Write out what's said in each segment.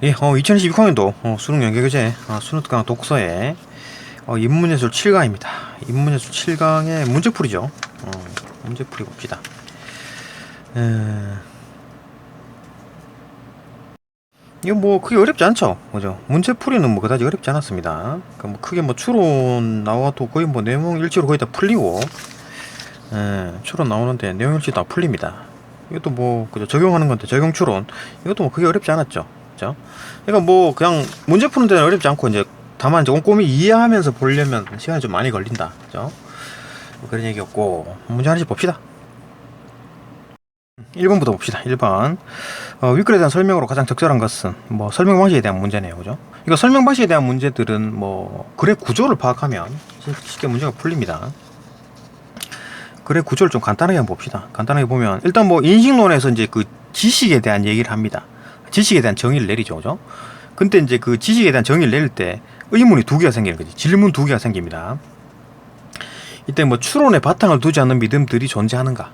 예, 2026학년도 수능 연계교재 수능특강 독서의 인문예술 7강입니다. 인문예술 7강의 문제풀이죠. 문제풀이 봅시다. 이거 뭐 크게 어렵지 않죠, 그죠? 문제풀이는 뭐 그다지 어렵지 않았습니다. 그러니까 뭐 크게 뭐 추론 나와도 거의 뭐 내용 일치로 거의 다 풀리고, 추론 나오는데 내용 일치 다 풀립니다. 이것도 뭐 그죠? 적용하는 건데 적용 추론 이것도 뭐 크게 어렵지 않았죠. 그죠? 그러니까 뭐 그냥 문제 푸는 데는 어렵지 않고 이제 다만 이제 꼼꼼히 이해하면서 보려면 시간이 좀 많이 걸린다. 그죠? 뭐 그런 얘기였고, 문제 하나씩 봅시다. 1번부터 봅시다. 1번. 윗글에 대한 설명으로 가장 적절한 것은 뭐 설명 방식에 대한 문제네요. 그죠? 이거 설명 방식에 대한 문제들은 뭐 글의 구조를 파악하면 쉽게 문제가 풀립니다. 글의 구조를 좀 간단하게 한번 봅시다. 간단하게 보면 일단 뭐 인식론에서 이제 그 지식에 대한 얘기를 합니다. 지식에 대한 정의를 내리죠. 그죠? 근데 이제 그 지식에 대한 정의를 내릴 때 의문이 두 개가 생기는 거지. 질문 두 개가 생깁니다. 이때 뭐 추론에 바탕을 두지 않는 믿음들이 존재하는가?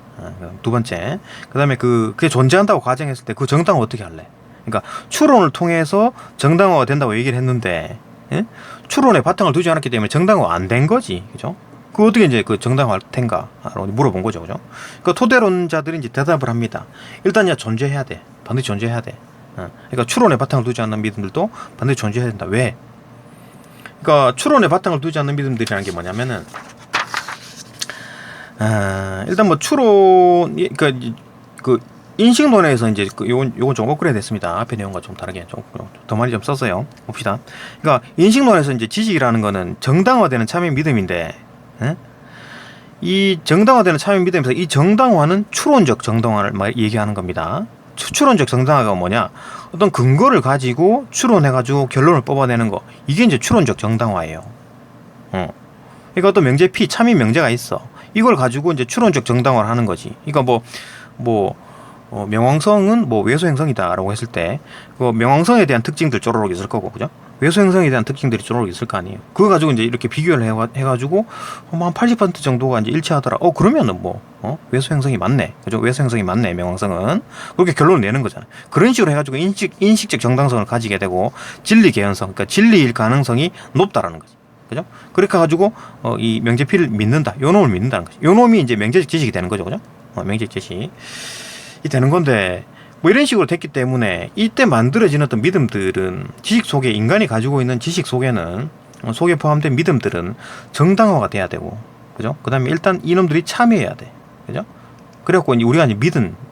두 번째. 그 다음에 그게 존재한다고 가정했을 때 그 정당화 어떻게 할래? 그러니까 추론을 통해서 정당화가 된다고 얘기를 했는데, 예? 추론에 바탕을 두지 않았기 때문에 정당화가 안 된 거지. 그죠? 그 어떻게 이제 그 정당화 된가? 라고 물어본 거죠. 그죠? 그 토대론자들이 이제 대답을 합니다. 일단 야 존재해야 돼. 반드시 존재해야 돼. 그러니까 추론에 바탕을 두지 않는 믿음들도 반드시 존재해야 된다. 왜? 그러니까 추론에 바탕을 두지 않는 믿음들이라는 게 뭐냐면은, 일단 뭐 추론, 그러니까 그 인식론에서 이제 요건 좀 업그레이드 됐습니다. 앞에 내용과 좀 다르게 좀 더 많이 좀 썼어요. 봅시다. 그러니까 인식론에서 이제 지식이라는 거는 정당화되는 참여 믿음인데, 이 정당화되는 참여 믿음에서 이 정당화는 추론적 정당화를 얘기하는 겁니다. 추론적 정당화가 뭐냐? 어떤 근거를 가지고 추론해가지고 결론을 뽑아내는 거. 이게 이제 추론적 정당화예요. 그러니까 어떤 명제 P, 참인 명제가 있어. 이걸 가지고 이제 추론적 정당화를 하는 거지. 그러니까 명왕성은 뭐 외소행성이다라고 했을 때, 그 명왕성에 대한 특징들 쪼로록 있을 거고, 그죠? 외소행성에 대한 특징들이 쪼로록 있을 거 아니에요. 그거 가지고 이제 이렇게 비교를 해가지고 한 80% 정도가 이제 일치하더라. 그러면은 외소행성이 맞네. 그죠? 외소행성이 맞네. 명왕성은. 그렇게 결론을 내는 거잖아요. 그런 식으로 해가지고 인식적 정당성을 가지게 되고 진리 개연성, 그러니까 진리일 가능성이 높다라는 거지. 그죠? 그렇게 가지고 이 명제피를 믿는다. 요 놈을 믿는다는 거지. 요 놈이 이제 명제적 지식이 되는 거죠. 그죠? 명제적 지식이 되는 건데, 뭐 이런 식으로 됐기 때문에 이때 만들어진 어떤 믿음들은 지식 속에, 인간이 가지고 있는 지식 속에는, 속에 포함된 믿음들은 정당화가 돼야 되고, 그죠? 그 다음에 일단 이놈들이 참여해야 돼. 그죠? 그래갖고 우리가 이제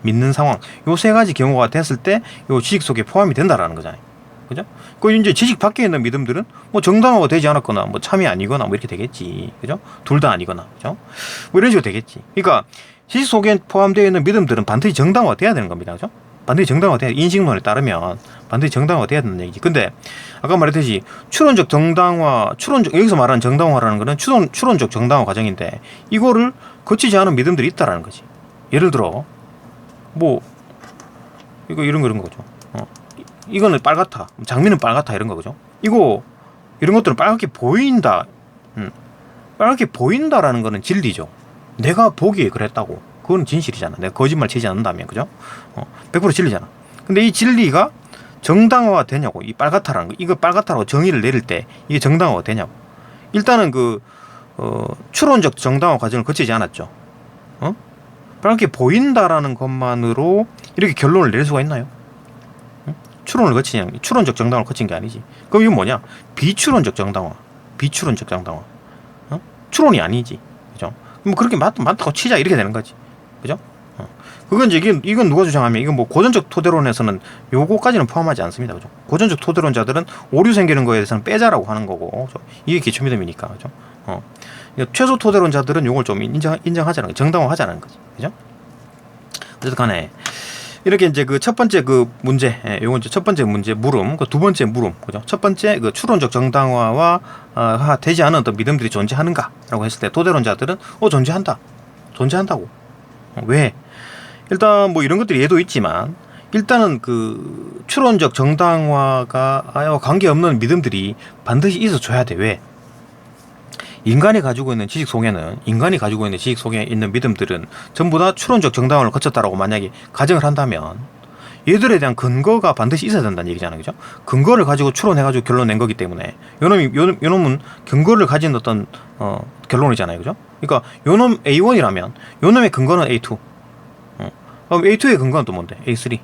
믿는 상황, 요 세 가지 경우가 됐을 때 요 지식 속에 포함이 된다라는 거잖아요. 그죠? 그 이제 지식 밖에 있는 믿음들은 뭐 정당화가 되지 않았거나 뭐 참이 아니거나 뭐 이렇게 되겠지. 그죠? 둘 다 아니거나. 그죠? 뭐 이런 식으로 되겠지. 그러니까 지식 속에 포함되어 있는 믿음들은 반드시 정당화가 돼야 되는 겁니다. 그죠? 반드시 정당화가 돼야, 인식론에 따르면 반드시 정당화가 돼야 된다는 얘기지. 근데 아까 말했듯이 추론적 정당화, 여기서 말하는 정당화라는 거는 추론적 정당화 과정인데, 이거를 거치지 않은 믿음들이 있다라는 거지. 예를 들어 뭐 이런 거죠. 이거는 빨갛다, 장미는 빨갛다, 이런 거죠. 이런 것들은 빨갛게 보인다. 빨갛게 보인다라는 거는 진리죠. 내가 보기에 그랬다고. 그건 진실이잖아. 내가 거짓말 치지 않는다면. 그죠? 100% 진리잖아. 근데 이 진리가 정당화가 되냐고. 이 빨갛다라는 거. 이거 빨갛다라고 정의를 내릴 때 이게 정당화가 되냐고. 일단은 추론적 정당화 과정을 거치지 않았죠. 빨갛게 보인다라는 것만으로 이렇게 결론을 낼 수가 있나요? 추론적 정당화를 거친 게 아니지. 그럼 이건 뭐냐? 비추론적 정당화. 추론이 아니지. 그죠? 뭐 그렇게 맞다고 치자, 이렇게 되는 거지. 그죠? 그건 이제 이건 누가 주장하면, 이건 뭐 고전적 토대론에서는 요거까지는 포함하지 않습니다. 그죠? 고전적 토대론자들은 오류 생기는 거에 대해서는 빼자라고 하는 거고, 그죠? 이게 기초 믿음이니까. 그죠? 그러니까 최소 토대론자들은 요걸 좀 인정하자는 거, 정당화하자는 거지. 그죠? 어쨌든 간에 이렇게 이제 그 첫 번째 그 문제, 요건 이제 첫 번째 문제 물음, 그 두 번째 물음, 그죠? 첫 번째 그 추론적 정당화와 되지 않은 어떤 믿음들이 존재하는가라고 했을 때 토대론자들은 존재한다고. 왜? 일단 뭐 이런 것들이 예도 있지만, 일단은 그 추론적 정당화가 관계없는 믿음들이 반드시 있어줘야 돼. 왜? 인간이 가지고 있는 지식 속에 있는 믿음들은 전부 다 추론적 정당화를 거쳤다라고 만약에 가정을 한다면, 얘들에 대한 근거가 반드시 있어야 된다는 얘기잖아요. 그죠? 근거를 가지고 추론해가지고 결론 낸 거기 때문에 요놈은 근거를 가진 어떤 결론이잖아요. 그죠? 그러니까 요놈 A1이라면 요놈의 근거는 A2. 그럼 A2의 근거는 또 뭔데? A3.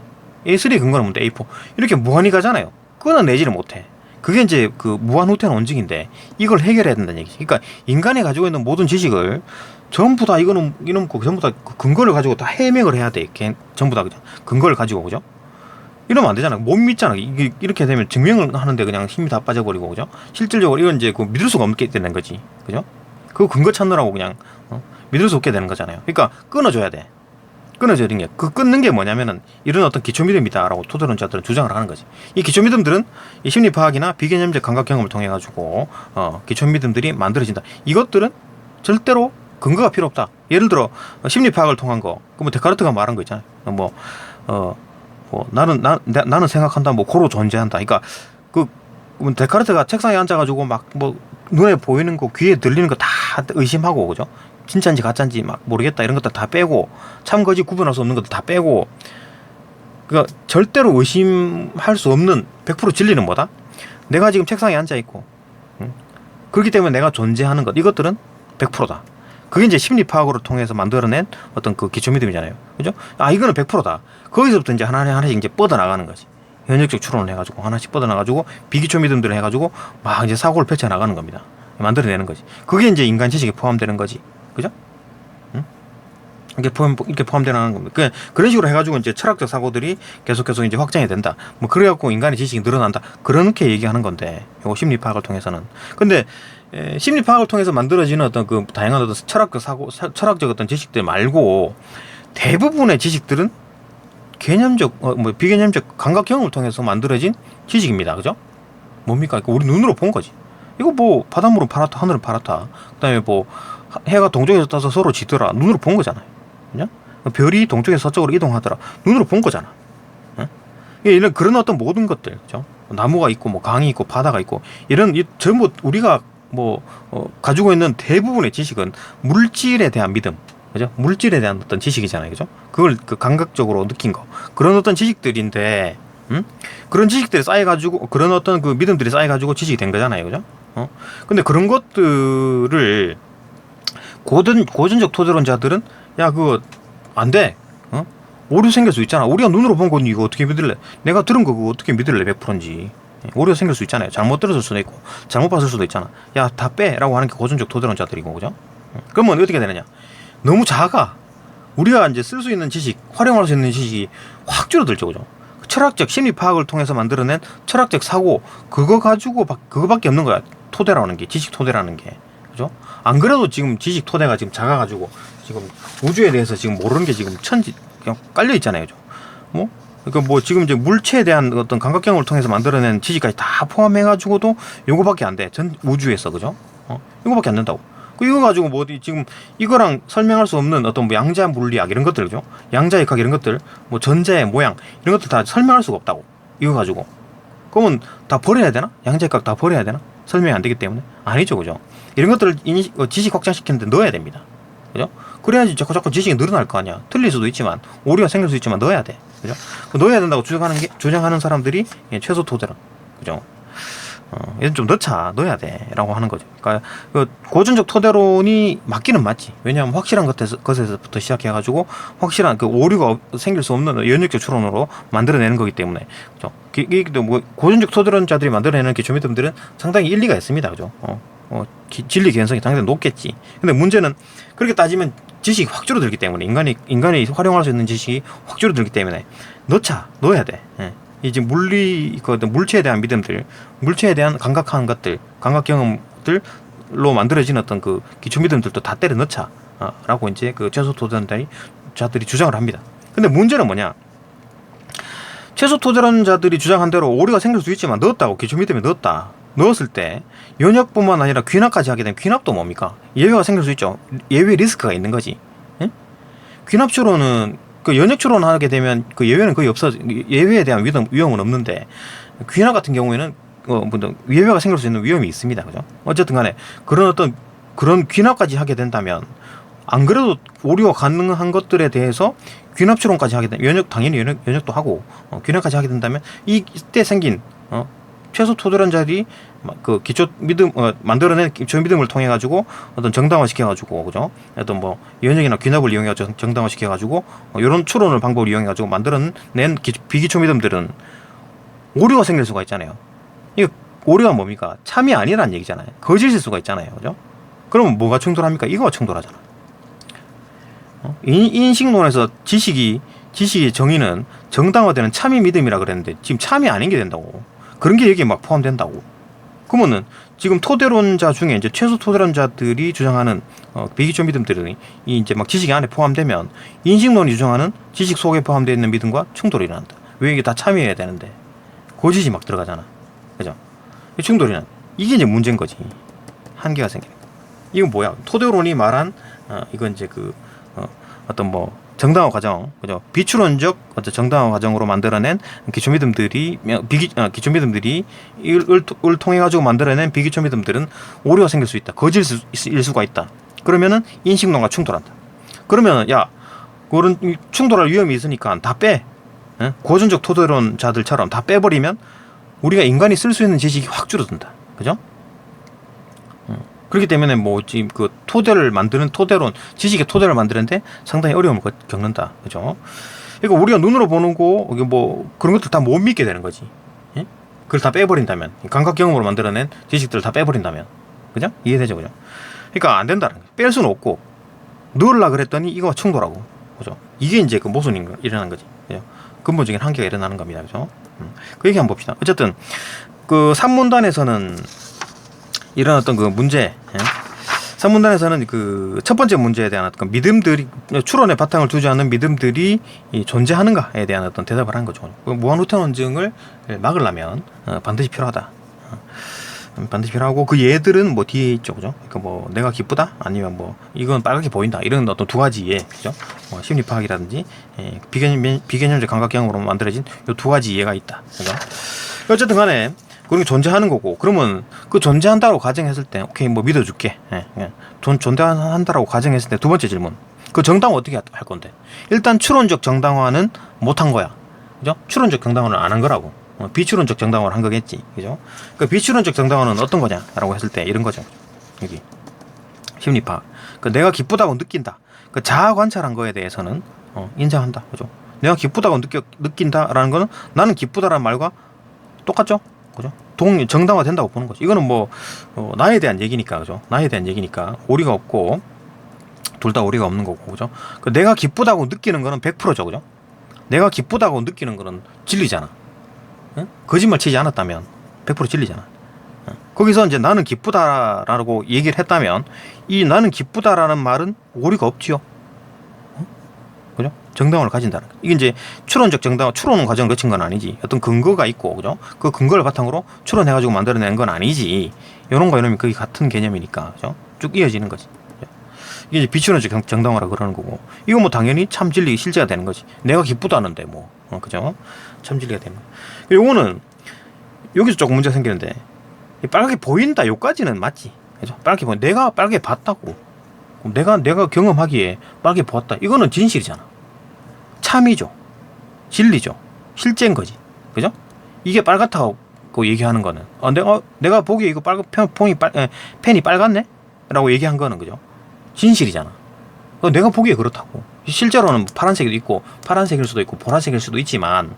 A3의 근거는 뭔데? A4. 이렇게 무한히 가잖아요. 끊어내지를 못해. 그게 이제 그 무한 후퇴는 원칙인데 이걸 해결해야 된다는 얘기지. 그러니까 인간이 가지고 있는 모든 지식을 전부 다 이놈 전부 다 그 근거를 가지고 다 해명을 해야 돼. 전부 다 그냥 근거를 가지고 그죠? 이러면 안 되잖아. 못 믿잖아. 이게 이렇게 되면 증명을 하는데 그냥 힘이 다 빠져버리고 그죠? 실질적으로 이건 이제 그 믿을 수가 없게 되는 거지. 그죠? 그 근거 찾느라고 그냥 믿을 수 없게 되는 거잖아요. 그러니까 끊어줘야 돼. 끊어져야 되는 게 그 끊는 게 뭐냐면은 이런 어떤 기초 믿음이다라고 토대론자들은 주장을 하는 거지. 이 기초 믿음들은 이 심리 파악이나 비개념적 감각 경험을 통해 가지고 기초 믿음들이 만들어진다. 이것들은 절대로 근거가 필요 없다. 예를 들어 심리 파악을 통한 거, 그 뭐 데카르트가 말한 거 있잖아요. 나는 생각한다, 뭐 고로 존재한다. 그러니까 그 데카르트가 책상에 앉아가지고 막 뭐 눈에 보이는 거, 귀에 들리는 거 다 의심하고 그죠? 진짜인지 가짜인지 막 모르겠다 이런 것들 다 빼고 참거지 구분할 수 없는 것들 다 빼고 그러니까 절대로 의심할 수 없는 100% 진리는 뭐다? 내가 지금 책상에 앉아 있고 그렇기 때문에 내가 존재하는 것 이것들은 100%다. 그게 이제 심리 파악으로 통해서 만들어낸 어떤 그 기초 믿음이잖아요. 그죠? 아 이거는 100%다. 거기서부터 이제 하나씩 이제 뻗어 나가는 거지. 현역적 추론을 해가지고 하나씩 뻗어 나가지고 비기초 믿음들을 해가지고 막 이제 사고를 펼쳐 나가는 겁니다. 만들어내는 거지. 그게 이제 인간 지식에 포함되는 거지. 그죠? 응? 이렇게 포함되는 겁니다. 그런 식으로 해가지고 이제 철학적 사고들이 계속 이제 확장이 된다. 뭐 그래갖고 인간의 지식이 늘어난다. 그렇게 얘기하는 건데, 요거 심리 파악을 통해서는. 근데 심리 파악을 통해서 만들어지는 어떤 그 다양한 어떤 철학적 사고, 철학적 어떤 지식들 말고 대부분의 지식들은 개념적, 비개념적 감각 경험을 통해서 만들어진 지식입니다. 그죠? 뭡니까? 우리 눈으로 본 거지. 이거 뭐 바닷물은 파랗다, 하늘은 파랗다. 그다음에 뭐 해가 동쪽에서 떠서 서로 지더라. 눈으로 본 거잖아요. 그죠? 별이 동쪽에서 서쪽으로 이동하더라. 눈으로 본 거잖아. 이런 그런 어떤 모든 것들, 그죠? 나무가 있고 뭐 강이 있고 바다가 있고 이런 전부 우리가 뭐 가지고 있는 대부분의 지식은 물질에 대한 믿음, 그죠? 물질에 대한 어떤 지식이잖아요, 그죠? 그걸 그 감각적으로 느낀 거 그런 어떤 지식들인데, 그런 지식들이 쌓여가지고 그런 어떤 그 믿음들이 쌓여가지고 지식이 된 거잖아요, 그죠? 근데 그런 것들을 고전적 토대론자들은 야 그거 안 돼. 오류 생길 수 있잖아. 우리가 눈으로 본 건 이거 어떻게 믿을래? 내가 들은 거 그거 어떻게 믿을래? 100%인지. 오류가 생길 수 있잖아요. 잘못 들었을 수도 있고 잘못 봤을 수도 있잖아. 야 다 빼라고 하는 게 고전적 토대론자들이고 그죠? 그러면 어떻게 되느냐? 너무 작아. 우리가 이제 쓸 수 있는 지식, 활용할 수 있는 지식이 확 줄어들죠, 그죠? 철학적 심리 파악을 통해서 만들어낸 철학적 사고 그거 가지고 그거밖에 없는 거야. 토대라는 게, 지식 토대라는 게, 그죠? 안 그래도 지금 지식 토대가 지금 작아가지고 지금 우주에 대해서 지금 모르는 게 지금 천지 그냥 깔려 있잖아요, 그죠? 그러니까 뭐 지금 이제 물체에 대한 어떤 감각 경험을 통해서 만들어낸 지식까지 다 포함해가지고도 요거밖에 안 돼. 전 우주에서, 그죠? 이거밖에 안 된다고. 이거 가지고 뭐 지금 이거랑 설명할 수 없는 어떤 뭐 양자 물리학 이런 것들, 그죠? 양자역학 이런 것들, 뭐 전자의 모양 이런 것들 다 설명할 수가 없다고. 이거 가지고. 그러면 다 버려야 되나? 양자역학 다 버려야 되나? 설명이 안 되기 때문에 아니죠, 그죠? 이런 것들을 지식 확장시키는데 넣어야 됩니다, 그죠? 그래야지 자꾸 지식이 늘어날 거 아니야. 틀릴 수도 있지만 오류가 생길 수 있지만 넣어야 돼, 그죠? 넣어야 된다고 주장하는 사람들이 최소 토대론, 그죠? 얘는 좀 넣어야 돼라고 하는 거죠. 그러니까 그 고전적 토대론이 맞기는 맞지. 왜냐하면 확실한 것에서부터 시작해가지고 확실한 그 오류가 생길 수 없는 연역적 추론으로 만들어내는 거기 때문에, 그죠? 이게 뭐 고전적 토대론자들이 만들어내는 기초 믿음들은 상당히 일리가 있습니다, 그죠? 진리 개연성이 당연히 높겠지. 근데 문제는 그렇게 따지면 지식이 확 줄어들기 때문에 인간이 활용할 수 있는 지식이 확 줄어들기 때문에 넣어야 돼. 이제 물체에 대한 믿음들, 물체에 대한 감각하는 것들, 감각 경험들로 만들어진 어떤 그 기초 믿음들도 다 때려 넣자라고 이제 그 최소 토대론자들이 주장을 합니다. 근데 문제는 뭐냐? 최소 토대론자들이 주장한 대로 오류가 생길 수 있지만 넣었다고, 기초 믿음에 넣었을 때 연역뿐만 아니라 귀납까지 하게 되면 귀납도 뭡니까? 예외가 생길 수 있죠. 예외 리스크가 있는 거지. 귀납 추론은 그 연역 추론하게 되면 그 예외는 거의 예외에 대한 위험은 없는데 귀납 같은 경우에는 예외가 생길 수 있는 위험이 있습니다, 그죠? 어쨌든 간에 그런 귀납까지 하게 된다면 안 그래도 오류가 가능한 것들에 대해서 귀납 추론까지 하게 되면 당연히 연역도 하고 귀납까지 하게 된다면 이때 생긴 최소 토대론자들이 그 기초 믿음 만들어낸 기초 믿음을 통해 가지고 어떤 정당화 시켜 가지고 그죠? 어떤 뭐 연역이나 귀납을 이용해 가지고 정당화 시켜 가지고 이런 추론을 방법을 이용해 가지고 만들어낸 비기초 믿음들은 오류가 생길 수가 있잖아요. 이거 오류가 뭡니까? 참이 아니란 얘기잖아요. 거짓일 수가 있잖아요. 그죠? 그러면 뭐가 충돌합니까? 이거가 충돌하잖아. 인식론에서 지식의 정의는 정당화되는 참이 믿음이라 그랬는데 지금 참이 아닌 게 된다고. 그런 게 여기에 막 포함된다고. 그러면은 지금 토대론자 중에 이제 최소 토대론자들이 주장하는 비기초 믿음들이 이제 막 지식 안에 포함되면 인식론이 주장하는 지식 속에 포함되어 있는 믿음과 충돌이 일어난다. 왜 이게 다 참여해야 되는데 거짓이 막 들어가잖아. 그죠? 이 충돌이 난 이게 이제 문제인 거지. 한계가 생기는 거. 이건 뭐야? 토대론이 말한 이건 이제 어떤 뭐 정당화 과정, 그죠? 비추론적 어떤 정당화 과정으로 만들어낸 기초 믿음들이 기초 믿음들이 을 통해 가지고 만들어낸 비기초 믿음들은 오류가 생길 수 있다. 거짓일 수가 있다. 그러면은 인식론과 충돌한다. 그러면은 야, 그런 충돌할 위험이 있으니까 다 빼. 고전적 토대론자들처럼 다 빼버리면 우리가 인간이 쓸 수 있는 지식이 확 줄어든다. 그죠? 그렇기 때문에 뭐 지금 그 토대를 만드는 토대론, 지식의 토대를 만드는데 상당히 어려움을 겪는다. 그죠? 그러니까 우리가 눈으로 보는 거, 뭐 그런 것들 다 못 믿게 되는 거지. 예? 그걸 다 빼버린다면, 감각 경험으로 만들어낸 지식들을 다 빼버린다면, 그죠? 이해되죠, 그죠? 그러니까 안 된다는 거죠. 뺄 수는 없고 넣으려 그랬더니 이거와 충돌하고, 그죠? 이게 이제 그 모순이 일어나는 거지. 그죠? 근본적인 한계가 일어나는 겁니다. 그죠? 그 얘기 한번 봅시다. 어쨌든 그 산문단에서는 이런 어떤 그 문제, 예? 산문단에서는 그 첫 번째 문제에 대한 어떤 믿음들이 추론의 바탕을 두지 않는 믿음들이 존재하는가에 대한 어떤 대답을 한 거죠. 무한 우편 원증을 막으려면 반드시 필요하다. 반드시 필요하고 그 예들은 뭐 뒤에 있죠, 그죠? 그러니까 뭐 내가 기쁘다, 아니면 뭐 이건 빨갛게 보인다, 이런 어떤 두 가지 예, 그죠? 뭐 심리 파악이라든지 비개념적 감각 경험으로 만들어진 요 두 가지 이해가 있다, 그죠? 어쨌든 간에 그런 게 존재하는 거고, 그러면 그 존재한다고 가정했을 때 오케이 뭐 믿어줄게. 존재한다라고 가정했을 때 두 번째 질문, 그 정당화 어떻게 할 건데? 일단 추론적 정당화는 못한 거야, 그죠? 추론적 정당화는 안 한 거라고. 비추론적 정당화를 한 거겠지, 그죠? 그 비추론적 정당화는 어떤 거냐라고 했을 때 이런 거죠. 여기 심리파. 그 내가 기쁘다고 느낀다. 그 자아 관찰한 거에 대해서는 인정한다, 그죠? 내가 기쁘다고 느낀다라는 거는 나는 기쁘다라는 말과 똑같죠, 그죠? 정당화 된다고 보는 거죠. 이거는 뭐 나에 대한 얘기니까, 그죠? 나에 대한 얘기니까 오리가 없고 둘 다 오리가 없는 거고, 그죠? 그 내가 기쁘다고 느끼는 거는 100%죠, 그죠? 내가 기쁘다고 느끼는 거는 진리잖아. 응? 거짓말 치지 않았다면 100% 진리잖아. 응? 거기서 이제 나는 기쁘다라고 얘기를 했다면 이 나는 기쁘다라는 말은 오리가 없지요. 응? 그죠? 정당화를 가진다는 거. 이게 이제 추론적 정당화, 추론 과정을 거친 건 아니지. 어떤 근거가 있고, 그죠? 그 근거를 바탕으로 추론해가지고 만들어낸 건 아니지. 이런과 이놈이 거의 같은 개념이니까, 그죠? 쭉 이어지는 거지. 그죠? 이게 이제 비추론적 정당화라 그러는 거고, 이거 뭐 당연히 참 진리 실제가 되는 거지. 내가 기쁘다는데 뭐, 그죠? 참 진리가 되는 거. 요거는 여기서 조금 문제가 생기는데, 빨갛게 보인다 요까지는 맞지, 그죠? 빨갛게 보인, 내가 빨갛게 봤다고, 내가 경험하기에 빨갛게 보았다, 이거는 진실이잖아. 참이죠, 진리죠, 실제인 거지, 그죠? 이게 빨갛다고 얘기하는 거는 내가 보기에 이거 펜이 빨갛네? 라고 얘기한 거는, 그죠? 진실이잖아. 내가 보기에 그렇다고. 실제로는 파란색도 있고 파란색일 수도 있고 보라색일 수도 있지만,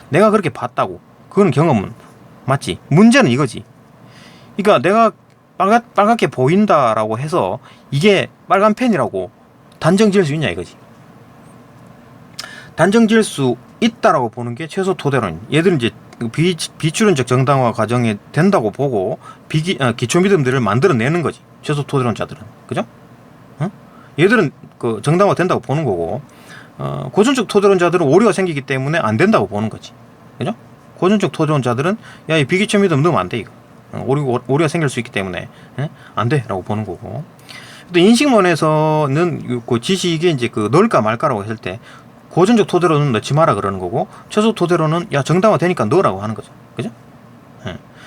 내가 그렇게 봤다고. 그거는 경험은 맞지. 문제는 이거지. 그러니까 내가 빨갛게 보인다라고 해서 이게 빨간 펜이라고 단정 지을 수 있냐 이거지. 단정 지을 수 있다라고 보는 게 최소 토대론. 얘들은 이제 비추론적 정당화 과정이 된다고 보고 기초 믿음들을 만들어내는 거지, 최소 토대론자들은, 그죠? 얘들은 그 정당화 된다고 보는 거고, 고전적 토대론자들은 오류가 생기기 때문에 안 된다고 보는 거지, 그죠? 고전적 토대론자들은 야, 이 비기초 믿음 넣으면 안 돼, 이거. 오류가 생길 수 있기 때문에 안 돼라고 보는 거고. 또 인식론에서는 그 지식이 이제 그 넣을까 말까라고 했을 때 고전적 토대로는 넣지 마라 그러는 거고, 최소 토대로는 야, 정당화 되니까 넣으라고 하는 거죠, 그죠?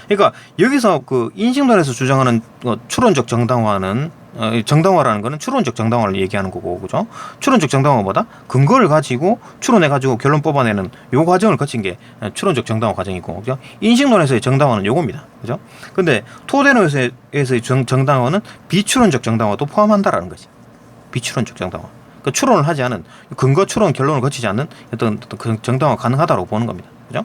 그러니까 여기서 그 인식론에서 주장하는 추론적 정당화는 정당화라는 거는 추론적 정당화를 얘기하는 거고, 그죠? 추론적 정당화보다 근거를 가지고 추론해가지고 결론 뽑아내는 요 과정을 거친 게 추론적 정당화 과정이고, 그죠? 인식론에서의 정당화는 요겁니다, 그죠? 근데 토대론에서의 정당화는 비추론적 정당화도 포함한다라는 거지. 비추론적 정당화. 그 추론을 하지 않은 근거 추론 결론을 거치지 않는 어떤 그 정당화 가능하다고 보는 겁니다, 그죠?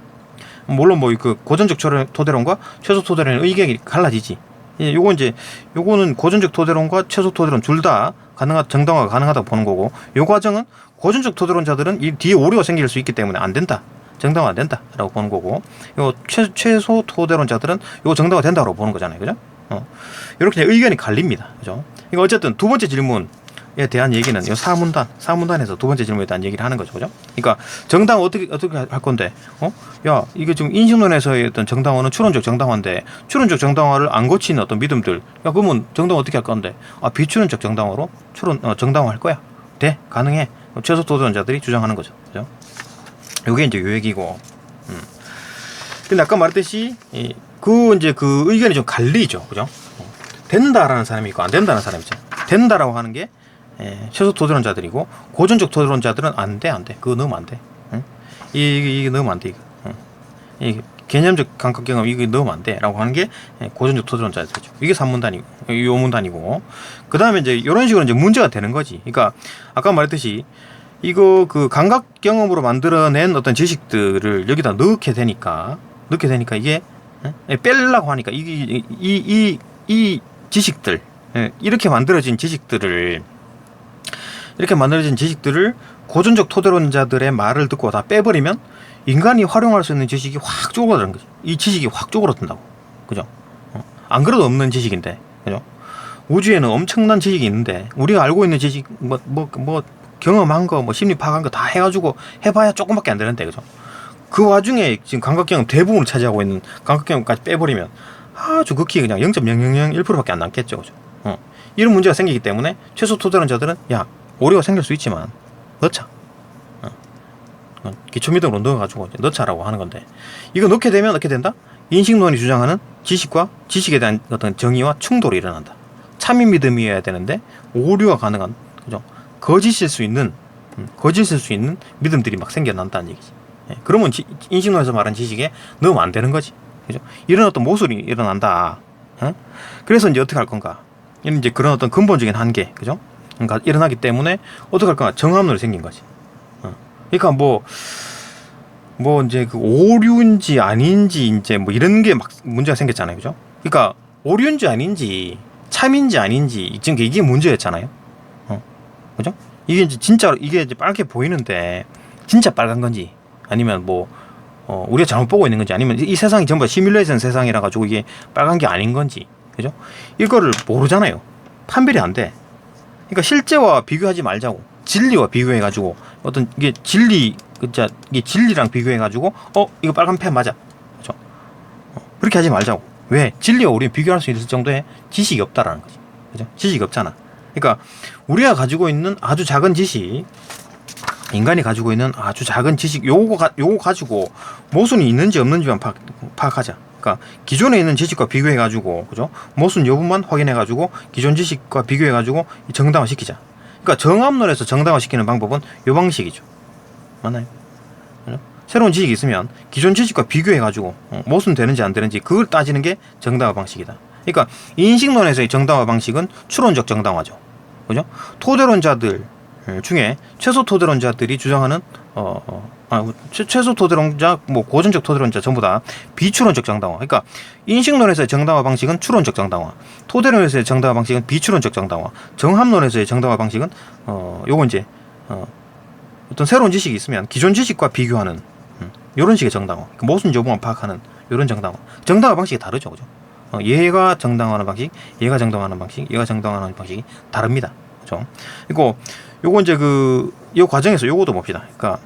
물론 뭐 그 고전적 토대론과 최소 토대론의 의견이 갈라지지. 예, 요거는 고전적 토대론과 최소 토대론 둘 다 정당화가 가능하다고 보는 거고, 요 과정은 고전적 토대론자들은 이 뒤에 오류가 생길 수 있기 때문에 안 된다. 정당화 안 된다라고 보는 거고, 요 최소 토대론자들은 요거 정당화 된다고 보는 거잖아요, 그죠? 이렇게 의견이 갈립니다, 그죠? 이거 어쨌든 두 번째 질문에 대한 얘기는 요 사문단에서 두 번째 질문에 대한 얘기를 하는 거죠, 그죠? 그러니까 정당화 어떻게 할 건데, 야, 이게 지금 인식론에서의 어떤 정당화는 추론적 정당화인데 추론적 정당화를 안 거치는 어떤 믿음들, 야, 그러면 정당화 어떻게 할 건데? 비추론적 정당화로 정당화 할 거야? 돼, 가능해. 최소 토대론자들이 주장하는 거죠, 그죠? 요게 이제 요 얘기고. 근데 아까 말했듯이 그 의견이 좀 갈리죠, 그죠? 된다라는 사람이 있고 안 된다는 사람이 있죠. 된다라고 하는 게 최소 토대론자들이고, 고전적 토대론자들은 안 돼. 그거 넣으면 안 돼. 응? 이게 넣으면 안 돼, 이거. 이 개념적 감각 경험 이거 넣으면 안 돼라고 하는 게 고전적 토대론자들이죠. 이게 3문단이고, 요 문단이고. 그 다음에 이제 이런 식으로 이제 문제가 되는 거지. 그러니까 아까 말했듯이 이거 그 감각 경험으로 만들어낸 어떤 지식들을 여기다 넣게 되니까 이게 빼려고 하니까 이 지식들, 이렇게 만들어진 지식들을 고전적 토대론자들의 말을 듣고 다 빼버리면 인간이 활용할 수 있는 지식이 확 쪼그라드는 거죠. 이 지식이 확 쪼그라든다고, 그죠? 안 그래도 없는 지식인데, 그죠? 우주에는 엄청난 지식이 있는데 우리가 알고 있는 지식 뭐 경험한 거, 뭐 심리 파악한 거 다 해가지고 해봐야 조금밖에 안 되는데, 그죠? 그 와중에 지금 감각경험 대부분을 차지하고 있는 감각경험까지 빼버리면 아주 극히 그냥 0.0001%밖에 안 남겠죠, 그죠? 이런 문제가 생기기 때문에 최소 토대론자들은 야, 오류가 생길 수 있지만 넣자. 기초 믿음으로 넣어가지고 넣자라고 하는 건데, 이거 넣게 되면 어떻게 된다? 인식론이 주장하는 지식과 지식에 대한 어떤 정의와 충돌이 일어난다. 참인 믿음이어야 되는데 오류가 가능한, 그죠? 거짓일 수 있는 믿음들이 막 생겨난다는 얘기지. 그러면 인식론에서 말한 지식에 넣으면 안 되는 거지, 그죠? 이런 어떤 모순이 일어난다. 그래서 이제 어떻게 할 건가? 이런 이제 그런 어떤 근본적인 한계, 그죠? 그러니까 일어나기 때문에 어떻게 할 건가? 정합론이 생긴 거지. 그러니까 뭐 이제 그 오류인지 아닌지 이제 뭐 이런 게 막 문제가 생겼잖아요, 그죠? 그러니까 오류인지 아닌지 참인지 아닌지 지금 이게 문제였잖아요, 그죠? 이게 이제 진짜로 이게 이제 빨갛게 보이는데 진짜 빨간 건지 아니면 뭐 우리가 잘못 보고 있는 건지 아니면 이 세상이 전부 다 시뮬레이션 세상이라 가지고 이게 빨간 게 아닌 건지, 그죠? 이거를 모르잖아요. 판별이 안 돼. 그러니까 실제와 비교하지 말자고. 진리와 비교해 가지고 어떤 이게 이게 진리랑 비교해 가지고 이거 빨간 펜 맞아, 그죠? 그렇게 하지 말자고. 왜? 진리와 우리는 비교할 수 있을 정도의 지식이 없다라는 거지, 그죠? 지식이 없잖아. 그러니까 우리가 가지고 있는 아주 작은 지식, 인간이 가지고 있는 아주 작은 지식, 요거 가지고 모순이 있는지 없는지만 파악하자. 그러니까 기존에 있는 지식과 비교해 가지고, 그죠? 모순 여부만 확인해 가지고 기존 지식과 비교해 가지고 정당화 시키자. 그러니까 정합론에서 정당화 시키는 방법은 요 방식이죠. 맞나요? 그죠? 새로운 지식이 있으면 기존 지식과 비교해 가지고 모순 되는지 안 되는지 그걸 따지는 게 정당화 방식이다. 그러니까 인식론에서의 정당화 방식은 추론적 정당화죠, 그죠? 토대론자들 중에 최소 토대론자들이 주장하는 최소 토대론자, 뭐 고전적 토대론자 전부 다 비추론적 정당화. 그러니까 인식론에서의 정당화 방식은 추론적 정당화, 토대론에서의 정당화 방식은 비추론적 정당화, 정합론에서의 정당화 방식은 요거 이제 어떤 새로운 지식이 있으면 기존 지식과 비교하는 요런 식의 정당화, 모순 여부만 파악하는 요런 정당화 방식이 다르죠, 그죠? 얘가 정당화하는 방식, 얘가 정당화하는 방식, 얘가 정당화하는 방식이 다릅니다, 그죠? 그리고 요거 이제 요 과정에서 요거도 봅시다. 그러니까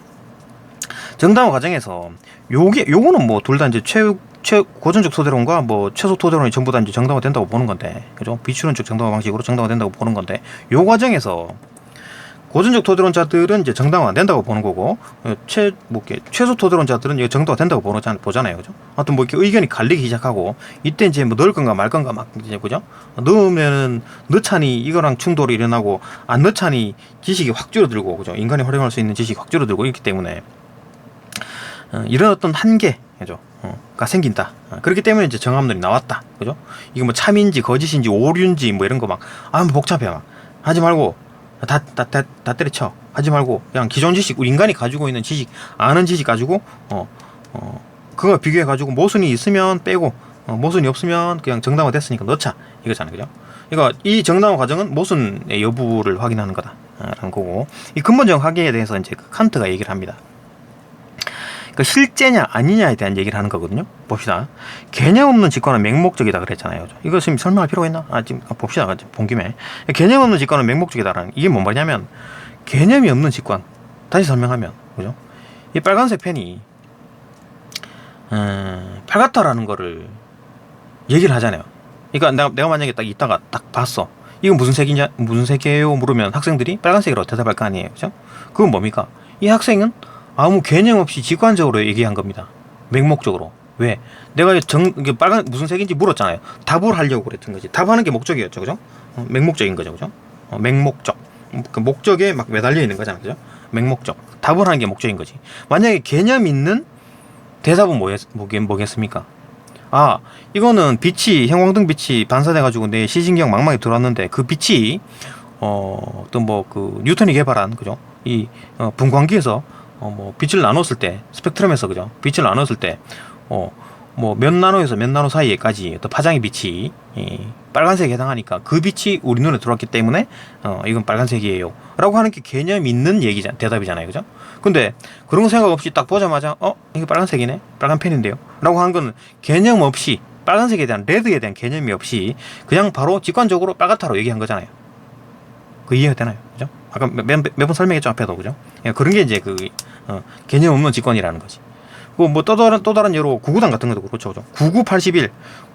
정당화 과정에서 요거는 뭐 둘 다 이제 고전적 토대론과 뭐 최소 토대론이 전부 다 이제 정당화 된다고 보는 건데, 그죠? 비추론적 정당화 방식으로 정당화 된다고 보는 건데, 요 과정에서 고전적 토대론자들은 이제 정당화 안 된다고 보는 거고, 최소 토대론자들은 이게 정당화 된다고 보잖아요, 그죠? 하여튼 뭐 이렇게 의견이 갈리기 시작하고, 이때 이제 뭐 넣을 건가 말 건가 막 이제 그죠? 넣으면은 넣자니 이거랑 충돌이 일어나고, 안 넣자니 지식이 확 줄어들고, 그죠? 인간이 활용할 수 있는 지식이 확 줄어들고 있기 때문에 이런 어떤 한계, 그죠? 가 생긴다. 그렇기 때문에 이제 정합론이 나왔다, 그죠? 이거 뭐 참인지 거짓인지 오류인지 뭐 이런 거 막 뭐 복잡해 막 하지 말고. 다 때려쳐. 하지 말고 그냥 기존 지식, 우리 인간이 가지고 있는 지식, 아는 지식 가지고 그거 비교해 가지고 모순이 있으면 빼고, 모순이 없으면 그냥 정당화 됐으니까 넣자, 이거잖아요, 그죠? 그러니까 이 정당화 과정은 모순의 여부를 확인하는 거다라는 거고, 이 근본적 한계에 대해서 이제 칸트가 얘기를 합니다. 그 실제냐 아니냐에 대한 얘기를 하는 거거든요. 봅시다. 개념 없는 직관은 맹목적이다 그랬잖아요. 이거 지금 설명할 필요가 있나? 지금 봅시다. 본 김에. 개념 없는 직관은 맹목적이다라는, 이게 뭔 말이냐면, 개념이 없는 직관. 다시 설명하면, 그죠? 이 빨간색 펜이 빨갛다라는 거를 얘기를 하잖아요. 그러니까 내가 만약에 딱 이따가 딱 봤어. 이건 무슨 색이에요? 물으면 학생들이 빨간색이라고 대답할 거 아니에요, 그죠? 그건 뭡니까? 이 학생은 아무 개념 없이 직관적으로 얘기한 겁니다. 맹목적으로. 왜? 내가 이게 빨간 무슨 색인지 물었잖아요. 답을 하려고 그랬던 거지. 답하는 게 목적이었죠, 그죠? 맹목적인 거죠, 그죠? 맹목적. 그 목적에 막 매달려 있는 거잖아요, 그죠? 맹목적. 답을 하는 게 목적인 거지. 만약에 개념 있는 대답은 뭐겠습니까? 이거는 빛이, 형광등 빛이 반사돼가지고 내 시신경 망막에 들어왔는데, 그 빛이 어떤 그 뉴턴이 개발한, 그죠? 이 분광기에서 뭐 빛을 나눴을 때, 스펙트럼에서, 그죠? 빛을 나눴을 때 뭐 몇 나노에서 몇 나노 사이에까지 어떤 파장의 빛이 빨간색에 해당하니까, 그 빛이 우리 눈에 들어왔기 때문에 이건 빨간색이에요 라고 하는 게 개념 있는 대답이잖아요, 그죠? 근데 그런 거 생각 없이 딱 보자마자 이게 빨간색이네, 빨간 펜인데요 라고 한 거는 개념 없이, 빨간색에 대한, 레드에 대한 개념이 없이 그냥 바로 직관적으로 빨갛다로 얘기한 거잖아요. 그 이해가 되나요, 그죠? 아까 몇 번 설명했죠, 앞에도, 그죠? 그런 게 이제 개념 없는 직관이라는 거지. 뭐 또 다른 예로 구구단 같은 것도 그렇죠, 그죠? 99, 81,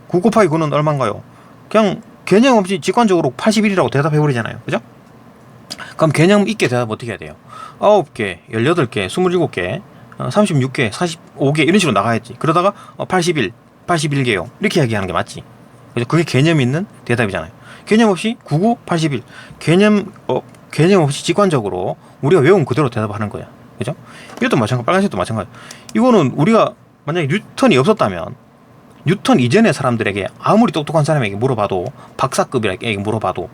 9 곱하기 9는 얼마인가요? 그냥 개념 없이 직관적으로 81이라고 대답해버리잖아요, 그죠? 그럼 개념 있게 대답 어떻게 해야 돼요? 9개, 18개, 27개, 36개, 45개 이런 식으로 나가야지. 그러다가 81, 81개요 이렇게 얘기하는 게 맞지. 그죠? 그게 개념 있는 대답이잖아요. 개념 없이 99, 81, 개념 없이 직관적으로 우리가 외운 그대로 대답하는 거야, 그죠? 이것도 마찬가지, 빨간색도 마찬가지. 이거는 우리가 만약에 뉴턴이 없었다면, 뉴턴 이전의 사람들에게 아무리 똑똑한 사람에게 물어봐도, 박사급에게 물어봐도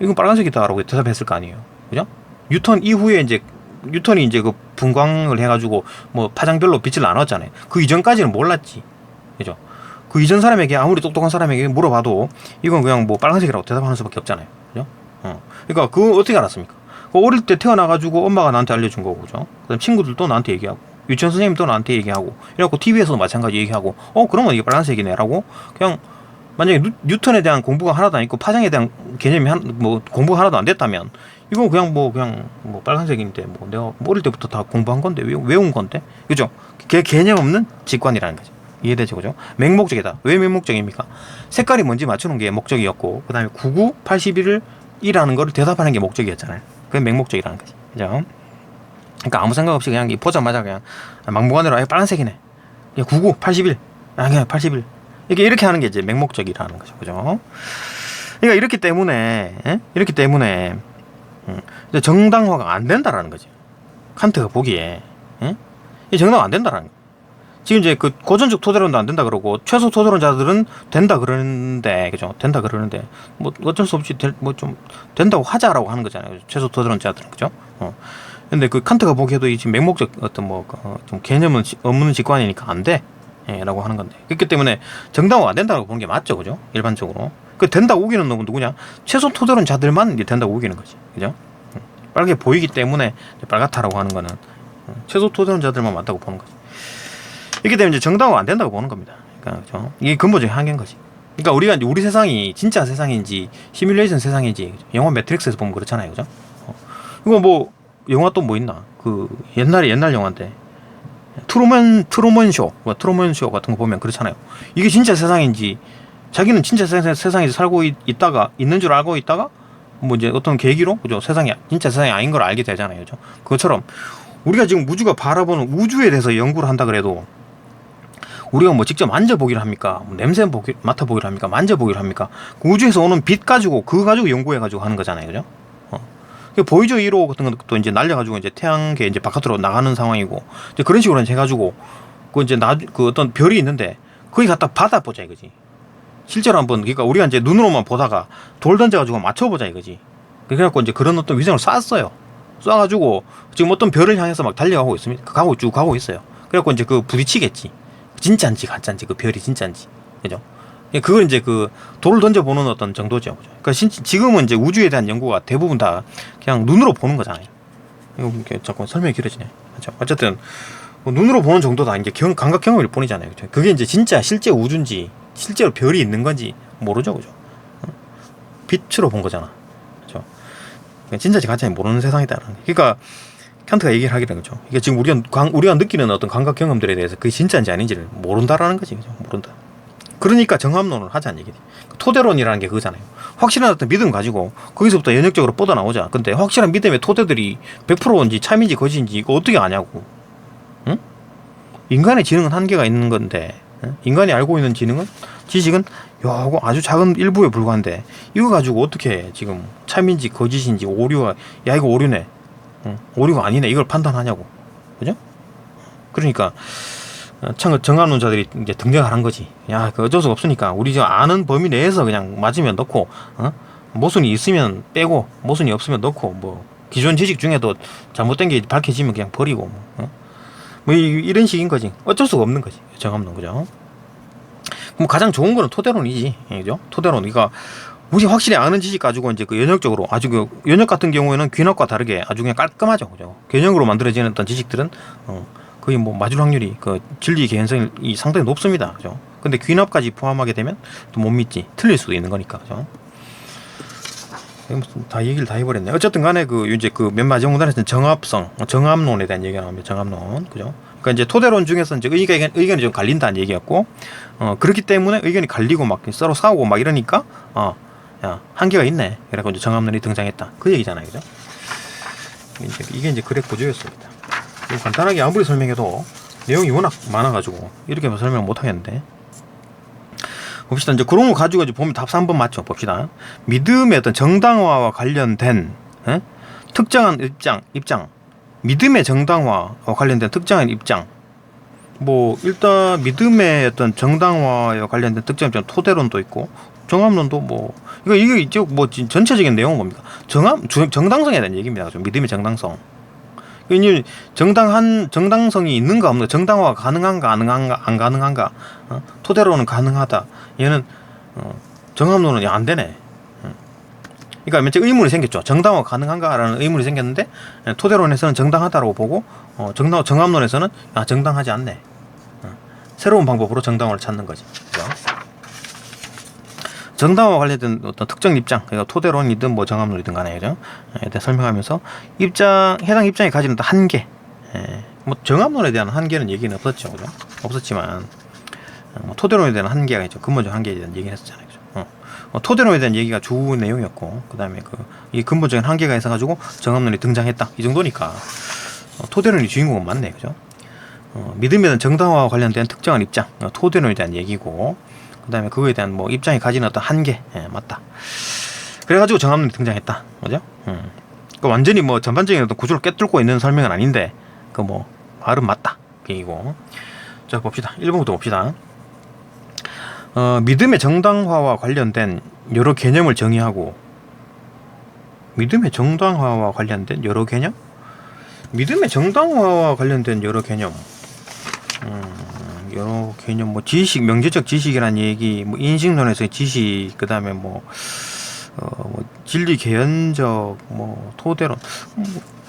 이건 빨간색이다라고 대답했을 거 아니에요, 그죠? 뉴턴 이후에 뉴턴이 이제 그 분광을 해가지고 뭐 파장별로 빛을 나눴잖아요. 그 이전까지는 몰랐지, 그죠? 그 이전 사람에게, 아무리 똑똑한 사람에게 물어봐도 이건 그냥 뭐 빨간색이라고 대답하는 수밖에 없잖아요, 그죠? 그러니까 그거 어떻게 알았습니까? 어릴 때 태어나가지고 엄마가 나한테 알려준 거고, 그죠? 그다음 친구들도 나한테 얘기하고, 유치원 선생님도 나한테 얘기하고, 이래갖고 TV에서도 마찬가지 얘기하고, 그러면 이게 빨간색이네라고, 그냥 만약에 뉴턴에 대한 공부가 하나도 안 있고 파장에 대한 개념이 공부가 하나도 안 됐다면, 이거 그냥 빨간색인데 내가 어릴 때부터 다 공부한 건데, 외운 건데, 그죠? 개념 없는 직관이라는 거죠. 이해되죠, 그죠? 맹목적이다. 왜 맹목적입니까? 색깔이 뭔지 맞추는 게 목적이었고, 그 다음에 99, 81을 이라는 거를 대답하는 게 목적이었잖아요. 그게 맹목적이라는 거지, 그죠? 그러니까 아무 생각 없이 그냥 보자마자 그냥 막무가내로 빨간색이네, 99, 81, 그냥 81 이렇게 하는 게 이제 맹목적이라는 거죠, 그죠? 그러니까 이렇기 때문에 이제 정당화가 안 된다라는 거지. 칸트가 보기에 이 정당화 안 된다라는 거. 지금 이제 그 고전적 토대론도 안 된다 그러고, 최소 토대론자들은 된다 그러는데, 그죠? 된다 그러는데 뭐 어쩔 수 없이 좀 된다고 하자라고 하는 거잖아요, 최소 토대론자들은, 그죠? 근데 그 칸트가 보기에도 이 지금 맹목적 어떤 좀 개념은 없는 직관이니까 안 돼, 라고 하는 건데, 그렇기 때문에 정당화가 안 된다고 보는 게 맞죠, 그죠? 일반적으로 그 된다고 우기는 놈은 누구냐? 최소 토대론자들만 이제 된다고 우기는 거지, 그죠? 빨갛게 보이기 때문에 빨갛다라고 하는 거는 최소 토대론자들만 맞다고 보는 거지. 이렇게 되면 이제 정당화가 안 된다고 보는 겁니다. 그러니까, 그죠? 이게 근본적인 한계인 거지. 그러니까 우리가 이제 우리 세상이 진짜 세상인지 시뮬레이션 세상인지, 영화 매트릭스에서 보면 그렇잖아요, 그죠? 이거 뭐 영화 또 뭐 있나? 그 옛날 영화인데 트루먼 쇼 같은 거 보면 그렇잖아요. 이게 진짜 세상인지, 자기는 진짜 세상에서 살고 있는 줄 알고 있다가 뭐 이제 어떤 계기로 그죠? 세상이 진짜 세상이 아닌 걸 알게 되잖아요, 그죠? 그것처럼 우리가 지금 우주가 바라보는 우주에 대해서 연구를 한다 그래도 우리가 뭐 직접 만져보기를 합니까? 뭐 냄새 맡아보기를 합니까? 만져보기를 합니까? 그 우주에서 오는 빛 가지고 그거 가지고 연구해가지고 하는 거잖아요, 그죠? 보이저 1호 같은 것도 이제 날려가지고 이제 태양계 이제 바깥으로 나가는 상황이고 이제 그런 식으로 이제 해가지고 그 이제 그 어떤 별이 있는데 거기 갖다 받아보자 이거지. 실제로 한번 그러니까 우리가 이제 눈으로만 보다가 돌 던져가지고 맞춰보자 이거지. 그래갖고 이제 그런 어떤 위성을 쐈어요. 쏴가지고 지금 어떤 별을 향해서 막 달려가고 있습니다. 쭉 가고 있어요. 그래갖고 이제 그 부딪히겠지. 진짜인지 가짜인지 그 별이 진짜인지, 그죠? 그걸 이제 그 돌을 던져보는 어떤 정도죠. 그러니까 지금은 이제 우주에 대한 연구가 대부분 다 그냥 눈으로 보는 거잖아요. 이거 이렇게 자꾸 설명이 길어지네. 그렇죠? 어쨌든 뭐 눈으로 보는 정도다. 이제 감각 경험일 뿐이잖아요. 그죠? 그게 이제 진짜 실제 우주인지 실제로 별이 있는 건지 모르죠, 그죠? 빛으로 본 거잖아, 그죠? 진짜지 가짜인지 모르는 세상이다. 그러니까 칸트가 얘기를 하게 된 거죠. 이게 지금 우리가 느끼는 어떤 감각 경험들에 대해서 그게 진짜인지 아닌지를 모른다라는 거지, 그죠? 모른다. 그러니까 정합론을 하자는 얘기지. 토대론이라는 게 그거잖아요. 확실한 어떤 믿음 가지고 거기서부터 연역적으로 뻗어나오자. 근데 확실한 믿음의 토대들이 100%인지 참인지 거짓인지 이거 어떻게 아냐고. 응? 인간의 지능은 한계가 있는 건데, 응? 인간이 알고 있는 지식은 요거 아주 작은 일부에 불과한데 이거 가지고 어떻게 지금 참인지 거짓인지 오류가 야 이거 오류네, 응? 오류가 아니네 이걸 판단하냐고. 그죠? 그러니까 정합론자들이 이제 등장하는 거지. 야, 그 어쩔 수가 없으니까 우리 저 아는 범위 내에서 그냥 맞으면 넣고, 모순이 있으면 빼고, 모순이 없으면 넣고, 뭐 기존 지식 중에도 잘못된 게 밝혀지면 그냥 버리고, 뭐 이런 식인 거지. 어쩔 수가 없는 거지. 정합론, 그죠? 뭐 가장 좋은 거는 토대론이지, 그죠? 토대론. 그러니까 우리 확실히 아는 지식 가지고 이제 그 연역적으로 아주 그 연역 같은 경우에는 귀납과 다르게 아주 그냥 깔끔하죠, 그죠? 개념으로 만들어지는 어떤 지식들은 거의 뭐 맞을 확률이 그 진리 개연성이 상당히 높습니다, 그죠? 근데 귀납까지 포함하게 되면 또 못 믿지, 틀릴 수도 있는 거니까, 그죠? 다 얘기를 다 해버렸네. 어쨌든 간에 그 이제 그 맨 마지막 문단에서는 정합론에 대한 얘기가 나옵니다. 정합론, 그죠? 그러니까 이제 토대론 중에서 이제 의견이 좀 갈린다는 얘기였고, 그렇기 때문에 의견이 갈리고 막 서로 싸우고 막 이러니까 야 한계가 있네. 그래서 이제 정합론이 등장했다. 그 얘기잖아요, 그죠? 이게 이제 그래 구조였습니다. 간단하게 아무리 설명해도 내용이 워낙 많아가지고 이렇게 설명 못 하겠는데 봅시다. 이제 그런 거 가지고 이제 보면 답 3번 맞죠? 봅시다. 믿음의 어떤 정당화와 관련된 특정한 입장 믿음의 정당화와 관련된 특정한 입장 뭐 일단 믿음의 어떤 정당화와 관련된 특정한 입장 토대론도 있고 정합론도 뭐 이게 이제 뭐 전체적인 내용은 뭡니까? 정당성에 대한 얘기입니다. 그죠? 믿음의 정당성. 이 정당성이 있는가 없는가, 정당화가 가능한가 안 가능한가, 토대로는 가능하다. 얘는 정합론은 안 되네. 그러니까 맨 처음 의문이 생겼죠. 정당화가 가능한가라는 의문이 생겼는데 토대론에서는 정당하다고 보고 정합론에서는 정당하지 않네. 새로운 방법으로 정당화를 찾는 거지. 그죠? 정당화와 관련된 어떤 특정 입장, 그러니까 토대론이든 뭐 정합론이든 간에, 그죠? 일단 설명하면서 해당 입장이 가지는 한계, 뭐 정합론에 대한 한계는 얘기는 없었죠, 그죠? 없었지만 뭐 토대론에 대한 한계가 있죠. 근본적 한계에 대한 얘기를 했었잖아요, 그죠? 토대론에 대한 얘기가 주 내용이었고, 그 다음에 이 근본적인 한계가 있어가지고 정합론이 등장했다, 이 정도니까 토대론이 주인공은 맞네, 그죠? 믿음에 대한 정당화와 관련된 특정한 입장, 토대론에 대한 얘기고. 그 다음에 그거에 대한 뭐 입장이 가지는 어떤 한계, 맞다. 그래가지고 정합론이 등장했다, 그죠? 그 완전히 뭐 전반적인 어떤 구조를 깨뚫고 있는 설명은 아닌데, 그 뭐 말은 맞다, 그 얘기고. 자, 봅시다. 1번부터 봅시다. 믿음의 정당화와 관련된 여러 개념을 정의하고, 믿음의 정당화와 관련된 여러 개념? 믿음의 정당화와 관련된 여러 개념. 여러 개념, 뭐 지식, 명제적 지식이란 얘기, 뭐 인식론에서의 지식, 그 다음에 뭐 진리 개연적, 뭐 토대론,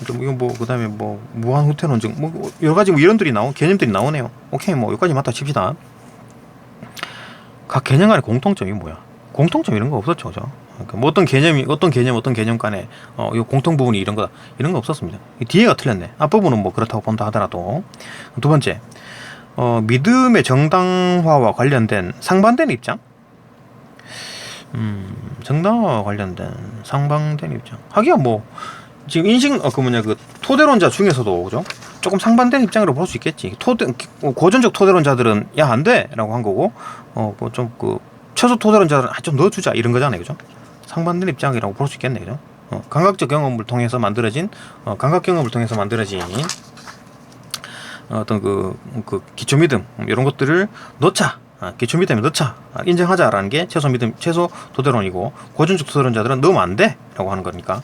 이거 뭐 그 다음에 뭐 무한 후퇴론적, 뭐 여러 가지 뭐 이런들이 개념들이 나오네요. 오케이, 뭐 여기까지 맞다 칩시다. 각 개념 간의 공통점이 뭐야? 공통점 이런 거 없었죠, 그죠? 그러니까 뭐 어떤 개념 간에 이 공통 부분이 이런 거 없었습니다. 뒤에가 틀렸네. 앞부분은 뭐 그렇다고 본다 하더라도. 두 번째. 믿음의 정당화와 관련된 상반되는 입장? 정당화와 관련된 상반된 입장. 하기야 뭐 지금 그 토대론자 중에서도 그죠? 조금 상반된 입장으로 볼 수 있겠지. 고전적 토대론자들은 야 안 돼라고 한 거고, 뭐 좀 그 최소 토대론자들은 좀 넣어주자 이런 거잖아요, 그죠? 상반된 입장이라고 볼 수 있겠네, 그죠? 감각적 경험을 통해서 만들어진 어떤 그 기초 믿음 이런 것들을 넣자. 기초 믿음에 넣자. 인정하자라는 게 최소 토대론이고, 고전적 토대론자들은 넣으면 안 돼라고 하는 거니까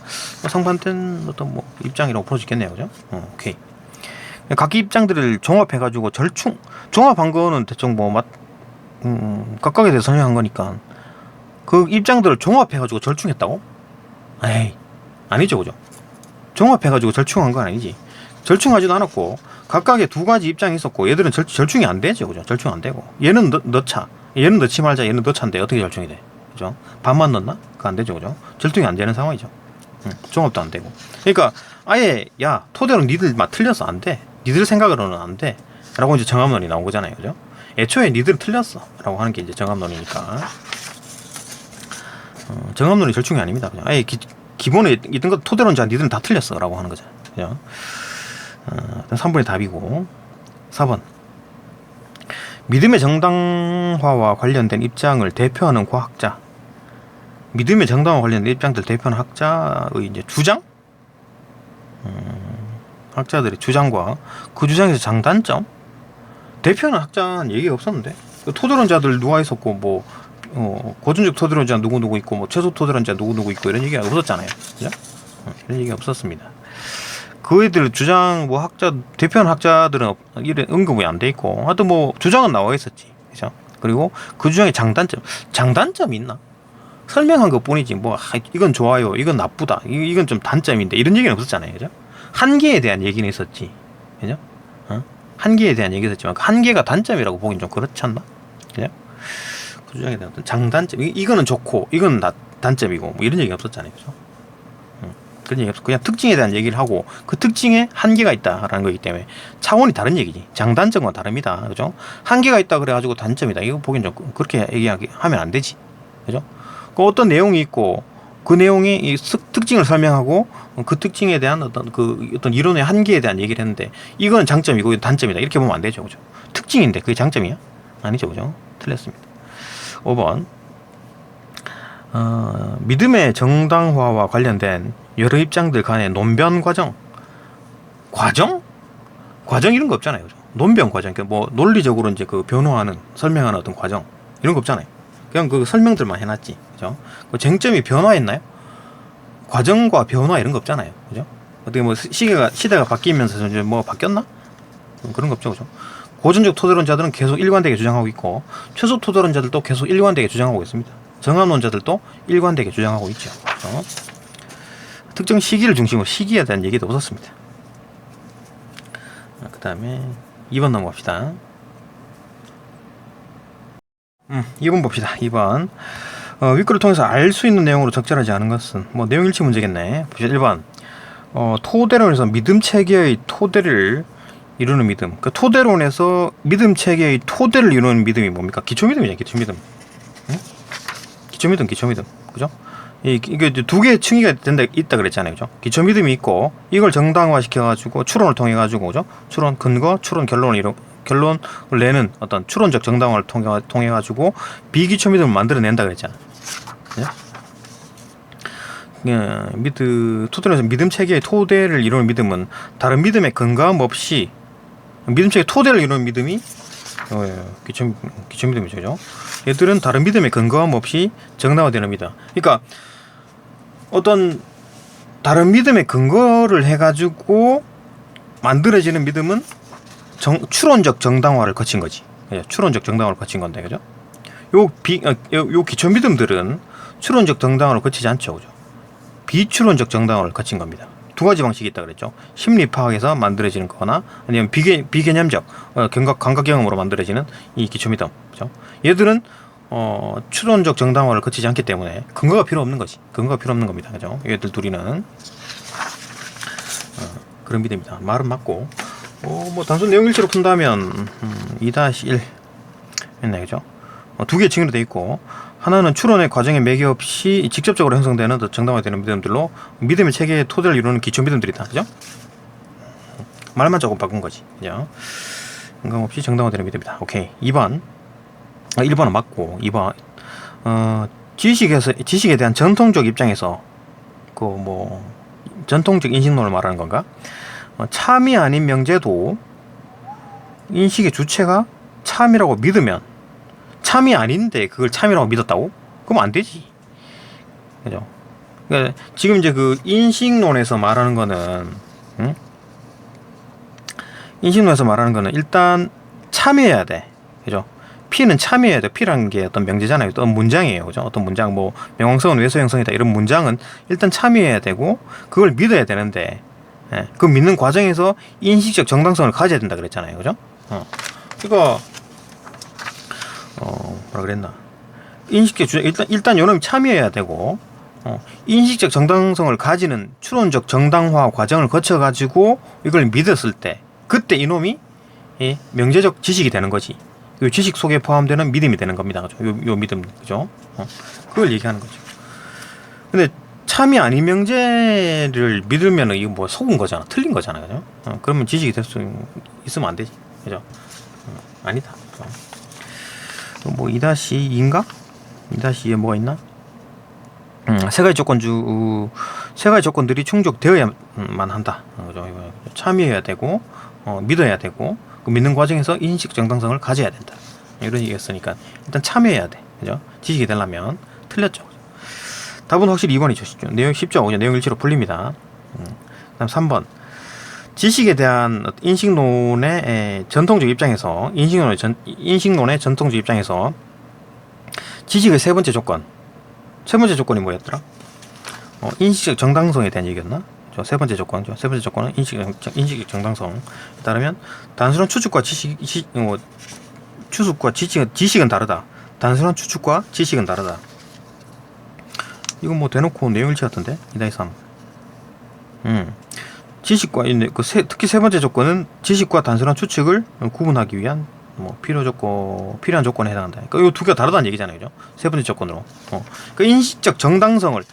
상반된 어떤 뭐 입장이라고 볼 수 있겠네요, 그죠? 오케이. 각기 입장들을 종합해가지고 종합한 거는 대충 뭐 각각에 대해서 설명한 거니까 그 입장들을 종합해가지고 절충했다고? 에이, 아니죠, 그죠? 종합해가지고 절충한 건 아니지. 절충하지도 않았고 각각의 두 가지 입장이 있었고 얘들은 절충이 안 되죠, 그죠? 절충 안 되고 얘는 넣자, 얘는 넣지 말자, 얘는 넣자인데 어떻게 절충이 돼, 그죠? 반만 넣나? 그거 안 되죠, 그죠? 절충이 안 되는 상황이죠. 종합도 안 되고. 그러니까 아예 야 토대로 니들 틀렸어, 안 돼. 니들 생각으로는 안 돼. 라고 이제 정합론이 나온 거잖아요, 그죠? 애초에 니들 틀렸어. 라고 하는 게 이제 정합론이니까. 정합론이 절충이 아닙니다. 그냥 아예 기본에 있던 것 토대론자 니들은 다 틀렸어. 라고 하는 거잖아요, 그죠? 3번이 답이고. 4번. 믿음의 정당화와 관련된 입장을 대표하는 과학자. 믿음의 정당화 관련된 입장들 대표하는 학자의 이제 주장? 학자들의 주장과 그 주장에서 장단점? 대표하는 학자는 얘기가 없었는데, 토대론자들 누가 있었고, 뭐, 고전적 토대론자 누구 있고, 뭐, 최소 토대론자 누구 있고, 이런 얘기가 없었잖아요. 그죠? 이런 얘기가 없었습니다. 그 애들 주장, 뭐, 대표하는 학자들은 이런 언급이 안 돼 있고, 하여튼 뭐, 주장은 나와 있었지. 그죠? 그리고 그 주장의 장단점이 있나? 설명한 것 뿐이지, 뭐, 이건 좋아요, 이건 나쁘다, 이건 좀 단점인데, 이런 얘기는 없었잖아요. 그죠? 한계에 대한 얘기는 있었지. 그죠? 한계에 대한 얘기가 있었지만, 그 한계가 단점이라고 보긴 좀 그렇지 않나? 그죠? 그 주장에 대한 어떤 장단점, 이거는 좋고, 이건 단점이고, 뭐 이런 얘기가 없었잖아요. 그죠? 그런 얘기 없어. 그냥 특징에 대한 얘기를 하고, 그 특징에 한계가 있다라는 거기 때문에 차원이 다른 얘기지. 장단점과 다릅니다. 그죠? 한계가 있다 그래가지고 단점이다, 이거 보긴 좀 그렇게 얘기하면 안 되지. 그죠? 그 어떤 내용이 있고, 그 내용이 이 특징을 설명하고 그 특징에 대한 어떤 이론의 한계에 대한 얘기를 했는데, 이거는 장점이고 이건 단점이다, 이렇게 보면 안 되죠, 그죠? 특징인데 그게 장점이야? 아니죠, 그죠? 틀렸습니다. 5번. 믿음의 정당화와 관련된 여러 입장들 간의 논변 과정 이런 거 없잖아요, 그죠? 논변 과정, 그러니까 뭐 논리적으로 이제 그 변호하는, 설명하는 어떤 과정 이런 거 없잖아요. 그냥 그 설명들만 해놨지, 그죠? 그 쟁점이 변화했나요? 과정과 변화 이런 거 없잖아요, 그죠? 어떻게 뭐 시대가 바뀌면서 이제 뭐 바뀌었나? 그런 거 없죠, 그죠? 고전적 토대론자들은 계속 일관되게 주장하고 있고, 최소 토대론자들도 계속 일관되게 주장하고 있습니다. 정합론자들도 일관되게 주장하고 있죠. 그죠? 특정 시기를 중심으로 시기에 대한 얘기도 없었습니다. 그 다음에 2번 넘어갑시다. 2번 봅시다. 2번. 윗글을 통해서 알 수 있는 내용으로 적절하지 않은 것은, 뭐 내용 일치 문제겠네. 봅시다. 1번. 토대론에서 믿음 체계의 토대를 이루는 믿음. 그 토대론에서 믿음 체계의 토대를 이루는 믿음이 뭡니까? 기초 믿음이잖아요. 기초 믿음. 응? 기초 믿음. 그죠? 이게 두 개의 층위가 있다 그랬잖아요, 그죠? 기초 믿음이 있고, 이걸 정당화 시켜가지고 추론을 통해 가지고, 그죠? 추론 근거, 추론 결론을 내는 어떤 추론적 정당화를 통해 가지고 비기초 믿음을 만들어낸다 그랬잖아. 네? 토대로서 믿음 체계의 토대를 이루는 믿음은 다른 믿음의 근거함 없이, 믿음 체계 토대를 이루는 믿음이 기초 믿음이죠, 그죠? 얘들은 다른 믿음의 근거함 없이 정당화되는 믿음. 그러니까 어떤 다른 믿음의 근거를 해가지고 만들어지는 믿음은 추론적 정당화를 거친 거지. 추론적 정당화를 거친 건데, 그죠? 요 기초 믿음들은 추론적 정당화를 거치지 않죠, 그죠? 비추론적 정당화를 거친 겁니다. 두 가지 방식이 있다 그랬죠. 심리 파악에서 만들어지는 거나, 아니면 비개념적 감각 경험으로 만들어지는 이 기초 믿음, 그죠? 얘들은 추론적 정당화를 거치지 않기 때문에 근거가 필요 없는 거지. 근거가 필요 없는 겁니다, 그죠? 얘들 둘이는 그런 믿음이다. 말은 맞고, 뭐 단순 내용 일치로 푼다면 2-1 했네, 그죠? 두 개의 층으로 되어 있고, 하나는 추론의 과정에 매개 없이 직접적으로 형성되는 정당화되는 믿음들로 믿음의 체계의 토대를 이루는 기초 믿음들이다. 그죠? 말만 조금 바꾼 거지. 그죠? 영감 없이 정당화되는 믿음이다. 오케이. 2번. 1번은 맞고, 2번. 지식에 대한 전통적 입장에서, 전통적 인식론을 말하는 건가? 참이 아닌 명제도 인식의 주체가 참이라고 믿으면, 참이 아닌데 그걸 참이라고 믿었다고? 그럼 안 되지. 그죠? 그러니까 지금 이제 그 인식론에서 말하는 거는, 인식론에서 말하는 거는 일단 참여해야 돼. 그죠? P는 참여해야 돼. P라는 게 어떤 명제잖아요. 어떤 문장이에요. 그죠? 어떤 문장, 명왕성은 외소형성이다. 이런 문장은 일단 참여해야 되고, 그걸 믿어야 되는데, 그 믿는 과정에서 인식적 정당성을 가져야 된다 그랬잖아요. 그죠? 그러니까, 뭐라 그랬나? 인식적 주장, 일단 요놈이 참여해야 되고, 인식적 정당성을 가지는 추론적 정당화 과정을 거쳐가지고 이걸 믿었을 때, 그때 이놈이 명제적 지식이 되는 거지. 요 지식 속에 포함되는 믿음이 되는 겁니다. 그죠? 요 믿음, 그죠? 그걸 얘기하는 거죠. 근데 참이 아닌 명제를 믿으면 이거 뭐 속은 거잖아. 틀린 거잖아. 그죠? 그러면 지식이 될 수 있으면 안 되지. 그죠? 아니다. 뭐 2-2인가? 2-2에 뭐가 있나? 세 가지 조건들이 충족되어야만 한다. 그죠? 참여해야 되고, 믿어야 되고, 그 믿는 과정에서 인식 정당성을 가져야 된다. 이런 얘기였으니까 일단 참여해야 돼. 그죠? 지식이 되려면 틀렸죠. 답은 확실히 2번이죠. 내용 쉽죠. 그냥 내용 일치로 풀립니다. 그다음 3번. 지식에 대한 인식론의 전통적 입장에서 인식론의 전통적 입장에서 지식의 세 번째 조건이 뭐였더라? 인식적 정당성에 대한 얘기였나? 세 번째 조건은 인식적 정당성. 따르면 단순한 추측과 지식은 다르다. 단순한 추측과 지식은 다르다. 이건 뭐 대놓고 내용일치 같은데? 2-3. 지식과 특히 세 번째 조건은 지식과 단순한 추측을 구분하기 위한 필요한 조건에 해당한다. 그러니까 이 두 개가 다르다는 얘기잖아요, 그죠? 세 번째 조건으로. 그 인식적 정당성을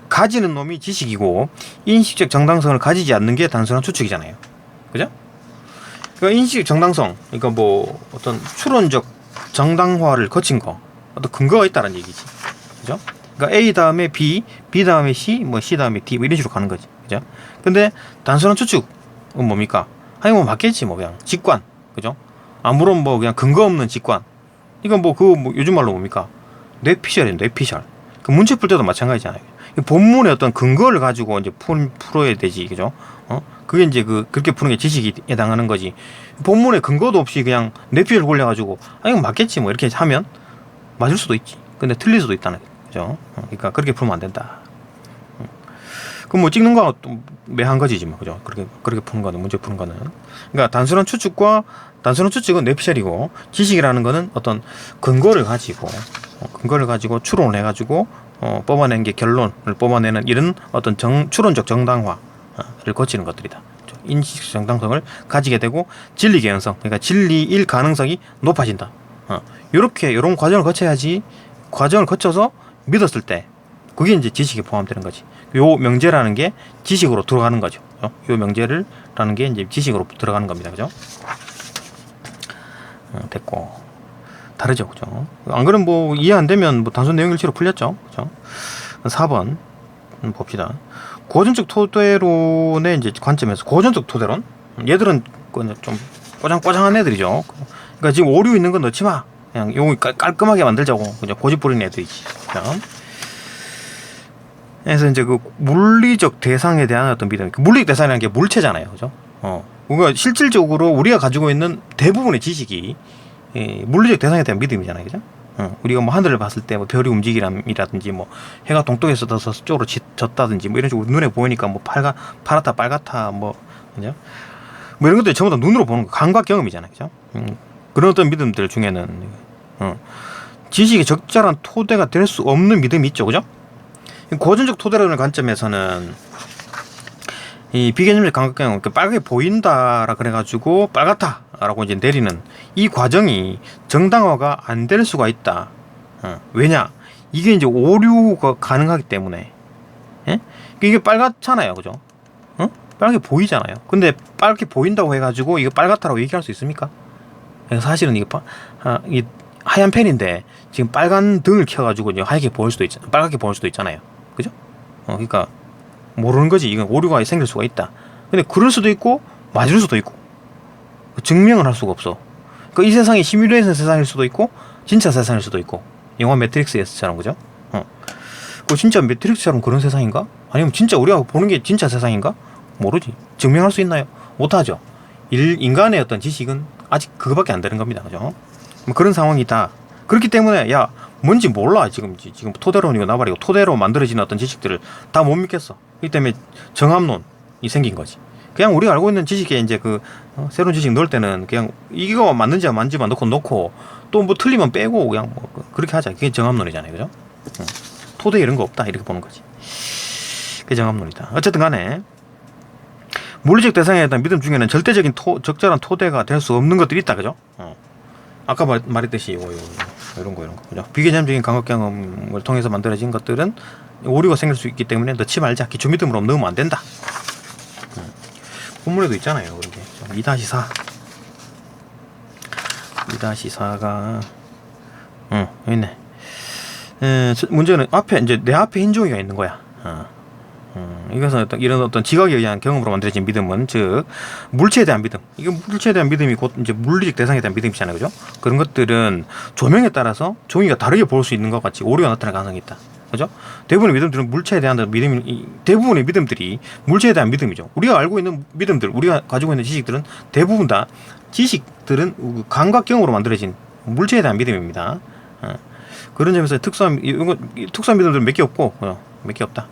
가지는 놈이 지식이고, 인식적 정당성을 가지지 않는 게 단순한 추측이잖아요. 그죠? 그러니까 인식적 정당성, 그러니까 뭐 어떤 추론적 정당화를 거친 거, 어떤 근거가 있다는 얘기지. 그죠? 그러니까 A 다음에 B, B 다음에 C, C 다음에 D, 이런 식으로 가는 거지. 그죠? 근데 단순한 추측은 뭡니까? 아니 맞겠지, 그냥 직관. 그죠? 아무런 그냥 근거 없는 직관. 이건 요즘 말로 뭡니까? 뇌피셜이에요, 뇌피셜. 그 문제 풀 때도 마찬가지잖아요. 본문의 어떤 근거를 가지고 이제 풀어야 되지, 그죠? 그게 이제 그렇게 푸는 게 지식에 해당하는 거지. 본문에 근거도 없이 그냥 뇌피셜 굴려가지고, 이건 맞겠지, 이렇게 하면 맞을 수도 있지. 근데 틀릴 수도 있다는 거죠. 그러니까 그렇게 풀면 안 된다. 그럼 찍는 거하고 또 매한 거지, 그죠? 그렇게 푸는 거는, 문제 푸는 거는. 그러니까 단순한 추측은 뇌피셜이고, 지식이라는 거는 어떤 근거를 가지고 추론을 해가지고 뽑아낸 게 결론을 뽑아내는 이런 어떤 추론적 정당화를 거치는 것들이다. 인식 정당성을 가지게 되고 진리 개연성, 그러니까 진리일 가능성이 높아진다. 이런 과정을 거쳐야지. 과정을 거쳐서 믿었을 때 그게 이제 지식에 포함되는 거지. 요 명제라는 게 지식으로 들어가는 거죠. 요 명제라는 게 이제 지식으로 들어가는 겁니다. 그죠? 됐고. 다르죠. 그죠? 안 그러면 이해 안 되면 단순 내용 일치로 풀렸죠. 그죠? 4번 봅시다. 고전적 토대론의 이제 관점에서, 고전적 토대론? 얘들은 좀 꼬장꼬장한 애들이죠. 그러니까 지금 오류 있는 건 넣지 마. 그냥 요거 깔끔하게 만들자고. 그죠? 고집 부리는 애들이지. 그죠? 그래서 이제 물리적 대상에 대한 어떤 믿음. 물리적 대상이라는 게 물체잖아요. 그죠? 그러니까 실질적으로 우리가 가지고 있는 대부분의 지식이 물리적 대상에 대한 믿음이잖아요. 그죠? 우리가 하늘을 봤을 때 별이 움직임이라든지 해가 동쪽에서 떠서 쪽으로 졌다든지 이런 식으로 눈에 보이니까 파랗다 빨갛다 그죠? 이런 것들이 전부 다 눈으로 보는 거, 감각 경험이잖아요. 그죠? 그런 어떤 믿음들 중에는 지식이 적절한 토대가 될 수 없는 믿음이 있죠. 그죠? 고전적 토대론의 관점에서는 이 비개념적 감각 경험, 빨갛게 보인다라 그래가지고 빨갛다라고 이제 내리는 이 과정이 정당화가 안 될 수가 있다. 왜냐? 이게 이제 오류가 가능하기 때문에. 예? 이게 빨갛잖아요, 그죠? 빨갛게 보이잖아요. 근데 빨갛게 보인다고 해가지고 이거 빨갛다라고 얘기할 수 있습니까? 사실은 이게 이 하얀 펜인데 지금 빨간 등을 켜가지고 하얗게 보일 수도 있잖아요. 빨갛게 보일 수도 있잖아요, 그죠? 그러니까 모르는 거지. 이건 오류가 생길 수가 있다. 근데 그럴 수도 있고 맞을 수도 있고 증명을 할 수가 없어. 그러니까 이 세상이 시뮬레이션 세상일 수도 있고 진짜 세상일 수도 있고 영화 매트릭스에서처럼, 그죠? 그 진짜 매트릭스처럼 그런 세상인가? 아니면 진짜 우리가 보는 게 진짜 세상인가? 모르지. 증명할 수 있나요? 못하죠. 인간의 어떤 지식은 아직 그거밖에 안 되는 겁니다, 그죠? 그런 상황이다. 그렇기 때문에 야 뭔지 몰라. 지금 토대론이고 나발이고 토대로 만들어지는 어떤 지식들을 다 못 믿겠어. 그렇기 때문에 정합론이 생긴 거지. 그냥 우리가 알고 있는 지식에 이제 새로운 지식 넣을 때는 그냥 이거 맞는지 안 맞는지만 넣고 또 뭐 틀리면 빼고 그냥 그렇게 하자. 그게 정합론이잖아요, 그죠? 토대 이런 거 없다 이렇게 보는 거지. 그게 정합론이다. 어쨌든 간에 물리적 대상에 대한 믿음 중에는 절대적인 적절한 토대가 될 수 없는 것들이 있다, 그죠? 아까 말했듯이 이런 거 그죠? 비개념적인 감각 경험을 통해서 만들어진 것들은 오류가 생길 수 있기 때문에 넣지 말자. 기초 믿음으로 넣으면 안 된다. 본문에도 있잖아요, 그렇게 2-4 2-4가 여기 있네. 문제는 내 앞에 흰 종이가 있는 거야. 이것은 이런 어떤 지각에 의한 경험으로 만들어진 믿음은, 즉 물체에 대한 믿음. 이게 물체에 대한 믿음이 곧 이제 물리적 대상에 대한 믿음이잖아요, 그죠? 그런 것들은 조명에 따라서 종이가 다르게 볼 수 있는 것 같이 오류가 나타날 가능성이 있다, 그죠? 대부분의 믿음들은 물체에 대한 대부분의 믿음들이 물체에 대한 믿음이죠. 우리가 알고 있는 믿음들, 우리가 가지고 있는 지식들은 대부분 다 지식들은 감각경으로 만들어진 물체에 대한 믿음입니다. 그런 점에서 특수한 믿음들은 몇 개 없고 몇 개 없다.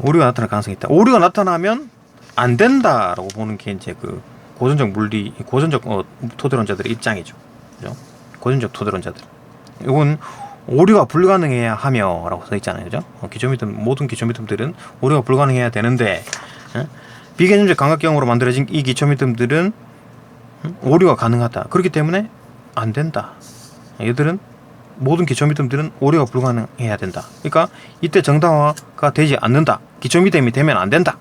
오류가 나타날 가능성이 있다. 오류가 나타나면 안 된다라고 보는 게 이제 고전적 토대론자들의 입장이죠, 그죠? 고전적 토대론자들. 이건 오류가 불가능해야 하며라고 써 있잖아요, 그죠? 모든 기초 믿음들은 오류가 불가능해야 되는데, 비개념적 감각경으로 만들어진 이 기초 믿음들은 오류가 가능하다. 그렇기 때문에 안 된다. 얘들은 모든 기초 믿음들은 오류가 불가능해야 된다. 그러니까 이때 정당화가 되지 않는다. 기초 믿음이 되면 안 된다.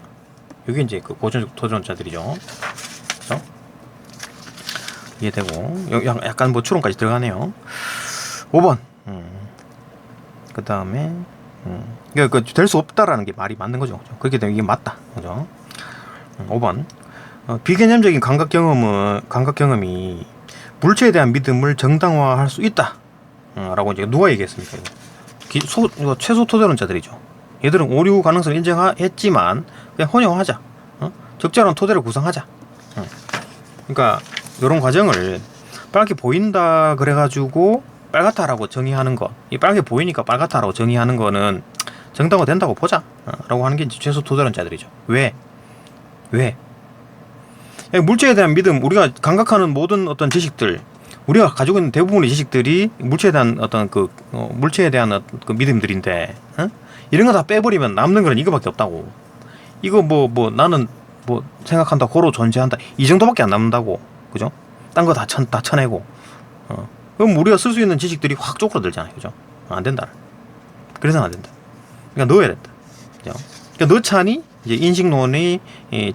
이게 이제 고전적 토대론자들이죠. 그렇죠? 이해되고 약간 추론까지 들어가네요. 5번. 그 다음에 될 수 없다라는 게 말이 맞는 거죠. 그렇게 되면 이게 맞다, 그죠? 5번. 비개념적인 감각 경험이 물체에 대한 믿음을 정당화할 수 있다. 라고 이제 누가 얘기했습니까? 이거 최소 토대론자들이죠. 얘들은 오류 가능성을 인정했지만 그냥 혼용하자. 적절한 토대를 구성하자. 그러니까 이런 과정을 빨갛게 보인다 그래가지고 빨갛다라고 정의하는 거, 이 빨갛게 보이니까 빨갛다라고 정의하는 거는 정당화 된다고 보자. 라고 하는 게 이제 최소 토대론자들이죠. 왜? 물체에 대한 믿음, 우리가 감각하는 모든 어떤 지식들, 우리가 가지고 있는 대부분의 지식들이 물체에 대한 어떤 물체에 대한 그 믿음들인데, 이런 거 다 빼버리면 남는 거는 이거밖에 없다고. 이거 나는 생각한다, 고로 존재한다, 이 정도밖에 안 남는다고, 그죠? 딴 거 다 쳐내고, 그럼 우리가 쓸 수 있는 지식들이 확 쪼그라들잖아요, 그죠? 안 된다. 그래서는 안 된다. 그러니까 넣어야 된다, 그죠? 그러니까 넣자니 이제 인식론이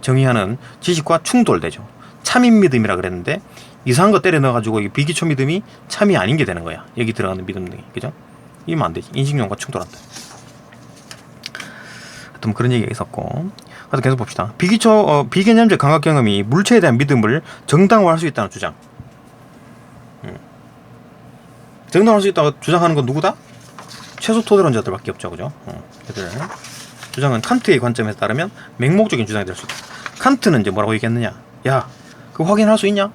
정의하는 지식과 충돌되죠. 참인 믿음이라 그랬는데 이상한 거 때려 넣어가지고 비기초 믿음이 참이 아닌 게 되는 거야. 여기 들어가는 믿음 등이, 그죠? 이러면 안 되지. 인식론과 충돌한다. 하여튼 그런 얘기가 있었고, 하여튼 계속 봅시다. 비개념적 감각 경험이 물체에 대한 믿음을 정당화할 수 있다는 주장. 정당화할 수 있다고 주장하는 건 누구다? 최소 토대론자들밖에 없죠, 그죠? 얘들 주장은 칸트의 관점에서 따르면 맹목적인 주장이 될 수 있다. 칸트는 이제 뭐라고 얘기했느냐? 야, 그거 확인할 수 있냐?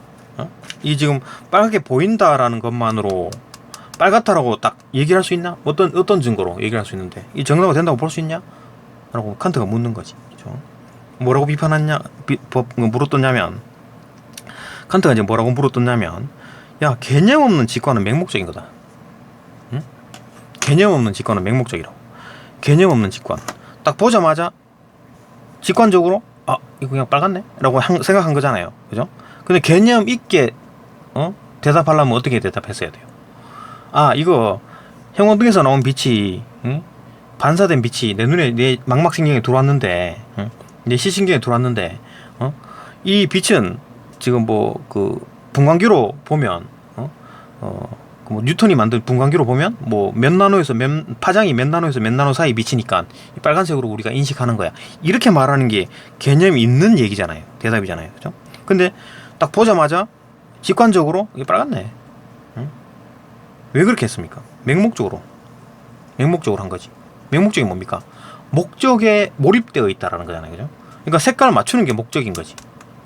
이 지금 빨갛게 보인다라는 것만으로 빨갛다라고 딱 얘기할 수 있나? 어떤 증거로 얘기할 수 있는데 이 정당화 된다고 볼 수 있냐? 라고 칸트가 묻는 거지, 그죠? 뭐라고 물었더냐면, 칸트가 이제 뭐라고 물었더냐면, 야, 개념 없는 직관은 맹목적인 거다. 응? 개념 없는 직관은 맹목적이라고. 개념 없는 직관. 딱 보자마자 직관적으로 이거 그냥 빨갛네? 라고 생각한 거잖아요, 그죠? 근데 개념 있게 대답하려면 어떻게 대답했어야 돼요? 아, 이거 형광등에서 나온 빛이 반사된 빛이 내 눈에, 내 망막신경에 들어왔는데, 내 시신경에 들어왔는데, 이 빛은 지금 뭐 그 분광기로 보면 뭐 뉴턴이 만든 분광기로 보면 뭐 몇 나노에서 파장이 몇 나노에서 몇 나노 사이 미치니까 빨간색으로 우리가 인식하는 거야. 이렇게 말하는 게 개념이 있는 얘기잖아요. 대답이잖아요. 그죠? 근데 딱 보자마자 직관적으로 이게 빨갛네. 왜 그렇게 했습니까? 맹목적으로 한 거지. 맹목적이 뭡니까? 목적에 몰입되어 있다라는 거잖아요. 그죠? 그러니까 색깔 맞추는 게 목적인 거지.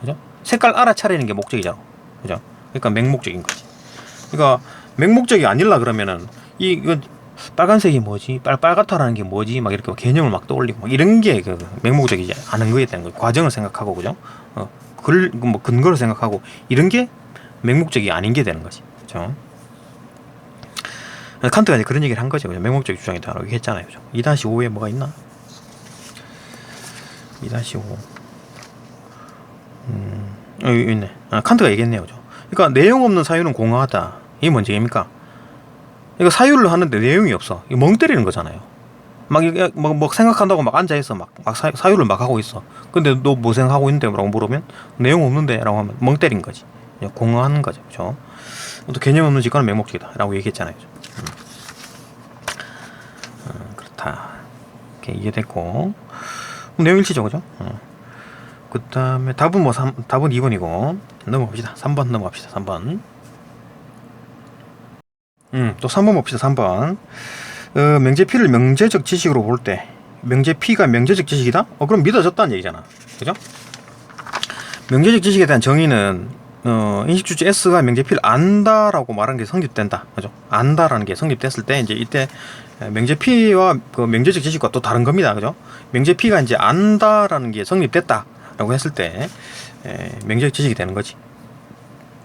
그죠? 색깔 알아차리는 게 목적이잖아. 그죠? 그러니까 맹목적인 거지. 그러니까 맹목적이 아닐라 그러면은 이거 빨간색이 뭐지? 빨갛다라는 게 뭐지? 막 이렇게 개념을 막 떠올리고 막 이런 게 그 맹목적이지 않은 거에 대한 거예요. 과정을 생각하고 그죠? 뭐 근거를 생각하고 이런 게 맹목적이 아닌 게 되는 거지. 그죠? 칸트가 이제 그런 얘기를 한 거죠. 맹목적 주장이다라고 했잖아요. 그죠? 2-5에 뭐가 있나? 2-5. 여기 있네. 칸트가 얘기했네요. 그죠? 그러니까 내용 없는 사유는 공허하다. 이게 뭔 얘기입니까? 이거 사유를 하는데 내용이 없어. 이거 멍 때리는 거잖아요. 막 생각한다고 막 앉아있어. 막 사유를 막 하고 있어. 근데 너 뭐 생각하고 있는데? 라고 물으면 내용 없는데? 라고 하면 멍 때린 거지. 공허한 거죠. 그죠? 또 개념 없는 직관은 맹목적이다. 라고 얘기했잖아요. 그렇다. 이렇게 이해됐고. 내용 일치죠. 그죠? 그 다음에 답은 뭐 답은 2번이고 넘어갑시다. 3번 넘어갑시다. 3번. 또 3번 봅시다. 3번. 명제P를 명제적 지식으로 볼 때 명제P가 명제적 지식이다? 그럼 믿어졌다는 얘기잖아. 그죠? 명제적 지식에 대한 정의는 인식주체 S가 명제P를 안다라고 말하는 게 성립된다. 그죠? 안다라는 게 성립됐을 때 이제 이때 명제P와 그 명제적 지식과 또 다른 겁니다. 그죠? 명제P가 이제 안다라는 게 성립됐다라고 했을 때 명제적 지식이 되는 거지.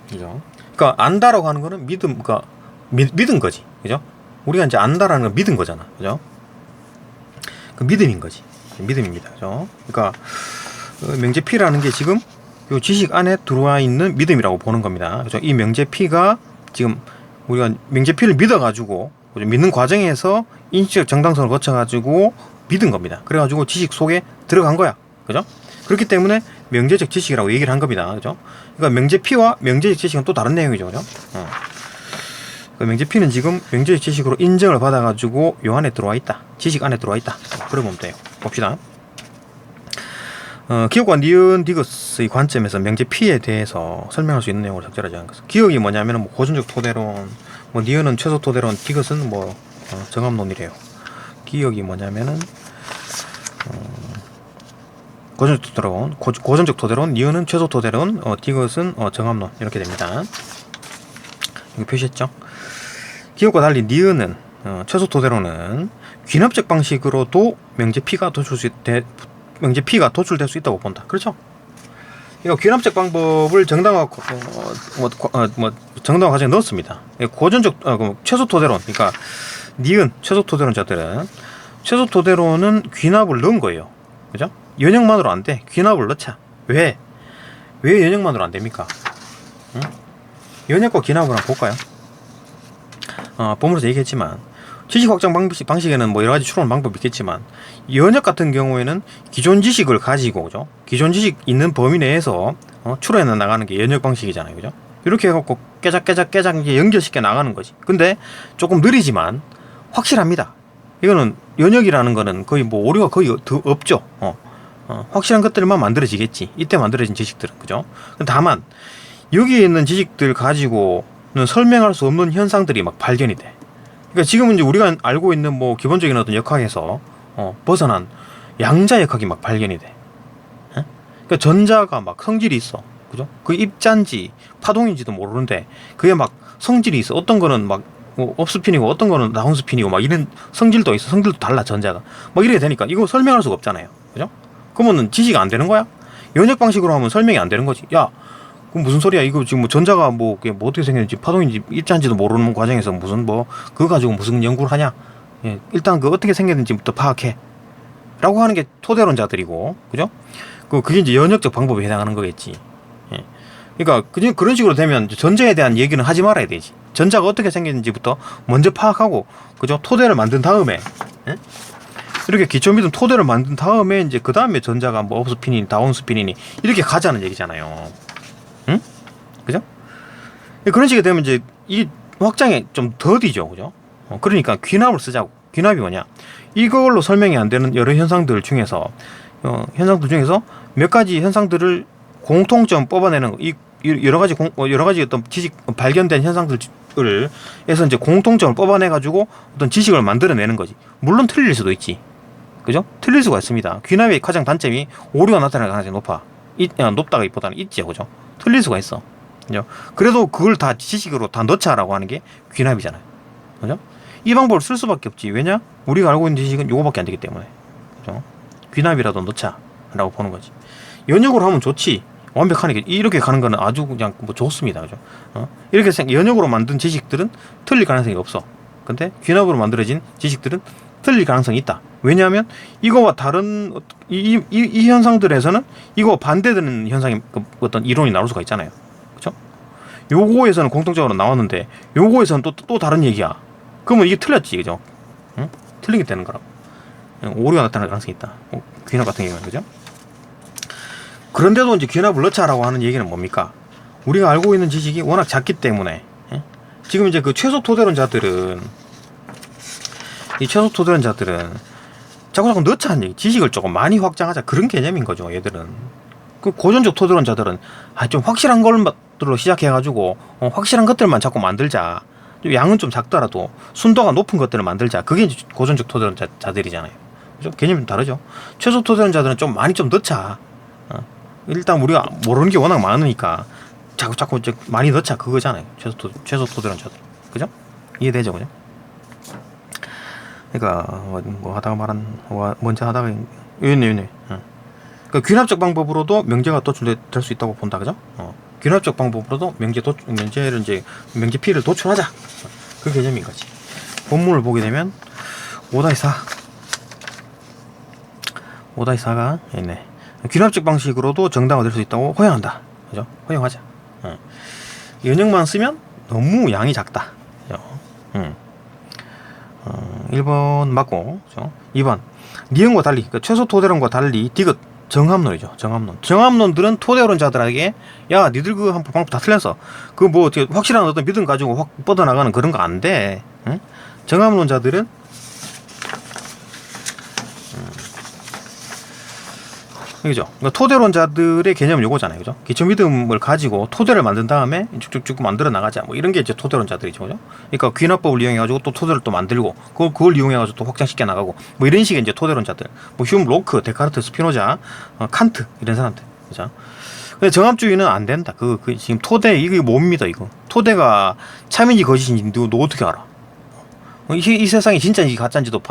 그죠? 그러니까 안다라고 하는 거는 그러니까 믿은 거지. 그죠? 우리가 이제 안다라는 건 믿은 거잖아. 그죠? 그 믿음인 거지. 믿음입니다. 그죠? 그러니까 명제P라는 게 지금 요 지식 안에 들어와 있는 믿음이라고 보는 겁니다. 그죠? 이 명제P가 지금 우리가 명제P를 믿어가지고 믿는 과정에서 인식적 정당성을 거쳐가지고 믿은 겁니다. 그래가지고 지식 속에 들어간 거야. 그죠? 그렇기 때문에 명제적 지식이라고 얘기를 한 겁니다. 그죠? 그러니까 명제P와 명제적 지식은 또 다른 내용이죠. 그죠? 명제P는 지금 명제적 지식으로 인정을 받아가지고 요 안에 들어와 있다. 지식 안에 들어와 있다. 그래 보면 돼요. 봅시다. 기억과 니은 디귿의 관점에서 명제P에 대해서 설명할 수 있는 내용을 적절하지 않은 것은 기억이 뭐냐면은 뭐 고전적 토대론, 뭐 니은은 최소 토대론, 디귿은 뭐 정합론이래요. 기억이 뭐냐면은 고전적 토대론, 니은은 최소 토대론, 디귿은 정합론 이렇게 됩니다. 이거 표시했죠? 기억과 달리 니은은 최소 토대로는 귀납적 방식으로도 명제P가 도출될 수 있다고 본다. 그렇죠? 그러니까 귀납적 방법을 정당화 과정에 넣었습니다. 고전적 최소 토대론, 그러니까 니은 최소 토대론자들은 최소 토대론은 귀납을 넣은 거예요. 그죠? 연역만으로 안 돼. 귀납을 넣자. 왜 연역만으로 안 됩니까? 응? 연역과 귀납을 한번 볼까요? 본문에서 얘기했지만 지식 확장 방식에는 뭐 여러 가지 추론 방법이 있겠지만 연역 같은 경우에는 기존 지식을 가지고 그죠? 기존 지식 있는 범위 내에서 추론해 나가는 게 연역 방식이잖아요. 그죠? 이렇게 해갖고 깨작 이제 연결시켜 나가는 거지. 근데 조금 느리지만 확실합니다. 이거는 연역이라는 거는 거의 뭐 오류가 거의 없죠. 확실한 것들만 만들어지겠지. 이때 만들어진 지식들은. 그죠? 다만 여기에 있는 지식들 가지고는 설명할 수 없는 현상들이 막 발견이 돼. 그러니까 지금은 이제 우리가 알고 있는 뭐 기본적인 어떤 역학에서 벗어난 양자 역학이 막 발견이 돼. 그러니까 전자가 막 성질이 있어. 그죠? 그 입자인지 파동인지도 모르는데 그게 막 성질이 있어. 어떤 거는 막 업스핀이고 어떤 거는 다운스핀이고 막 이런 성질도 있어. 성질도 달라 전자가. 막 이렇게 되니까 이거 설명할 수가 없잖아요. 그죠? 그러면은 지식이 안 되는 거야? 연역 방식으로 하면 설명이 안 되는 거지. 야, 그럼 무슨 소리야? 이거 지금 뭐 전자가 뭐 어떻게 생겼는지 파동인지 입자인지도 모르는 과정에서 무슨 뭐 그거 가지고 무슨 연구를 하냐? 예, 일단 그 어떻게 생겼는지부터 파악해. 라고 하는 게 토대론자들이고, 그죠? 그게 이제 연역적 방법에 해당하는 거겠지. 예. 그러니까 그런 식으로 되면 전자에 대한 얘기는 하지 말아야 되지. 전자가 어떻게 생겼는지부터 먼저 파악하고, 그죠? 토대를 만든 다음에, 예? 이렇게 기초 믿음 토대를 만든 다음에 이제 그 다음에 전자가 뭐 업스핀이니 다운스핀이니 이렇게 가자는 얘기잖아요. 응? 그죠? 그런 식이 되면 이제 이 확장이 좀 더디죠, 그죠? 그러니까 귀납을 쓰자고. 귀납이 뭐냐? 이걸로 설명이 안 되는 여러 현상들 중에서 몇 가지 현상들을 공통점 뽑아내는 이 여러 가지 어떤 지식 발견된 현상들을 해서 이제 공통점을 뽑아내 가지고 어떤 지식을 만들어내는 거지. 물론 틀릴 수도 있지, 그죠? 틀릴 수가 있습니다. 귀납의 가장 단점이 오류가 나타날 가능성이 높다기보다는 있지요, 그죠? 틀릴 수가 있어, 그죠? 그래도 그걸 다 지식으로 다 넣자라고 하는 게 귀납이잖아요, 그죠? 이 방법을 쓸 수밖에 없지. 왜냐? 우리가 알고 있는 지식은 요거밖에 안 되기 때문에, 그죠? 귀납이라도 넣자라고 보는 거지. 연역으로 하면 좋지. 완벽하니까 이렇게 가는 거는 아주 그냥 뭐 좋습니다, 그죠? 이렇게 연역으로 만든 지식들은 틀릴 가능성이 없어. 근데 귀납으로 만들어진 지식들은 틀릴 가능성이 있다. 왜냐하면 이거와 다른 이 현상들에서는 이거 반대되는 현상이 어떤 이론이 나올 수가 있잖아요, 그죠? 요거에서는 공통적으로 나왔는데 요거에서는 또 다른 얘기야. 그러면 이게 틀렸지, 그죠? 응? 틀리게 되는 거라고. 오류가 나타날 가능성이 있다. 귀납 같은 경우는, 그죠? 그런데도 이제 귀납을 넣자라고 하는 얘기는 뭡니까? 우리가 알고 있는 지식이 워낙 작기 때문에, 예? 지금 이제 그 최소 토대론자들은 자꾸 넣자는 얘기, 지식을 조금 많이 확장하자, 그런 개념인 거죠, 얘들은. 그 고전적 토대론자들은 좀 확실한 것들로 시작해가지고 확실한 것들만 자꾸 만들자. 양은 좀 작더라도 순도가 높은 것들을 만들자. 그게 이제 고전적 토대론자들이잖아요. 그죠? 개념이 다르죠. 최소 토대론자들은 좀 많이 좀 넣자. 일단 우리가 모르는 게 워낙 많으니까 자꾸 이제 많이 넣자, 그거잖아요. 최소 토대론자들. 그죠? 이해되죠, 그죠? 그러니까 뭐 하다가 먼저 하다가 요네. 그러니까 귀납적 방법으로도 명제가 도출될 수 있다고 본다, 그죠? 귀납적 방법으로도 명제를 이제 명제피를 도출하자, 그 개념인 거지. 본문을 보게 되면 5-4가 있네. 귀납적 방식으로도 정당화될 수 있다고 허용한다, 그죠? 허용하자. 연역만 쓰면 너무 양이 작다, 그죠? 1번 맞고, 그죠? 2번 니은과 달리, 그러니까 최소 토대론과 달리 디귿 정합론이죠. 정합론들은 토대론자들에게 야, 니들 그 한 방법 다 틀렸어. 그 뭐 확실한 어떤 믿음 가지고 확 뻗어나가는 그런 거 안 돼. 응? 정합론자들은 그죠? 그러니까 토대론자들의 개념은 요거잖아요, 그죠? 기초 믿음을 가지고 토대를 만든 다음에 쭉쭉쭉 만들어 나가자, 뭐 이런 게 이제 토대론자들이죠, 그죠? 그러니까 귀납법을 이용해가지고 또 토대를 또 만들고, 그걸 이용해가지고 또 확장시켜 나가고, 뭐 이런 식의 이제 토대론자들, 뭐 휴մ, 로크, 데카르트, 스피노자, 칸트 이런 사람들, 그죠? 근데 정합주의는 안 된다. 지금 토대 이게 뭡니다, 이거. 토대가 참인지 거짓인지 너 어떻게 알아? 이 세상이 진짜인지 가짜인지도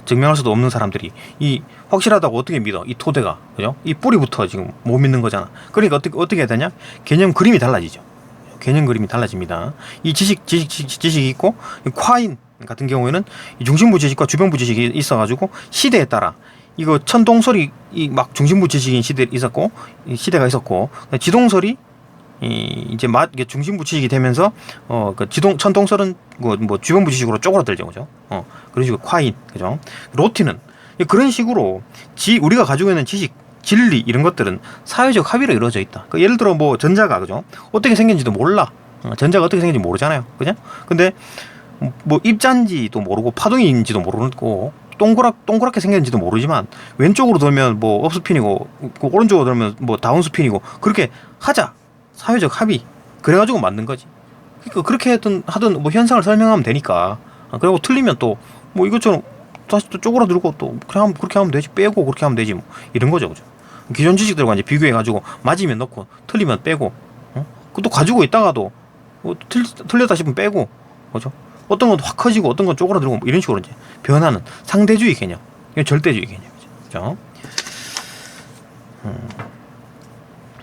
증명할 수도 없는 사람들이 이 확실하다고 어떻게 믿어? 이 토대가, 그죠? 이 뿌리부터 지금 못 믿는 거잖아. 그러니까 어떻게 해야 되냐? 개념 그림이 달라지죠. 개념 그림이 달라집니다. 이 지식이 있고, 콰인 같은 경우에는 이 중심부 지식과 주변부 지식이 있어가지고 시대에 따라 이거 천동설이 막 중심부 지식인 시대가 있었고, 지동설이 이제 중심부 지식이 되면서 천동설은 뭐 주변부 지식으로 쪼그라들죠, 그죠? 그런 식으로 콰인, 그죠? 로티는 그런 식으로 우리가 가지고 있는 지식, 진리 이런 것들은 사회적 합의로 이루어져 있다. 그러니까 예를 들어 뭐 전자가, 그죠? 어떻게 생긴지도 몰라. 전자가 어떻게 생긴지 모르잖아요, 그죠? 근데 뭐 입자인지도 모르고 파동인지도 모르고 동그랗게 생겼는지도 모르지만 왼쪽으로 돌면 뭐 업스핀이고 오른쪽으로 돌면 뭐 다운스핀이고 그렇게 하자. 사회적 합의. 그래가지고 만든 거지. 그러니까 그렇게 하든 뭐 현상을 설명하면 되니까. 그리고 틀리면 또 뭐 이것처럼 다시 또 쪼그라들고 또 그렇게 하면 되지. 빼고 그렇게 하면 되지. 뭐 이런 거죠, 그죠? 기존 지식들과 이제 비교해가지고 맞으면 넣고 틀리면 빼고. 그것도 가지고 있다가도 틀렸다 싶으면 빼고, 그죠? 어떤 건 확 커지고 어떤 건 쪼그라들고 뭐 이런 식으로 이제 변하는 상대주의 개념. 이건 절대주의 개념이죠, 그죠?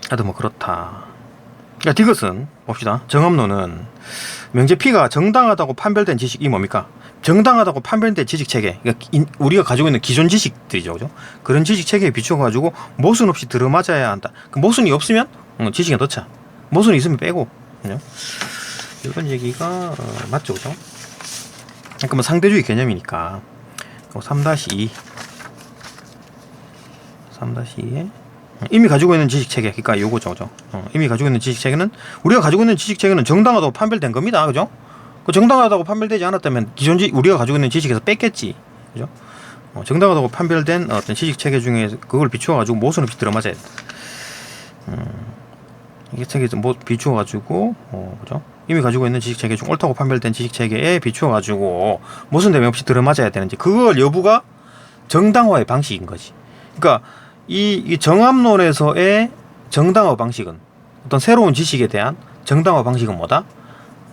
하여튼 뭐 그렇다. 그러니까 디귿은 봅시다. 정합론은 명제피가 정당하다고 판별된 지식이 뭡니까? 정당하다고 판별된 지식 체계. 그러니까 우리가 가지고 있는 기존 지식들이죠, 그죠? 그런 지식 체계에 비춰가지고 모순 없이 들어맞아야 한다. 그 모순이 없으면 지식에 넣자. 모순이 있으면 빼고. 그죠? 이런 얘기가 맞죠, 그죠? 그러니까 뭐 상대주의 개념이니까 3-2 3-2에 이미 가지고 있는 지식체계, 그러니까 요거죠, 그죠? 이미 가지고 있는 지식체계는, 우리가 가지고 있는 지식체계는 정당하다고 판별된 겁니다, 그죠? 그 정당하다고 판별되지 않았다면 기존 우리가 가지고 있는 지식에서 뺐겠지, 그죠? 정당하다고 판별된 어떤 지식체계 중에 그걸 비추어가지고 모순 없이 들어맞아야 돼. 이게 체계에서 뭐 비추어가지고, 그죠? 이미 가지고 있는 지식체계 중 옳다고 판별된 지식체계에 비추어가지고 모순됨이 없이 들어맞아야 되는지, 그걸 여부가 정당화의 방식인 거지. 그러니까 이 정합론에서의 정당화 방식은, 어떤 새로운 지식에 대한 정당화 방식은 뭐다?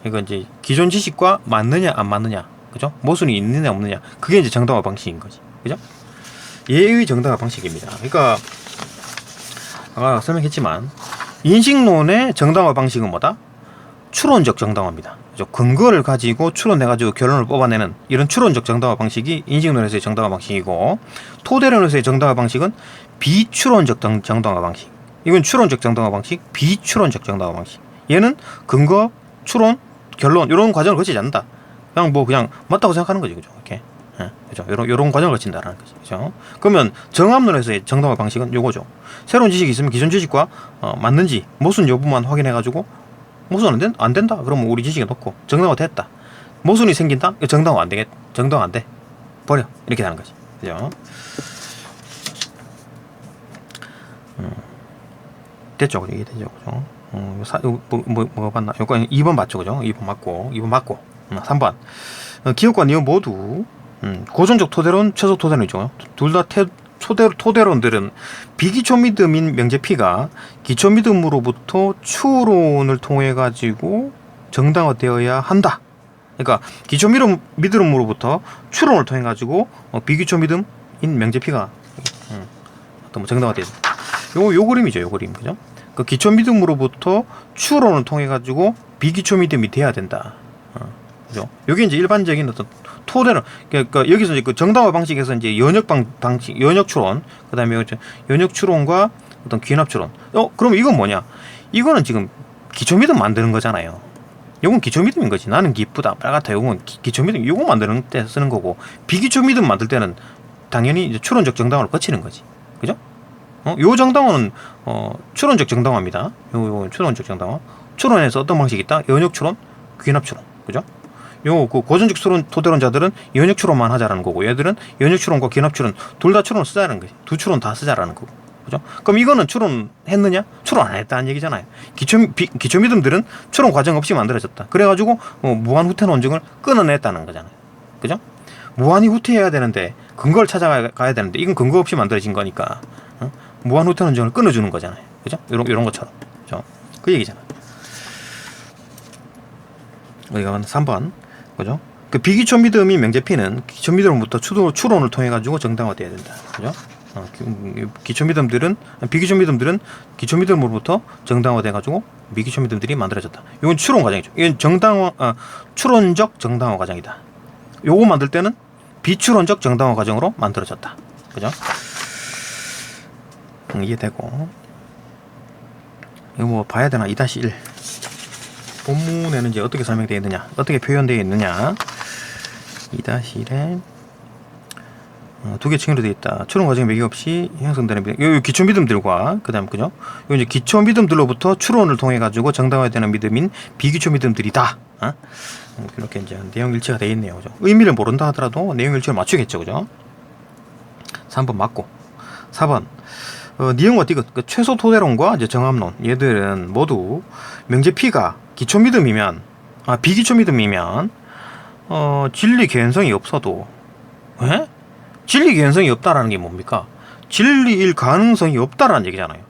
이건 이제 기존 지식과 맞느냐 안 맞느냐, 그죠? 모순이 있느냐 없느냐, 그게 이제 정당화 방식인 거지, 그죠? 예의 정당화 방식입니다. 그러니까 아까 설명했지만 인식론의 정당화 방식은 뭐다? 추론적 정당화입니다. 그죠? 근거를 가지고 추론해가지고 결론을 뽑아내는 이런 추론적 정당화 방식이 인식론에서의 정당화 방식이고, 토대론에서의 정당화 방식은 비추론적 정당화 방식. 이건 추론적 정당화 방식, 비추론적 정당화 방식. 얘는 근거, 추론, 결론 이런 과정을 거치지 않는다. 그냥 맞다고 생각하는 거지, 그죠? 이렇게, 그죠? 요런 과정을 거친다라는 거지, 그죠? 그러면 정합론에서의 정당화 방식은 요거죠. 새로운 지식이 있으면 기존 지식과 맞는지 모순 여부만 확인해가지고, 모순 안 된다. 그러면 우리 지식에 넣고 정당화 됐다. 모순이 생긴다. 정당화 안 되겠. 정당화 안 돼. 버려. 이렇게 하는 거지, 그죠? 됐죠, 이게 되죠, 그죠? 뭐가 맞나? 요거 2번 맞죠, 그죠? 2번 맞고 3번 기업과 니은 모두 고전적 토대론, 최소 토대론이죠. 둘 다 토대론들은 비기초 믿음인 명제피가 기초 믿음으로부터 추론을 통해 가지고 정당화되어야 한다. 그러니까 기초 믿음으로부터 추론을 통해 가지고 비기초 믿음인 명제피가 어떤 정당화돼야 된다. 요 그림이죠, 요 그림, 그죠? 그 기초 믿음으로부터 추론을 통해 가지고 비기초 믿음이 돼야 된다. 그죠? 여기 이제 일반적인 어떤 토대론, 그러니까 여기서 이제 그 정당화 방식에서 이제 방식, 연역 추론, 그다음에 연역 추론과 어떤 귀납 추론. 그럼 이건 뭐냐? 이거는 지금 기초 믿음 만드는 거잖아요. 요건 기초 믿음인 거지. 나는 기쁘다, 빨갛다. 요건 기초 믿음, 요거 만드는 때 쓰는 거고, 비기초 믿음 만들 때는 당연히 이제 추론적 정당화를 거치는 거지, 그죠? 요 정당화는 추론적 정당화입니다. 요 추론적 정당화. 추론에서 어떤 방식이 있다? 연역 추론, 귀납 추론, 그죠? 그 고전적 추론 토대론자들은 연역 추론만 하자라는 거고, 얘들은 연역 추론과 귀납 추론 둘 다 추론을 쓰자라는 거지. 두 추론 다 쓰자라는 거고, 그죠? 그럼 이거는 추론했느냐? 추론 안 했다는 얘기잖아요. 기초 믿음들은 추론 과정 없이 만들어졌다. 그래가지고 무한 후퇴 논증을 끊어냈다는 거잖아요, 그죠? 무한히 후퇴해야 되는데, 근거를 찾아가야 되는데, 이건 근거 없이 만들어진 거니까 무한 후퇴 논증을 끊어주는 거잖아요, 그죠? 이런 것처럼, 그죠? 그 얘기잖아요. 우리가 3번, 그죠? 그 비기초 믿음이 명제피는 기초 믿음으로부터 추론을 통해 가지고 정당화돼야 된다, 그죠? 비기초 믿음들은 기초 믿음으로부터 정당화돼 가지고 미기초 믿음들이 만들어졌다. 이건 추론 과정이죠. 이건 추론적 정당화 과정이다. 요거 만들 때는 비추론적 정당화 과정으로 만들어졌다, 그죠? 이해되고, 이거 뭐 봐야 되나? 2-1 본문에는 이제 어떻게 설명되어 있느냐, 어떻게 표현되어 있느냐. 2-1에 두 개 층으로 되어 있다. 추론 과정에 매개 없이 형성되는 믿음. 요 기초 믿음들과 그다음, 그죠? 요 이제 기초 믿음들로부터 추론을 통해 가지고 정당화되는 믿음인 비기초 믿음들이다. 이렇게 이제 내용 일치가 되어 있네요, 그죠? 의미를 모른다 하더라도 내용 일치를 맞추겠죠, 그죠? 3번 맞고. 4번 니은과 디귿, 그 최소 토대론과 이제 정합론, 얘들은 모두 명제피가 기초 믿음이면, 비기초 믿음이면 진리 개연성이 없어도, 진리 개연성이 없다라는 게 뭡니까? 진리일 가능성이 없다라는 얘기잖아요.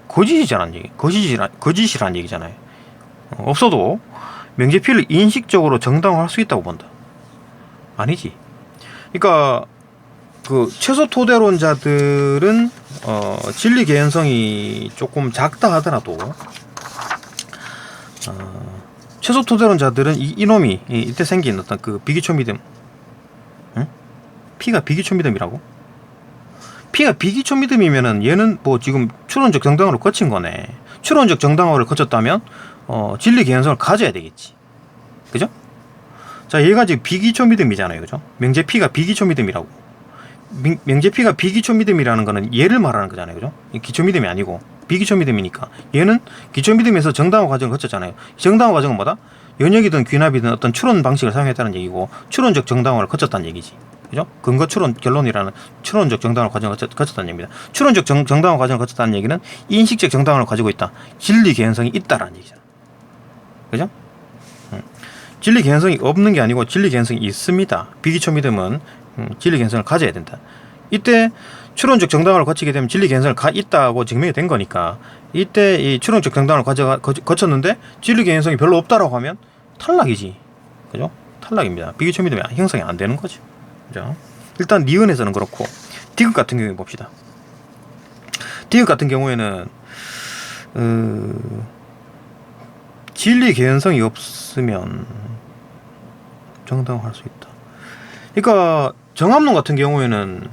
거짓이라는 얘기잖아요. 없어도 명제피를 인식적으로 정당화할 수 있다고 본다. 아니지. 그러니까 그 최소 토대론자들은 진리 개연성이 조금 작다 하더라도, 최소 토대론자들은 이놈이 이때 생긴 어떤 그 비기초 믿음, P가 비기초 믿음이라고? P가 비기초 믿음이면은 얘는 뭐 지금 추론적 정당화를 거친 거네. 추론적 정당화를 거쳤다면 진리 개연성을 가져야 되겠지. 그죠? 자, 얘가 지금 비기초 믿음이잖아요. 그죠? 명제P가 비기초 믿음이라고. 명제P가 비기초 믿음이라는 거는 얘를 말하는 거잖아요. 그죠? 기초 믿음이 아니고 비기초 믿음이니까 얘는 기초 믿음에서 정당화 과정을 거쳤잖아요. 정당화 과정은 뭐다? 연역이든 귀납이든 어떤 추론 방식을 사용했다는 얘기고 추론적 정당화를 거쳤다는 얘기지. 그죠? 근거 추론 결론이라는 추론적 정당화 과정을 거쳤다는 얘기입니다. 추론적 정당화 과정을 거쳤다는 얘기는 인식적 정당화를 가지고 있다. 진리 개연성이 있다라는 얘기잖아. 그죠? 진리 개연성이 없는 게 아니고 진리 개연성이 있습니다. 비기초 믿음은 진리 개연성을 가져야 된다. 이때 추론적 정당화를 거치게 되면 진리 개연성을 있다고 증명이 된 거니까 이때 이 추론적 정당화를 거쳤는데 진리 개연성이 별로 없다라고 하면 탈락이지. 그죠? 탈락입니다. 비기초 믿음이 형성이 안 되는 거죠. 그죠? 일단 니은에서는 그렇고 디귿 같은 경우에 봅시다. 디귿 같은 경우에는 진리 개연성이 없으면 정당화할 수 있다. 그러니까 정합론 같은 경우에는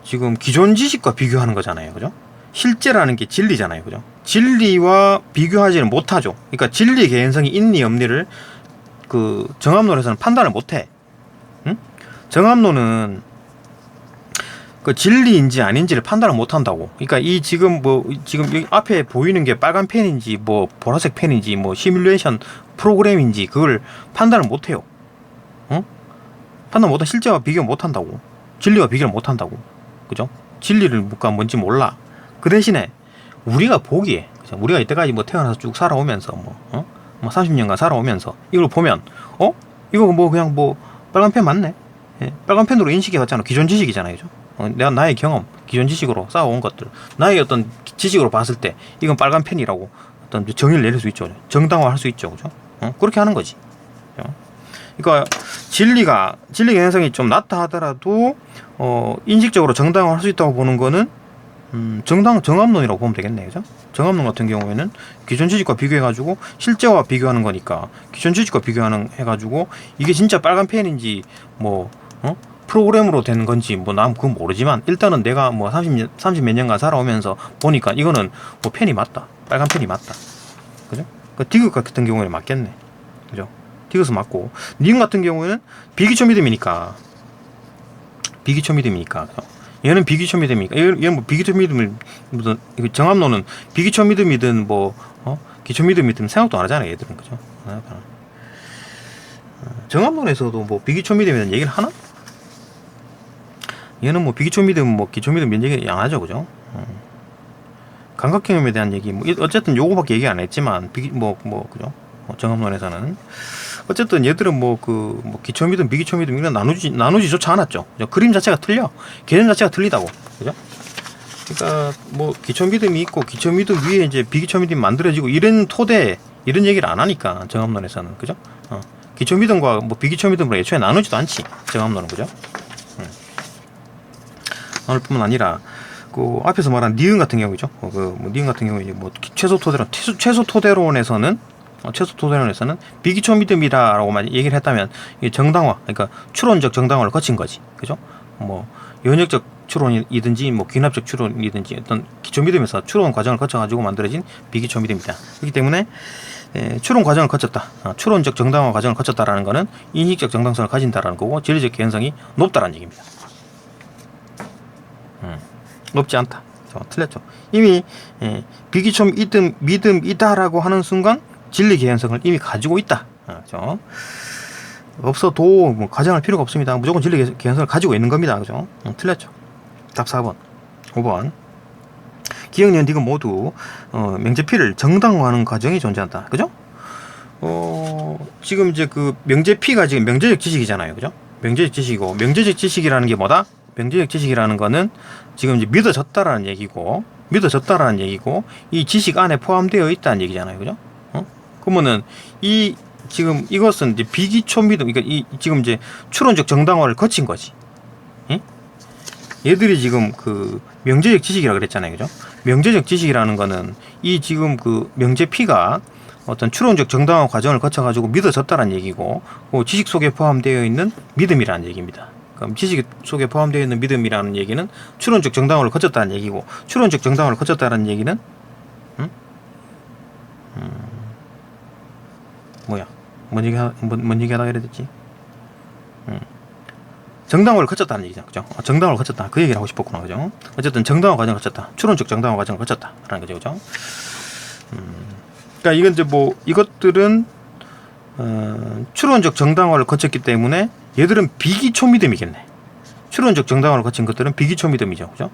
지금 기존 지식과 비교하는 거잖아요. 그죠? 실제라는 게 진리잖아요. 그죠? 진리와 비교하지는 못하죠. 그러니까 진리 개연성이 있니 없니를 그 정합론에서는 판단을 못해. 응? 정합론은 그 진리인지 아닌지를 판단을 못한다고. 그러니까 이 지금 여기 앞에 보이는 게 빨간 펜인지 뭐 보라색 펜인지 뭐 시뮬레이션 프로그램인지 그걸 판단을 못해요. 어? 판단 못해. 실제와 비교 못한다고. 진리와 비교를 못한다고. 그죠? 진리를 뭔지 몰라. 그 대신에 우리가 보기에, 그죠? 우리가 이때까지 뭐 태어나서 쭉 살아오면서 뭐 30년간 살아오면서 이걸 보면 이거 뭐 그냥 뭐 빨간 펜 맞네. 예? 빨간 펜으로 인식해 왔잖아. 기존 지식이잖아요. 그죠? 내가 나의 경험, 기존 지식으로 쌓아온 것들, 나의 어떤 지식으로 봤을 때 이건 빨간 펜이라고 어떤 정의를 내릴 수 있죠. 정당화할 수 있죠. 그죠? 그렇게 하는 거지. 그죠? 그러니까 진리 개연성이 좀 낮다 하더라도 인식적으로 정당화할 수 있다고 보는 거는 정합론이라고 보면 되겠네. 그죠? 정합론 같은 경우에는 기존 지식과 비교해가지고 실제와 비교하는 거니까 기존 지식과 비교하는 해가지고 이게 진짜 빨간 펜인지 뭐 프로그램으로 된 건지 뭐 난 그건 모르지만 일단은 내가 뭐 30 몇 년간 살아오면서 보니까 이거는 뭐 펜이 맞다. 빨간 펜이 맞다. 그죠? 그 디귿 같은 경우에는 맞겠네. 그죠? 디귿은 맞고 니은 같은 경우에는 비기초 믿음이니까 그죠? 얘는 비기초 믿음이니까 얘는 뭐 비기초 믿음을 무슨 정합론은 비기초 믿음이든 뭐 기초 믿음이든 생각도 안 하잖아요. 얘들은. 그죠? 정합론에서도 뭐 비기초 믿음이라는 얘기를 하나? 얘는 뭐 비기초 믿음, 뭐 기초 믿음 이런 얘기 안 하죠. 그죠? 감각 경험에 대한 얘기, 뭐 어쨌든 요거밖에 얘기 안 했지만 그죠? 정합론에서는 어쨌든 얘들은 뭐 기초 믿음, 비기초 믿음 이런 나누지조차 않았죠. 그죠? 그림 자체가 틀려. 개념 자체가 틀리다고. 그죠? 그러니까 뭐 기초 믿음이 있고 기초 믿음 위에 이제 비기초 믿음이 만들어지고 이런 토대 이런 얘기를 안 하니까 정합론에서는. 그죠? 기초 믿음과 뭐 비기초 믿음으로 애초에 나누지도 않지. 정합론은. 그죠? 나눌 뿐만 아니라 그 앞에서 말한 니은 같은 경우죠. 니은 같은 경우에 뭐 최소 토대론에서는 비기초 믿음이라고만 얘기를 했다면 이게 정당화, 그러니까 추론적 정당화를 거친 거지. 그죠? 뭐 연역적 추론이든지 뭐 귀납적 추론이든지 어떤 기초 믿음에서 추론 과정을 거쳐가지고 만들어진 비기초 믿음이다. 그렇기 때문에 추론 과정을 거쳤다. 추론적 정당화 과정을 거쳤다라는 거는 인식적 정당성을 가진다라는 거고 진리적 개연성이 높다라는 얘기입니다. 높지 않다. 틀렸죠. 이미 비기초 믿음이다라고 하는 순간 진리 개연성을 이미 가지고 있다. 그죠? 없어도 뭐 가정할 필요가 없습니다. 무조건 진리 개연성을 가지고 있는 겁니다. 그죠? 틀렸죠. 답 4번. 5번. 기억, 니은, 디귿 모두 명제P를 정당화하는 과정이 존재한다. 그죠? 지금 이제 그 명제P가 지금 명제적 지식이잖아요. 그죠? 명제적 지식이고 명제적 지식이라는 게 뭐다? 명제적 지식이라는 거는 지금 이제 믿어졌다라는 얘기고 이 지식 안에 포함되어 있다는 얘기잖아요. 그죠? 그러면은 지금 이것은 이제 비기초 믿음, 그러니까 지금 이제 추론적 정당화를 거친 거지. 응? 얘들이 지금 그 명제적 지식이라고 그랬잖아요. 그죠? 명제적 지식이라는 거는 이 지금 그 명제P가 어떤 추론적 정당화 과정을 거쳐가지고 믿어졌다는 얘기고, 그 지식 속에 포함되어 있는 믿음이라는 얘기입니다. 그럼 지식 속에 포함되어 있는 믿음이라는 얘기는 추론적 정당화를 거쳤다는 얘기고, 추론적 정당화를 거쳤다는 얘기는 뭐야? 뭔 얘기 하다가 이래 됐지? 정당화를 거쳤다는 얘기잖아, 그죠? 정당화를 거쳤다. 그 얘기를 하고 싶었구나, 그죠? 어쨌든 정당화 과정을 거쳤다. 추론적 정당화 과정을 거쳤다라는 거죠, 그죠? 그러니까 이건 이제 뭐 이것들은 추론적 정당화를 거쳤기 때문에 얘들은 비기초 믿음이겠네. 추론적 정당화를 거친 것들은 비기초 믿음이죠, 그죠?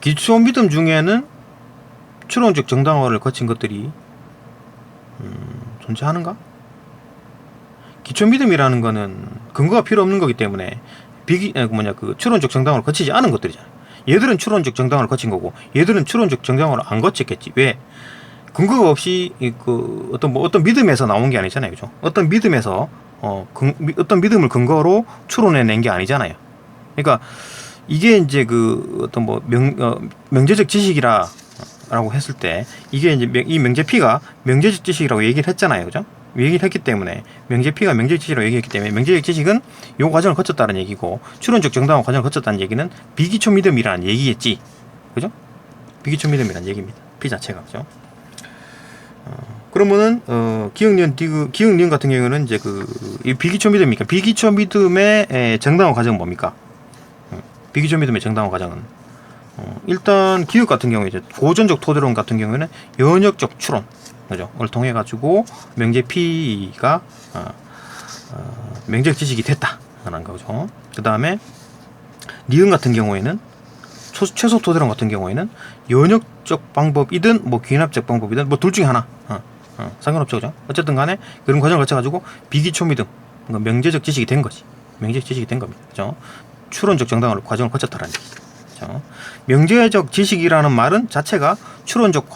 기초 믿음 중에는 추론적 정당화를 거친 것들이 존재하는가? 기초 믿음이라는 거는 근거가 필요 없는 거기 때문에 추론적 정당화를 거치지 않은 것들이잖아요. 얘들은 추론적 정당화를 거친 거고 얘들은 추론적 정당화를 안 거쳤겠지. 왜? 근거가 없이 어떤 믿음에서 나온 게 아니잖아요, 그죠? 어떤 믿음에서 어떤 믿음을 근거로 추론해낸 게 아니잖아요. 그러니까 이게 이제 명제적 지식이라고 했을 때 이게 이제 이 명제피가 명제적 지식이라고 얘기를 했잖아요, 그죠? 얘기를 했기 때문에 명제피가 명제적 지식이라고 얘기했기 때문에 명제적 지식은 요 과정을 거쳤다는 얘기고 추론적 정당화 과정을 거쳤다는 얘기는 비기초 믿음이라는 얘기겠지, 그죠? 비기초 믿음이라는 얘기입니다. 피 자체가, 그죠? 그러면은 기억니은 같은 경우는 이제 이 비기초 믿음이니까 비기초 믿음의 정당화 과정은 뭡니까? 비기초 믿음의 정당화 과정은 일단 기억 같은 경우에 이제 고전적 토대론 같은 경우에는 연역적 추론, 그죠? 을 통해 가지고 명제 P가 명제적 지식이 됐다라는 거죠. 그 다음에 니은 같은 경우에는 최소 토대론 같은 경우에는 연역적 방법이든 뭐 귀납적 방법이든 뭐 둘 중에 하나 상관없죠, 그죠? 어쨌든 간에 그런 과정을 거쳐 가지고 비기초 믿음, 명제적 지식이 된 거지. 명제적 지식이 된 겁니다, 그죠? 추론적 정당화 과정을 거쳤다라는 얘기죠. 그죠? 명제적 지식이라는 말은 자체가 추론적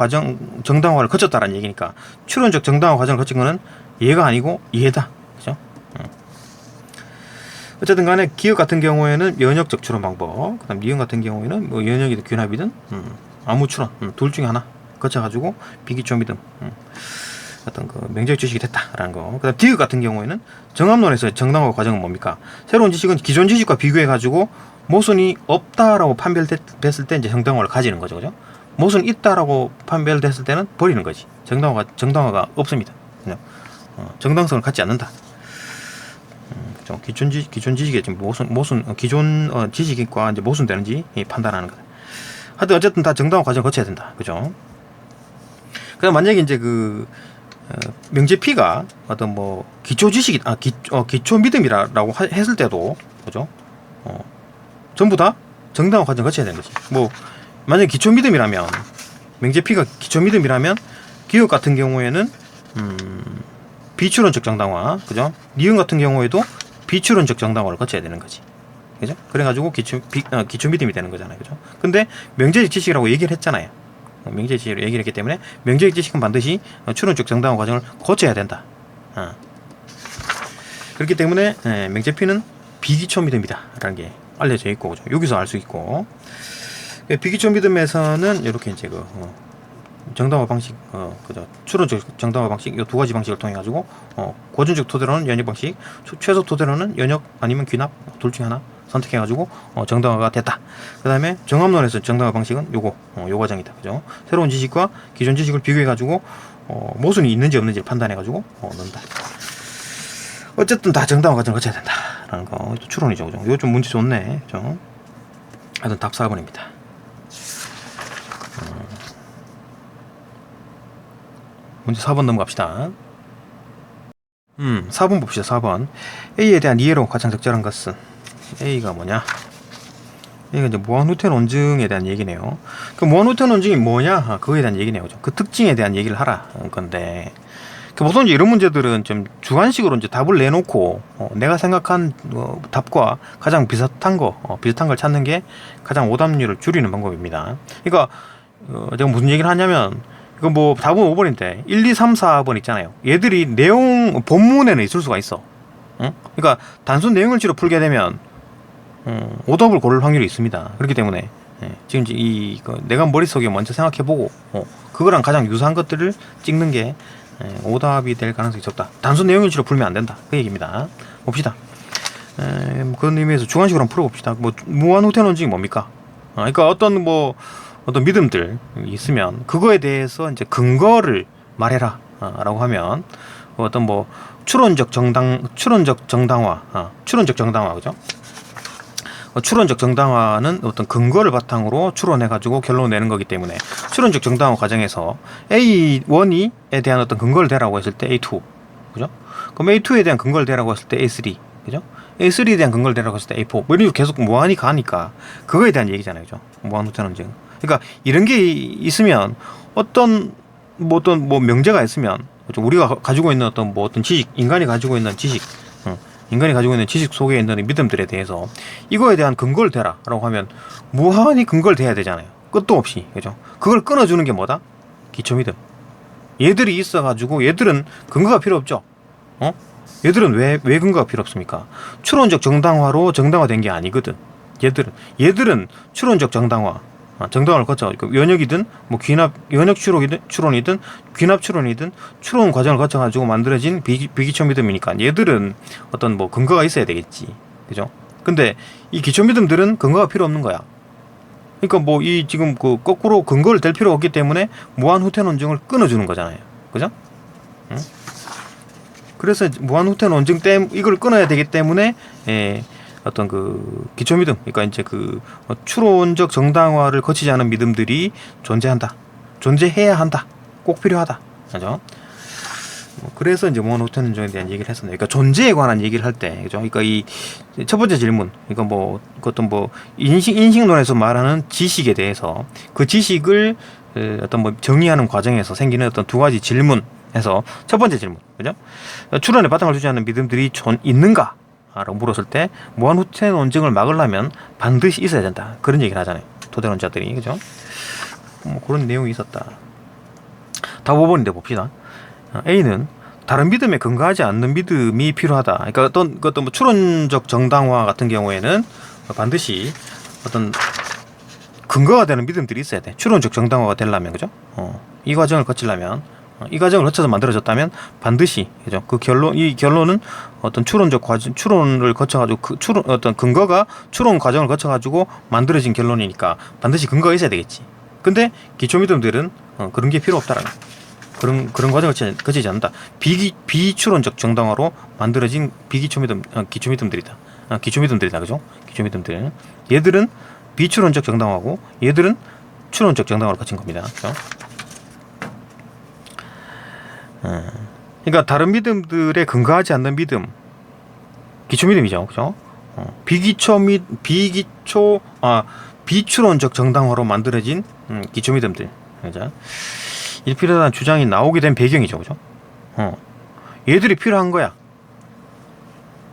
정당화를 거쳤다라는 얘기니까 추론적 정당화 과정을 거친 거는 얘가 아니고 얘다, 그죠? 어쨌든 간에 기억 같은 경우에는 연역적 추론 방법, 그 다음 니은 같은 경우에는 뭐 연역이든 귀납이든 아무 추론 둘 중에 하나 거쳐가지고 비기초 믿음 어떤 명제적 지식이 됐다라는 거. 그 다음 디귿 같은 경우에는 정합론에서 정당화 과정은 뭡니까? 새로운 지식은 기존 지식과 비교해가지고 모순이 없다라고 판별됐을 때 이제 정당화를 가지는 거죠, 그죠? 모순이 있다라고 판별됐을 때는 버리는 거지. 정당화가 없습니다. 그냥 정당성을 갖지 않는다. 기존 지식에 지금 기존 지식과 이제 모순되는지 판단하는 거. 하여튼 어쨌든 다 정당화 과정을 거쳐야 된다, 그죠? 그다음 만약에 이제 명제 P가 어떤 뭐 기초 지식이 기초 믿음이라고 했을 때도, 그죠? 전부 다 정당화 과정 거쳐야 되는 거지. 뭐 만약에 기초 믿음이라면 명제 P가 기초 믿음이라면 기억 같은 경우에는 비추론적 정당화, 그죠? 니은 같은 경우에도 비추론적 정당화를 거쳐야 되는 거지, 그죠? 그래가지고 기초 믿음이 되는 거잖아요, 그죠? 근데 명제적 지식이라고 얘기를 했잖아요. 명제적 지식으로 얘기를 했기 때문에 명제적 지식은 반드시 추론적 정당화 과정을 거쳐야 된다. 그렇기 때문에 명제피는 비기초 믿음이다 라는 게 알려져 있고, 그죠? 여기서 알 수 있고, 비기초 믿음에서는 이렇게 이제 정당화 방식, 그죠? 추론적 정당화 방식, 이 두 가지 방식을 통해 가지고 고전적 토대로는 연역 방식, 최소 토대로는 연역 아니면 귀납 둘 중에 하나 선택해 가지고 정당화가 됐다. 그 다음에 정합론에서 정당화 방식은 요 과정이다, 그죠? 새로운 지식과 기존 지식을 비교해 가지고 모순이 있는지 없는지를 판단해 가지고 넣는다. 어쨌든 다 정당화 과정을 거쳐야 된다라는 거. 추론이죠, 그죠? 이거 좀 문제 좋네, 그죠? 하여튼 답 4번입니다. 문제 4번 넘어갑시다. 4번 봅시다. 4번. A에 대한 이해로 가장 적절한 것은, A가 뭐냐? A가 이제 무한우태 논증에 대한 얘기네요. 그 무한우태 논증이 뭐냐? 그거에 대한 얘기네요. 그 특징에 대한 얘기를 하라 건데, 보통 이제 이런 문제들은 좀 주관식으로 이제 답을 내놓고 내가 생각한 답과 가장 비슷한 걸 찾는 게 가장 오답률을 줄이는 방법입니다. 그러니까 제가 무슨 얘기를 하냐면, 이거 뭐 답은 5번인데 1, 2, 3, 4번 있잖아요. 얘들이 내용 본문에는 있을 수가 있어. 그러니까 단순 내용을지로 풀게 되면 오답을 고를 확률이 있습니다. 그렇기 때문에 지금 내가 머릿속에 먼저 생각해보고 그거랑 가장 유사한 것들을 찍는 게 오답이 될 가능성이 적다. 단순 내용일치로 풀면 안 된다, 그 얘기입니다. 봅시다. 그런 의미에서 주관식으로 한번 풀어봅시다. 뭐 무한우태 논증이 뭡니까? 그러니까 어떤 어떤 믿음들 있으면 그거에 대해서 이제 근거를 말해라 라고 하면 어떤 뭐 추론적 정당화 그죠? 추론적 정당화는 어떤 근거를 바탕으로 추론해가지고 결론을 내는 거기 때문에 추론적 정당화 과정에서 A1에 대한 어떤 근거를 대라고 했을 때 A2, 그죠? 그럼 A2에 대한 근거를 대라고 했을 때 A3, 그죠? A3에 대한 근거를 대라고 했을 때 A4, 뭐 이런 식으로 계속 무한히 가니까 그거에 대한 얘기잖아요, 그죠? 무한 후퇴 논증. 그러니까 이런 게 있으면 어떤 명제가 있으면 우리가 가지고 있는 어떤 지식, 인간이 가지고 있는 지식 속에 있는 믿음들에 대해서 이거에 대한 근거를 대라라고 하면 무한히 근거를 대야 되잖아요. 끝도 없이, 그죠? 그걸 끊어주는 게 뭐다? 기초 믿음. 얘들이 있어가지고 얘들은 근거가 필요 없죠. 얘들은 왜 근거가 필요 없습니까? 추론적 정당화로 정당화된 게 아니거든. 얘들은 추론적 정당화를 거쳐 연역이든 뭐 연역 추론이든 귀납 추론이든 추론 과정을 거쳐 가지고 만들어진 비기초 믿음이니까 얘들은 어떤 뭐 근거가 있어야 되겠지, 그죠? 근데 이 기초 믿음들은 근거가 필요 없는 거야. 그러니까 뭐 이 지금 그 거꾸로 근거를 댈 필요가 없기 때문에 무한 후퇴 논증을 끊어주는 거잖아요, 그죠? 응? 그래서 무한 후퇴 논증 이걸 끊어야 되기 때문에 어떤 그 기초 믿음, 그러니까 이제 그 추론적 정당화를 거치지 않은 믿음들이 존재해야 한다, 꼭 필요하다, 그죠? 그래서 이제 무한 후퇴 논증에 대한 얘기를 했었네요. 그러니까 존재에 관한 얘기를 할 때, 그죠? 그러니까 이 첫 번째 질문, 그러니까 뭐 어떤 뭐 인식론에서 말하는 지식에 대해서 그 지식을 어떤 뭐 정의하는 과정에서 생기는 어떤 두 가지 질문에서 첫 번째 질문, 그죠? 추론에 바탕을 두지 않는 믿음들이 있는가? 라고 물었을 때 무한 후퇴 논증을 막으려면 반드시 있어야 된다, 그런 얘기를 하잖아요, 토대론자들이, 그죠? 뭐 그런 내용이 있었다. 답 5번인데 봅시다. A는 다른 믿음에 근거하지 않는 믿음이 필요하다. 그러니까 어떤 뭐 추론적 정당화 같은 경우에는 반드시 어떤 근거가 되는 믿음들이 있어야 돼. 추론적 정당화가 되려면, 그죠? 이 과정을 거치려면, 이 과정을 거쳐서 만들어졌다면 반드시, 그죠? 이 결론은 어떤 추론을 거쳐가지고 어떤 근거가 추론 과정을 거쳐가지고 만들어진 결론이니까 반드시 근거가 있어야 되겠지. 근데 기초 믿음들은 그런 게 필요 없다라는 그런 과정을 거치지 않는다. 비추론적 정당화로 만들어진 기초 믿음들이다. 그죠? 기초 믿음들. 얘들은 비추론적 정당화고 얘들은 추론적 정당화로 거친 겁니다. 그죠? 그러니까 다른 믿음들에 근거하지 않는 믿음, 기초 믿음이죠, 그죠? 비추론적 정당화로 만들어진 기초 믿음들, 그죠? 이 필요하다는 주장이 나오게 된 배경이죠, 그죠? 얘들이 필요한 거야.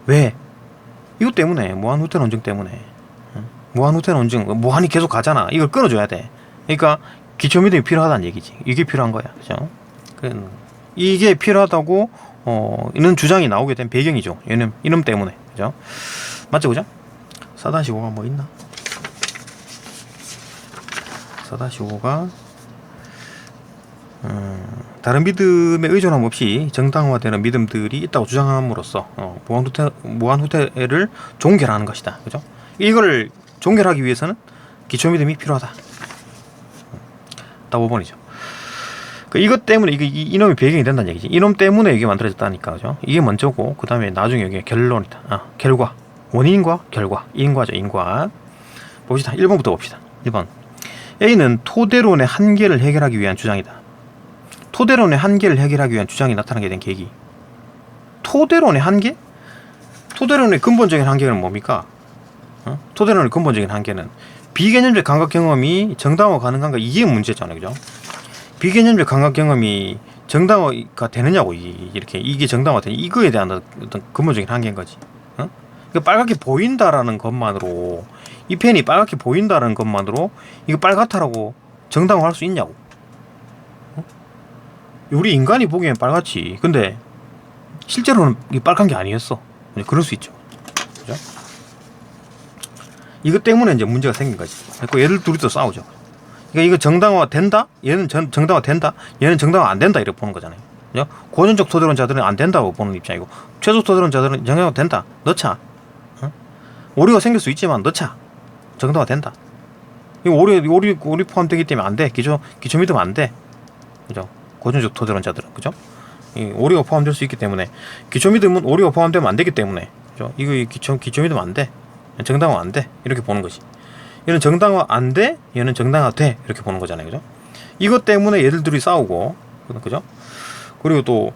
왜? 이것 때문에, 무한 후퇴 논증 때문에. 무한 후퇴 논증, 무한히 계속 가잖아. 이걸 끊어줘야 돼. 그러니까 기초 믿음이 필요하다는 얘기지. 이게 필요한 거야, 그죠? 이게 필요하다고 이런 주장이 나오게 된 배경이죠. 이놈 때문에, 그죠? 맞죠, 그죠? 4-5가 뭐 있나? 4-5가 다른 믿음에 의존함 없이 정당화되는 믿음들이 있다고 주장함으로써 무한 후퇴를 종결하는 것이다, 그죠? 이거를 종결하기 위해서는 기초 믿음이 필요하다. 답 5번이죠. 이것 때문에 이놈이 배경이 된다는 얘기지. 이놈 때문에 이게 만들어졌다니까, 그죠? 이게 먼저고 그 다음에 나중에 이게 결론이다. 결과, 원인과 결과, 인과죠, 인과. 봅시다. 1번부터 봅시다. 1번. A는 토대론의 한계를 해결하기 위한 주장이다. 토대론의 한계를 해결하기 위한 주장이 나타나게 된 계기. 토대론의 한계? 토대론의 근본적인 한계는 뭡니까? 토대론의 근본적인 한계는 비개념적 감각 경험이 정당화 가능한가, 이게 문제잖아요, 그죠? 비개념적 감각 경험이 정당화가 되느냐고, 이게 정당화되냐, 이거에 대한 어떤 근본적인 한계인 거지. 그러니까 빨갛게 보인다라는 것만으로, 이 펜이 빨갛게 보인다라는 것만으로 이거 빨갛다라고 정당화할 수 있냐고. 우리 인간이 보기엔 빨갛지. 근데 실제로는 이게 빨간 게 아니었어. 그럴 수 있죠, 그죠? 이것 때문에 이제 문제가 생긴 거지. 그래서 얘들 둘이서 싸우죠. 그러니까 이거 정당화 된다? 얘는 정당화 된다? 얘는 정당화 안 된다? 이렇게 보는 거잖아요, 그죠? 고전적 토대론자들은 안 된다고 보는 입장이고, 최소 토대론자들은 정당화 된다. 넣자. 오류가 생길 수 있지만 넣자. 정당화 된다. 이거 오류 포함되기 때문에 안 돼. 기초 믿음 안 돼. 그죠? 고전적 토대론자들은 그죠? 이 오류가 포함될 수 있기 때문에 기초 믿음은 오류가 포함되면 안 되기 때문에 그죠? 이거 기초 믿음 안 돼. 정당화 안 돼. 이렇게 보는 거지. 얘는 정당화 안 돼. 얘는 정당화 돼. 이렇게 보는 거잖아요. 그죠? 이것 때문에 얘들들이 싸우고 그죠? 그리고 또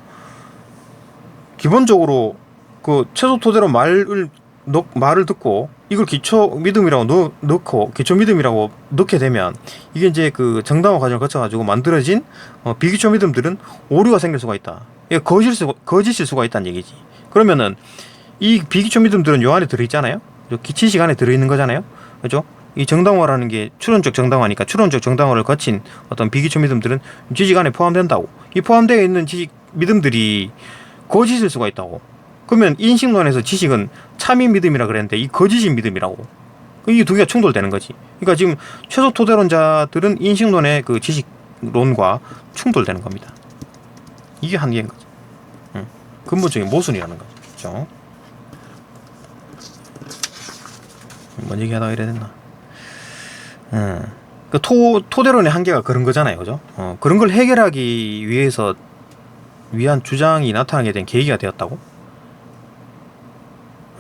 기본적으로 그 최소 토대론 말을 듣고 이걸 기초 믿음이라고 넣고 기초 믿음이라고 넣게 되면 이게 이제 그 정당화 과정을 거쳐가지고 만들어진 비기초 믿음들은 오류가 생길 수가 있다. 이게 거짓일 수가 있다는 얘기지. 그러면은 이 비기초 믿음들은 요 안에 들어있잖아요. 기치식 안에 들어있는 거잖아요. 그죠? 이 정당화라는 게 추론적 정당화니까 추론적 정당화를 거친 어떤 비기초 믿음들은 지식 안에 포함된다고. 이 포함되어 있는 지식 믿음들이 거짓일 수가 있다고. 그러면 인식론에서 지식은 참인 믿음이라 그랬는데 이 거짓인 믿음이라고. 이게 두 개가 충돌되는 거지. 그러니까 지금 최소 토대론자들은 인식론의 그 지식론과 충돌되는 겁니다. 이게 한계인 거죠. 근본적인 모순이라는 거죠. 그렇죠? 뭔 얘기하다가 이래 됐나? 그 토대론의 한계가 그런 거잖아요. 그죠? 그런 걸 해결하기 위한 주장이 나타나게 된 계기가 되었다고?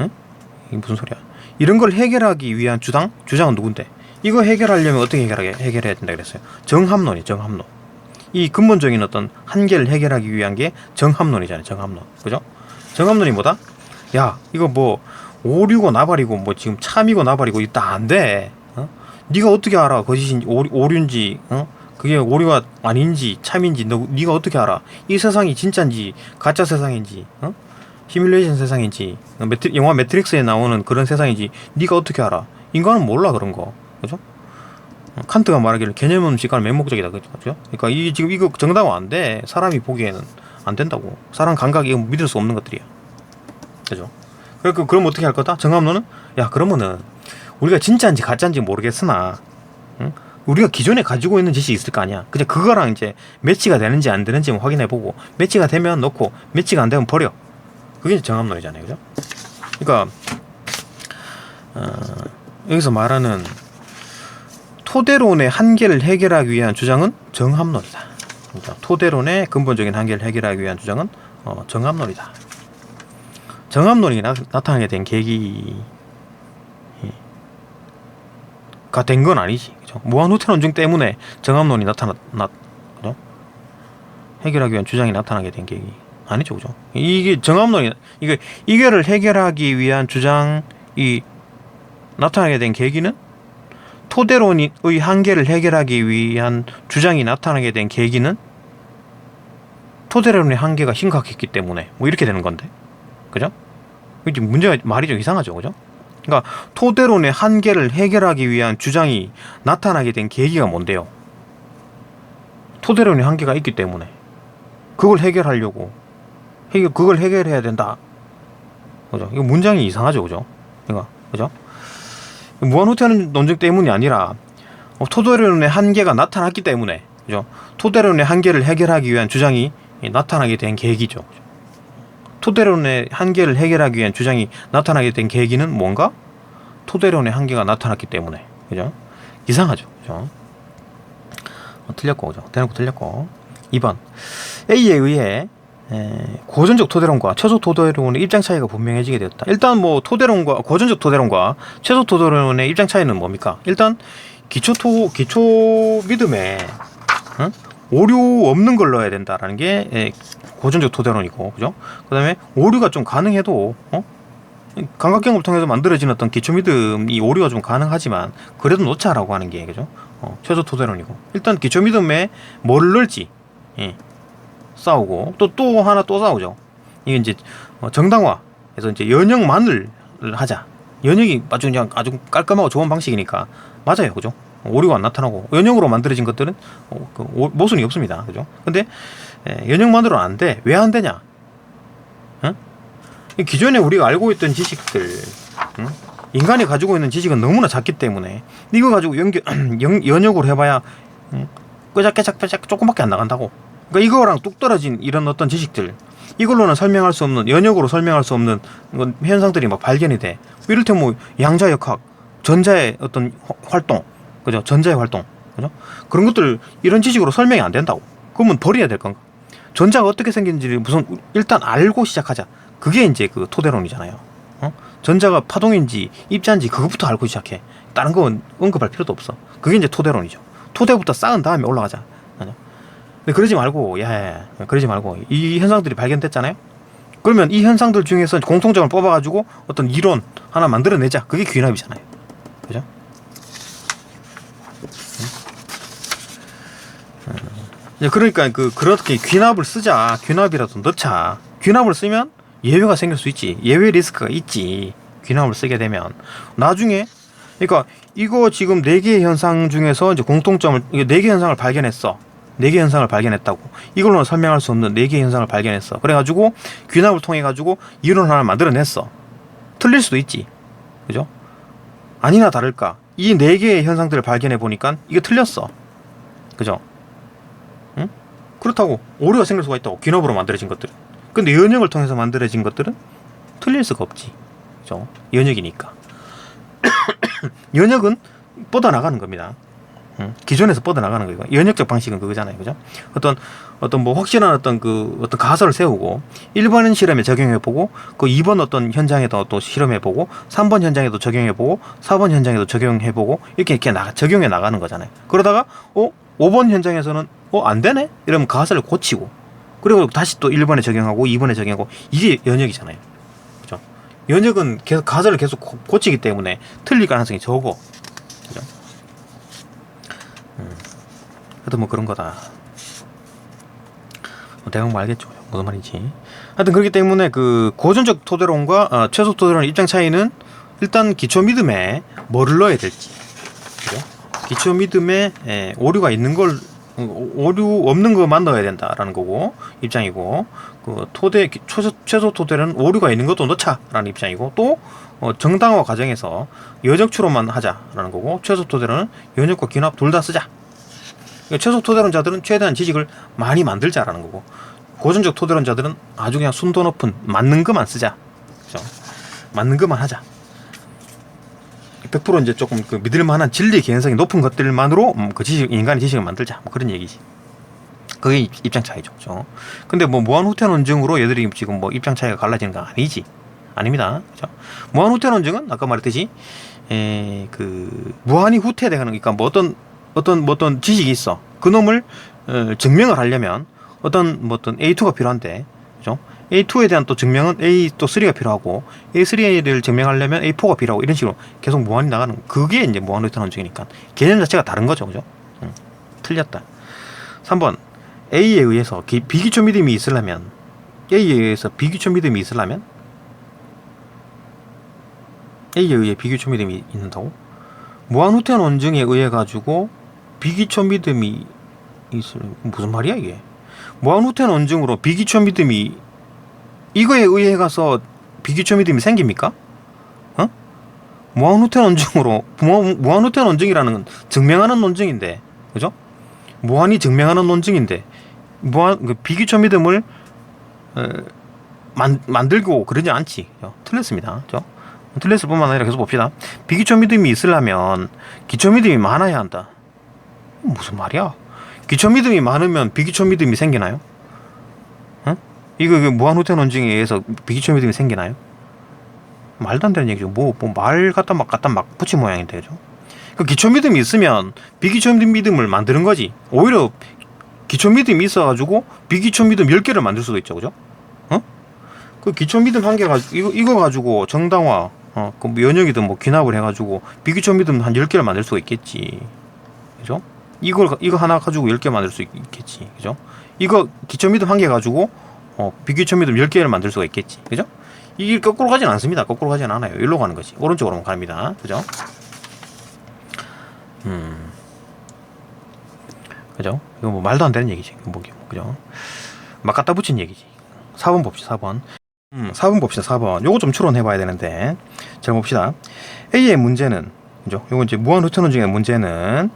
응? 이게 무슨 소리야? 이런 걸 해결하기 위한 주장은 누군데? 이거 해결하려면 어떻게 해결해야 된다 그랬어요? 정합론이 정합론. 이 근본적인 어떤 한계를 해결하기 위한 게 정합론이잖아요. 정합론. 그죠? 정합론이 뭐다? 야, 이거 뭐 오류고 나발이고 뭐 지금 참이고 나발이고 이거 다 안 돼. 네가 어떻게 알아? 거짓인지 오류인지 그게 오류가 아닌지 참인지 네가 어떻게 알아? 이 세상이 진짜인지 가짜 세상인지 시뮬레이션 세상인지 영화 매트릭스에 나오는 그런 세상인지 네가 어떻게 알아? 인간은 몰라 그런 거. 그죠? 칸트가 말하기를 개념은 시간은 맹목적이다. 그죠? 그러니까 지금 이거 정당화 안 돼. 사람이 보기에는 안 된다고. 사람 감각이 이거 믿을 수 없는 것들이야. 그죠? 그럼 어떻게 할 거다? 정합론은 야 그러면은 우리가 진짜인지 가짜인지 모르겠으나 우리가 기존에 가지고 있는 지식이 있을 거 아니야. 그냥 그거랑 이제 매치가 되는지 안 되는지 확인해보고 매치가 되면 넣고 매치가 안 되면 버려. 그게 정합론이잖아요. 그죠? 그러니까 여기서 말하는 토대론의 한계를 해결하기 위한 주장은 정합론이다. 그러니까 토대론의 근본적인 한계를 해결하기 위한 주장은 정합론이다. 정합론이 나타나게 된 계기가 된 건 아니지. 그죠? 무한후퇴 논증 때문에 정합론이 그죠? 해결하기 위한 주장이 나타나게 된 계기 아니죠. 그죠? 이게 정합론이 이거를 해결하기 위한 주장이 나타나게 된 계기는 토대론의 한계를 해결하기 위한 주장이 나타나게 된 계기는 토대론의 한계가 심각했기 때문에 뭐 이렇게 되는 건데. 그죠? 이게 문제가 말이 좀 이상하죠. 그죠? 그러니까 토대론의 한계를 해결하기 위한 주장이 나타나게 된 계기가 뭔데요? 토대론의 한계가 있기 때문에 그걸 해결하려고 그걸 해결해야 된다. 그죠? 이거 문장이 이상하죠. 그죠? 그러니까 그죠? 무한후퇴 논증 때문이 아니라 토대론의 한계가 나타났기 때문에 그죠? 토대론의 한계를 해결하기 위한 주장이 나타나게 된 계기죠. 토대론의 한계를 해결하기 위한 주장이 나타나게 된 계기는 뭔가? 토대론의 한계가 나타났기 때문에. 그죠? 이상하죠. 그죠? 틀렸고, 그죠? 대놓고 틀렸고. 2번. A에 의해 고전적 토대론과 최소 토대론의 입장 차이가 분명해지게 되었다. 일단 뭐 고전적 토대론과 최소 토대론의 입장 차이는 뭡니까? 일단 기초 믿음에 오류 없는 걸 넣어야 된다라는 게 고전적 토대론이고, 그죠? 그 다음에 오류가 좀 가능해도 감각경험을 통해서 만들어진 어떤 기초 믿음이 오류가 좀 가능하지만 그래도 놓자라고 하는 게, 그죠? 최소 토대론이고, 일단 기초 믿음에 뭘 넣을지 싸우고 또 하나 싸우죠. 이게 이제 정당화에서 이제 연역만을 하자. 연역이 아주 깔끔하고 좋은 방식이니까 맞아요, 그죠? 오류가 안 나타나고 연역으로 만들어진 것들은 모순이 없습니다, 그죠? 근데 연역만으로는 안 돼. 왜 안 되냐? 기존에 우리가 알고 있던 지식들, 인간이 가지고 있는 지식은 너무나 작기 때문에 이거 가지고 연역으로 해봐야 끄작끄작 조금밖에 안 나간다고. 그러니까 이거랑 뚝 떨어진 이런 어떤 지식들, 이걸로는 설명할 수 없는, 연역으로 설명할 수 없는 현상들이 막 발견이 돼. 이를테면 뭐 양자역학, 전자의 어떤 활동, 그죠? 전자의 활동, 그죠? 그런 것들 이런 지식으로 설명이 안 된다고. 그러면 버려야 될 건가? 전자가 어떻게 생긴지 무슨 일단 알고 시작하자. 그게 이제 그 토대론이잖아요. 전자가 파동인지 입자인지 그것부터 알고 시작해. 다른 건 언급할 필요도 없어. 그게 이제 토대론이죠. 토대부터 쌓은 다음에 올라가자. 근데 그러지 말고, 그러지 말고 이 현상들이 발견됐잖아요. 그러면 이 현상들 중에서 공통점을 뽑아가지고 어떤 이론 하나 만들어내자. 그게 귀납이잖아요. 그죠? 그러니까 그렇게 귀납을 쓰자. 귀납이라도 넣자. 귀납을 쓰면 예외가 생길 수 있지. 예외 리스크가 있지. 귀납을 쓰게 되면 나중에, 그러니까 이거 지금 4개의 현상 중에서 이제 공통점을, 4개 현상을 발견했어. 4개 현상을 발견했다고. 이걸로는 설명할 수 없는 4개의 현상을 발견했어. 그래가지고 귀납을 통해 가지고 이론 하나 만들어냈어. 틀릴 수도 있지. 그죠? 아니나 다를까 이 4개의 현상들을 발견해 보니까 이게 틀렸어. 그죠? 응? 그렇다고 오류가 생길 수가 있다고. 귀납으로 만들어진 것들은. 근데 연역을 통해서 만들어진 것들은 틀릴 수가 없지. 그죠? 연역이니까. 연역은 뻗어나가는 겁니다. 기존에서 뻗어나가는 거예요. 연역적 방식은 그거잖아요. 그죠? 어떤 뭐 확실한 어떤 가설을 세우고 1번 실험에 적용해보고 그 2번 어떤 현장에도 또 실험해보고 3번 현장에도 적용해보고 4번 현장에도 적용해보고 이렇게 적용해 나가는 거잖아요. 그러다가 5번 현장에서는 안 되네? 이러면 가설을 고치고 그리고 다시 또 1번에 적용하고 2번에 적용하고 이게 연역이잖아요. 그죠? 연역은 계속 가설을 계속 고치기 때문에 틀릴 가능성이 적어. 그죠? 하여튼 뭐 그런 거다. 대강 뭐 알겠죠? 무슨 말인지. 하여튼 그렇기 때문에 그 고전적 토대론과 최소 토대론의 입장 차이는 일단 기초 믿음에 뭐를 넣어야 될지. 그죠? 기초 믿음에 오류가 있는 걸, 오류 없는 것만 넣어야 된다라는 거고 입장이고, 그 최소 토대는 오류가 있는 것도 넣자라는 입장이고, 또 정당화 과정에서 여적 추론만 하자라는 거고, 최소 토대는 연역과 귀납 둘 다 쓰자. 그러니까 최소 토대론자들은 최대한 지식을 많이 만들자라는 거고, 고전적 토대론자들은 아주 그냥 순도 높은 맞는 것만 쓰자. 그죠? 맞는 것만 하자. 100% 이제 조금 그 믿을 만한 진리 개연성이 높은 것들만으로 그 인간의 지식을 만들자. 뭐 그런 얘기지. 그게 입장 차이죠. 그죠? 근데 뭐 무한 후퇴 논증으로 얘들이 지금 뭐 입장 차이가 갈라지는 건 아니지. 아닙니다. 그죠? 무한 후퇴 논증은 아까 말했듯이 무한히 후퇴되는, 그러니까 뭐 어떤 지식이 있어. 그 놈을 증명을 하려면 어떤 A2가 필요한데, 그죠? A2에 대한 또 증명은 A3가 필요하고, A3를 증명하려면 A4가 필요하고, 이런 식으로 계속 무한히 나가는, 그게 이제 무한 후퇴 논증이니까 개념 자체가 다른 거죠. 그죠? 틀렸다. 3번 A에 의해서 비기초 믿음이 있으려면, A에 의해서 비기초 믿음이 있으려면, A에 의해 비기초 믿음이 있는다고? 무한 후퇴 논증에 의해 가지고 비기초 믿음이 있으면 무슨 말이야 이게? 무한 후퇴 논증으로 비기초 믿음이, 이거에 의해 가서 비기초 믿음이 생깁니까? 무한 후퇴 논증으로, 무한 후퇴 논증이라는 건 증명하는 논증인데, 그죠? 무한히 증명하는 논증인데 비기초 믿음을 만들고 그러지 않지. 틀렸습니다. 그죠? 틀렸을 뿐만 아니라 계속 봅시다. 비기초 믿음이 있으려면 기초 믿음이 많아야 한다. 무슨 말이야? 기초 믿음이 많으면 비기초 믿음이 생기나요? 이거 무한 후퇴 논증에 의해서 비기초 믿음이 생기나요? 말도 안 되는 얘기죠. 말 갖다 막 붙인 모양인데, 그죠? 그 기초 믿음이 있으면 비기초 믿음을 만드는 거지. 오히려 기초 믿음이 있어가지고 비기초 믿음 10개를 만들 수도 있죠. 그죠? 그 기초 믿음 한 개 가지고, 이거 가지고 정당화, 그 연역이든 뭐 귀납을 해가지고 비기초 믿음 한 10개를 만들 수가 있겠지. 그죠? 이거 하나 가지고 10개 만들 수 있겠지. 그죠? 이거 기초 믿음 한 개 가지고 비기초 믿음 10개를 만들 수가 있겠지. 그죠? 이게 거꾸로 가진 않습니다. 거꾸로 가진 않아요. 일로 가는 거지. 오른쪽으로 갑니다. 그죠? 그죠? 이거 뭐 말도 안 되는 얘기지. 그죠? 막 갖다 붙인 얘기지. 4번 봅시다. 4번. 4번 봅시다. 4번. 요거 좀 추론해 봐야 되는데. 잘 봅시다. A의 문제는, 그죠? 요거 이제 무한 후퇴 논증의 문제는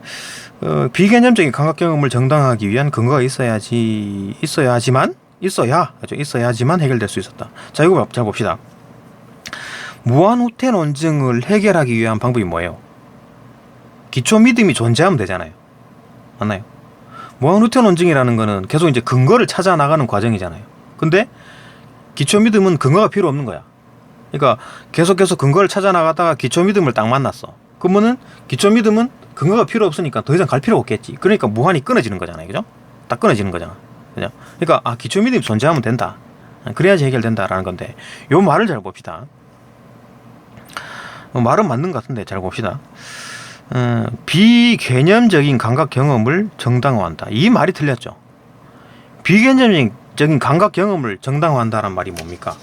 비개념적인 감각 경험을 정당화하기 위한 근거가 있어야지만 해결될 수 있었다. 자, 이거 잘 봅시다. 무한 후퇴 논증을 해결하기 위한 방법이 뭐예요? 기초 믿음이 존재하면 되잖아요. 맞나요? 모항 루테 논증이라는 거는 계속 이제 근거를 찾아 나가는 과정이잖아요. 근데 기초 믿음은 근거가 필요 없는 거야. 그러니까 계속해서 근거를 찾아 나가다가 기초 믿음을 딱 만났어. 그러면은 기초 믿음은 근거가 필요 없으니까 더 이상 갈 필요가 없겠지. 그러니까 무한히 끊어지는 거잖아요. 그죠? 딱 끊어지는 거잖아. 그죠? 그러니까 기초 믿음이 존재하면 된다. 그래야지 해결된다라는 건데, 요 말을 잘 봅시다. 말은 맞는 것 같은데 잘 봅시다. 비개념적인 감각 경험을 정당화한다. 이 말이 틀렸죠. 비개념적인 감각 경험을 정당화한다는 말이 뭡니까?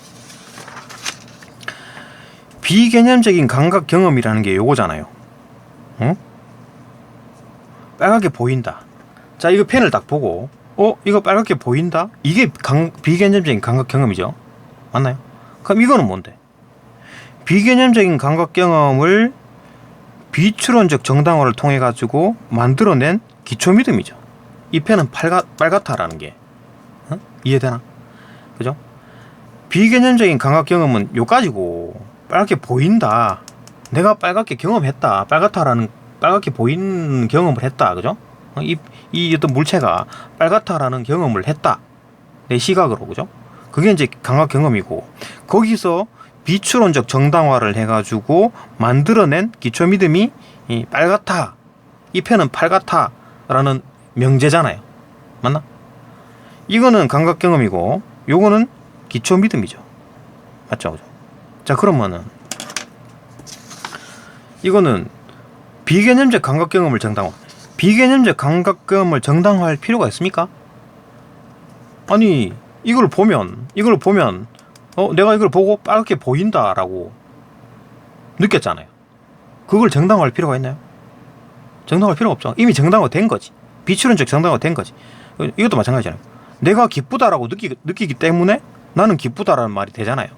비개념적인 감각 경험이라는 게 요거잖아요. 응? 빨갛게 보인다. 자, 이거 펜을 딱 보고 이거 빨갛게 보인다? 이게 비개념적인 감각 경험이죠. 맞나요? 그럼 이거는 뭔데? 비개념적인 감각 경험을 비추론적 정당화를 통해 가지고 만들어낸 기초 믿음이죠. 이 펜은 빨갛다라는 게 이해되나? 그죠? 비개념적인 감각 경험은 요까지고, 빨갛게 보인다, 내가 빨갛게 경험했다, 빨갛게 보이는 경험을 했다, 그죠? 이 어떤 물체가 빨갛다라는 경험을 했다, 내 시각으로, 그죠? 그게 이제 감각 경험이고, 거기서 비추론적 정당화를 해가지고 만들어낸 기초 믿음이 이 빨갛다, 이 펜은 빨갛다라는 명제잖아요. 맞나? 이거는 감각 경험이고, 요거는 기초 믿음이죠. 맞죠? 그죠? 자, 그러면은 이거는 비개념적 감각 경험을 정당화. 비개념적 감각 경험을 정당화할 필요가 있습니까? 아니, 이걸 보면 내가 이걸 보고 빨갛게 보인다라고 느꼈잖아요. 그걸 정당화할 필요가 있나요? 정당화할 필요가 없죠. 이미 정당화된 거지. 비추론적 정당화된 거지. 이것도 마찬가지잖아요. 내가 기쁘다라고 느끼기 때문에 나는 기쁘다라는 말이 되잖아요.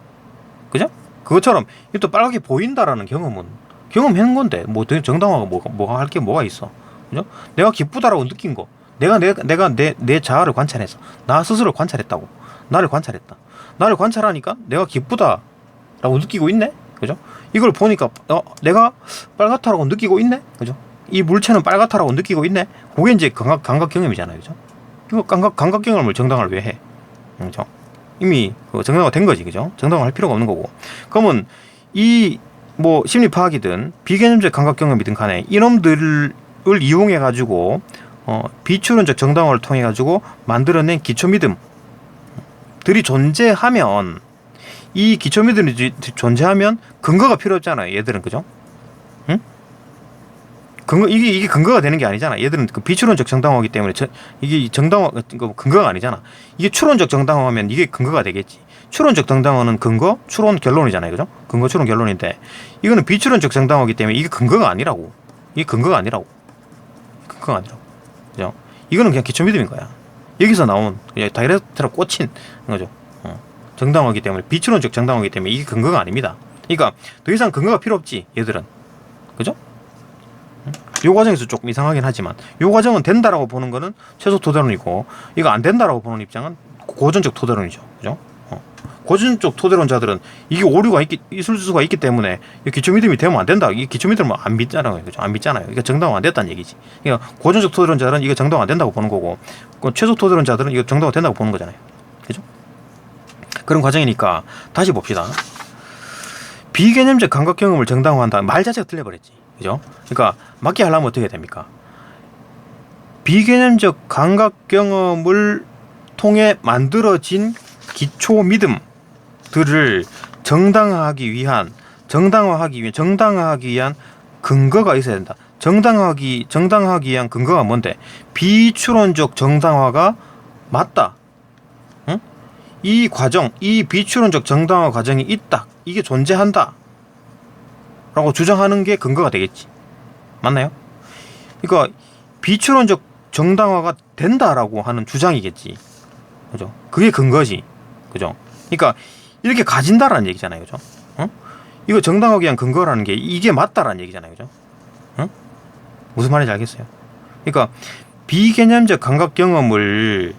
그죠? 그것처럼 이것도 빨갛게 보인다라는 경험은 경험한 건데 뭐 정당화가 뭐가 할 게 뭐가 있어. 그죠? 내가 기쁘다라고 느낀 거, 내가 내 자아를 관찰해서 나 스스로 관찰했다고. 나를 관찰하니까 내가 기쁘다라고 느끼고 있네. 그죠? 이걸 보니까 내가 빨갛다라고 느끼고 있네. 그죠? 이 물체는 빨갛다라고 느끼고 있네. 그게 이제 감각 경험이잖아요. 그죠? 이거 감각 경험을 정당화를 왜 해? 그죠? 이미 정당화 된 거지. 그죠? 정당화 할 필요가 없는 거고. 그러면 뭐 심리파학이든 비개념적 감각 경험이든 간에 이놈들을 이용해 가지고 비추론적 정당화를 통해 가지고 만들어낸 기초 믿음들이 존재하면, 이 기초 믿음이 존재하면 근거가 필요 없잖아요. 얘들은. 그죠? 응? 이게 근거가 되는 게 아니잖아. 얘들은 그 비추론적 정당화이기 때문에 이게 정당화 근거가 아니잖아. 이게 추론적 정당화하면 이게 근거가 되겠지. 추론적 정당화는 근거, 추론, 결론이잖아요. 그죠? 근거, 추론, 결론인데 이거는 비추론적 정당화이기 때문에 이게 근거가 아니라고. 근거가 아니라고. 그죠? 이거는 그냥 기초 믿음인 거야. 여기서 나온 다이렉트로 꽂힌 거죠. 정당화이기 때문에, 비추론적 정당화이기 때문에 이게 근거가 아닙니다. 그러니까 더 이상 근거가 필요 없지, 얘들은. 그죠? 요 과정에서 조금 이상하긴 하지만, 요 과정은 된다라고 보는 거는 최소 토대론이고, 이거 안 된다라고 보는 입장은 고전적 토대론이죠. 그죠? 고전적 토대론자들은 이게 오류가 있을 수가 있기 때문에 기초 믿음이 되면 안 된다. 이 기초 믿음을 안 믿잖아요. 그죠? 안 믿잖아요. 이게 정당화 안 됐다는 얘기지. 그러니까 고전적 토대론자들은 이거 정당화 안 된다고 보는 거고, 최소 토대론자들은 이거 정당화 된다고 보는 거잖아요. 그죠? 그런 과정이니까 다시 봅시다. 비개념적 감각 경험을 정당화한다. 말 자체가 틀려버렸지. 그죠? 그러니까 맞게 하려면 어떻게 됩니까? 비개념적 감각 경험을 통해 만들어진 기초 믿음들을 정당화하기 위한 근거가 있어야 된다. 정당화하기 위한 근거가 뭔데? 비추론적 정당화가 맞다. 응? 이 비추론적 정당화 과정이 있다. 이게 존재한다. 라고 주장하는 게 근거가 되겠지. 맞나요? 그러니까 비추론적 정당화가 된다라고 하는 주장이겠지. 그죠? 그게 근거지. 그죠? 그러니까 이렇게 가진다라는 얘기잖아요. 그죠? 이거 정당하기 위한 근거라는 게 이게 맞다라는 얘기잖아요. 그죠? 무슨 말인지 알겠어요? 그러니까 비개념적 감각 경험으로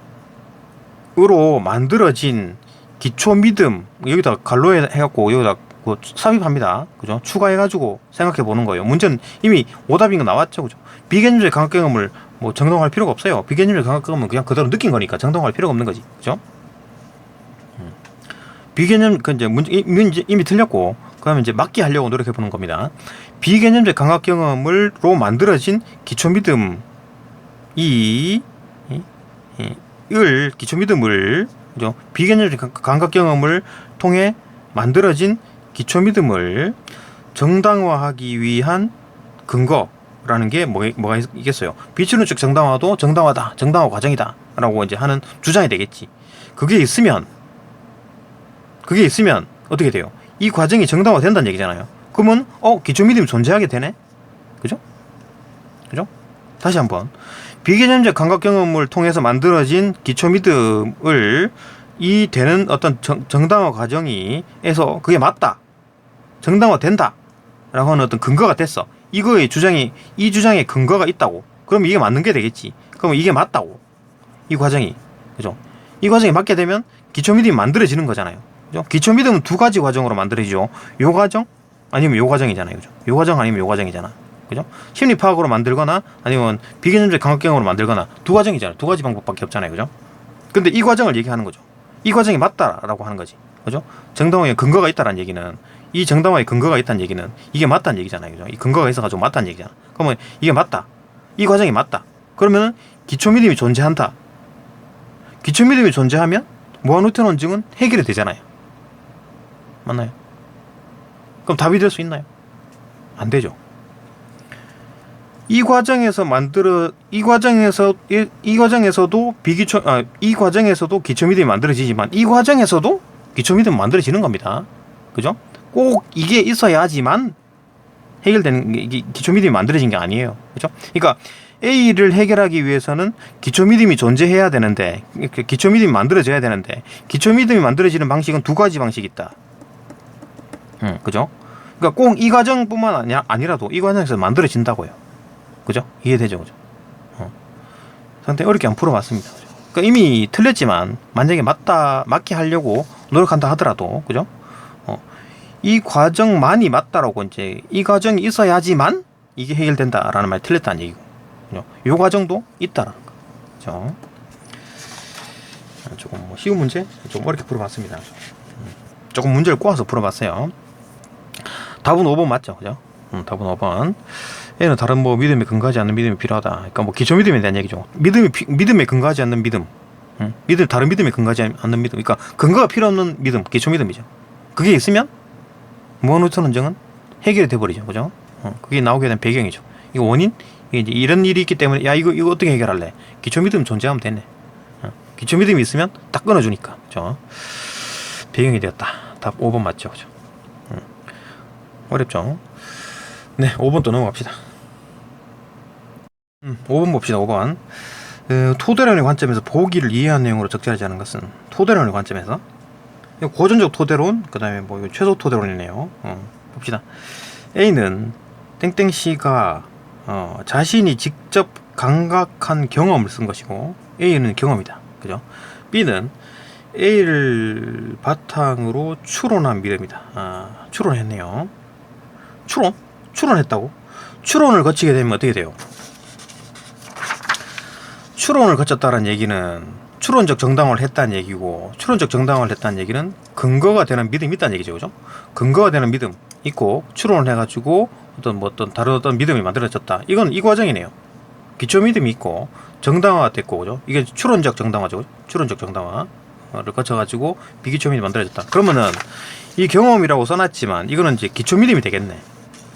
만들어진 기초 믿음, 여기다 갈로 해갖고 여기다 그 삽입합니다. 그죠? 추가해가지고 생각해 보는 거예요. 문제는 이미 오답인 거 나왔죠. 그죠? 비개념적 감각 경험을 뭐 정당화할 필요가 없어요. 비개념적 감각 경험은 그냥 그대로 느낀 거니까 정당화할 필요가 없는 거지. 그죠? 비개념, 그 이제 문제, 이미 틀렸고, 그 다음에 이제 맞게 하려고 노력해 보는 겁니다. 비개념적 감각 경험으로 만들어진 기초 믿음을, 그죠? 비개념적 감각 경험을 통해 만들어진 기초 믿음을 정당화하기 위한 근거라는 게 뭐가 있겠어요? 비추론적 정당화도 정당화다, 정당화 과정이다 라고 이제 하는 주장이 되겠지. 그게 있으면 어떻게 돼요? 이 과정이 정당화 된다는 얘기잖아요. 그러면 기초 믿음이 존재하게 되네? 그죠? 다시 한번 비개념적 감각 경험을 통해서 만들어진 기초 믿음을 이 되는 어떤 정당화 과정이에서 그게 맞다, 정당화 된다 라고 하는 어떤 근거가 됐어. 이 주장에 근거가 있다고. 그럼 이게 맞는 게 되겠지. 그럼 이게 맞다고, 이 과정이. 그죠? 이 과정이 맞게 되면 기초 믿음이 만들어지는 거잖아요. 그죠? 기초 믿음은 두 가지 과정으로 만들어지죠. 요 과정 아니면 요 과정이잖아요. 그죠? 요 과정 아니면 요 과정이잖아. 그죠? 심리 파악으로 만들거나 아니면 비개념적 감각 경험으로 만들거나 두 과정이잖아요. 두 가지 방법밖에 없잖아요. 그죠? 근데 이 과정을 얘기하는 거죠. 이 과정이 맞다라고 하는 거지. 그죠? 정당화에 근거가 있다라는 얘기는, 이 정당화에 근거가 있다는 얘기는 이게 맞다는 얘기잖아요. 그죠? 이 근거가 있어가지고 맞다는 얘기잖아. 그러면 이게 맞다, 이 과정이 맞다, 그러면은 기초 믿음이 존재한다. 기초 믿음이 존재하면 무한우편 원증은 해결이 되잖아요. 맞나요? 그럼 답이 될 수 있나요? 안 되죠. 이 과정에서도 기초 믿음이 만들어지지만 이 과정에서도 기초 믿음이 만들어지는 겁니다. 그죠? 꼭 이게 있어야지만 해결되는 게 기초 믿음이 만들어진 게 아니에요. 그죠? 그러니까 A를 해결하기 위해서는 기초 믿음이 존재해야 되는데, 기초 믿음이 만들어져야 되는데, 기초 믿음이 만들어지는 방식은 두 가지 방식이 있다. 그죠? 그러니까 꼭 이 과정뿐만 아니라도 이 과정에서 만들어진다고요. 그죠? 이해되죠? 그죠? 상당히 어렵게 안 풀어봤습니다. 그죠? 그러니까 이미 틀렸지만 만약에 맞게 하려고 노력한다 하더라도, 그죠? 이 과정만이 맞다라고, 이제 이 과정이 있어야지만 이게 해결된다라는 말이 틀렸다는 얘기고, 그죠? 이 과정도 있다라는 거. 그죠? 조금 뭐 쉬운 문제 좀 어렵게 풀어봤습니다. 조금 문제를 꼬아서 풀어봤어요. 답은 5번 맞죠? 그죠? 답은 5번. 얘는 다른 뭐 믿음에 근거하지 않는 믿음이 필요하다. 그러니까 뭐 기초 믿음에 대한 얘기죠. 믿음에 근거하지 않는 믿음. 다른 믿음에 근거하지 않는 믿음. 그러니까 근거가 필요 없는 믿음, 기초 믿음이죠. 그게 있으면 무한우천 원증은 해결이 돼버리죠. 그죠? 그게 나오게 된 배경이죠. 이거 원인? 이제 이런 일이 있기 때문에, 야, 이거 어떻게 해결할래? 기초 믿음 존재하면 되네. 기초 믿음이 있으면 딱 끊어주니까. 그죠? 배경이 되었다. 답 5번 맞죠? 그죠? 어렵죠? 네, 5번 또 넘어갑시다. 5번 봅시다. 5번. 토대론의 관점에서 보기를 이해한 내용으로 적절하지 않은 것은, 토대론의 관점에서 고전적 토대론, 그 다음에 뭐 최소 토대론이네요. 봅시다. A는 땡땡씨가 자신이 직접 감각한 경험을 쓴 것이고, A는 경험이다. 그죠? B는 A를 바탕으로 추론한 믿음이다. 추론했네요. 추론했다고? 추론을 거치게 되면 어떻게 돼요? 추론을 거쳤다는 얘기는 추론적 정당화를 했다는 얘기고, 추론적 정당화를 했다는 얘기는 근거가 되는 믿음이 있다는 얘기죠. 그죠? 근거가 되는 믿음 있고, 추론을 해가지고 다른 어떤 믿음이 만들어졌다. 이건 이 과정이네요. 기초 믿음이 있고 정당화가 됐고, 그죠? 이게 추론적 정당화죠. 그죠? 추론적 정당화를 거쳐가지고 비기초 믿음이 만들어졌다. 그러면은 이 경험이라고 써놨지만 이거는 이제 기초 믿음이 되겠네.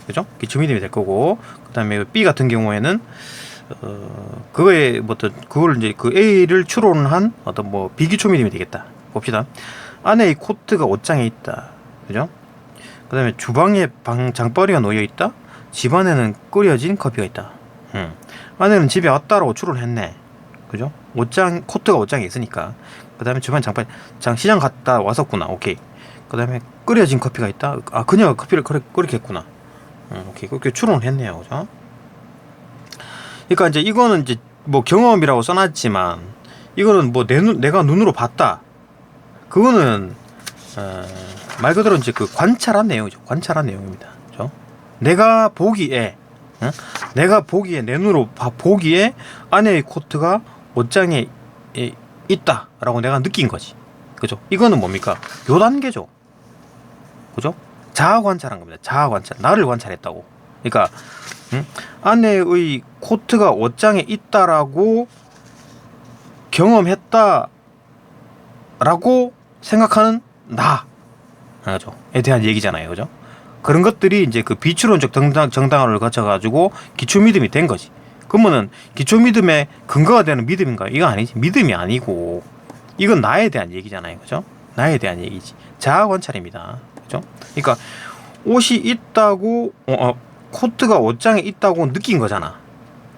그죠? 기초 믿음이 될 거고, 그 다음에 B 같은 경우에는 그거에 그걸 이제 그 A를 추론한 어떤 뭐 비기초 믿음이 되겠다. 봅시다. 아내의 코트가 옷장에 있다. 그죠? 그 다음에 주방에 장바리가 놓여 있다. 집안에는 끓여진 커피가 있다. 아내는 집에 왔다라고 추론했네. 그죠? 코트가 옷장에 있으니까. 그 다음에 주방 시장 갔다 왔었구나. 오케이. 그 다음에 끓여진 커피가 있다. 그녀가 커피를 그렇게 했구나. 오케이. 그렇게 추론을 했네요. 그죠? 그러니까 이제 이거는 이제 뭐 경험이라고 써놨지만, 이거는 뭐 내가 눈으로 봤다. 그거는 말 그대로 이제 그 관찰한 내용이죠. 관찰한 내용입니다. 그죠? 내가 보기에, 내가 보기에, 내 눈으로 보기에 아내의 코트가 옷장에 있다라고 내가 느낀 거지. 그죠? 이거는 뭡니까? 요 단계죠. 그죠? 자아 관찰한 겁니다. 자아 관찰. 나를 관찰했다고. 그러니까, 아내의 코트가 옷장에 있다라고 경험했다라고 생각하는 나. 에 대한 얘기잖아요. 그죠? 그런 것들이 이제 그 비추론적 정당화를 거쳐가지고 기초 믿음이 된 거지. 그러면은 기초 믿음의 근거가 되는 믿음인가요? 이거 아니지. 믿음이 아니고 이건 나에 대한 얘기잖아요. 그죠? 나에 대한 얘기지. 자아 관찰입니다. 그죠? 그러니까 옷이 있다고 코트가 옷장에 있다고 느낀 거잖아.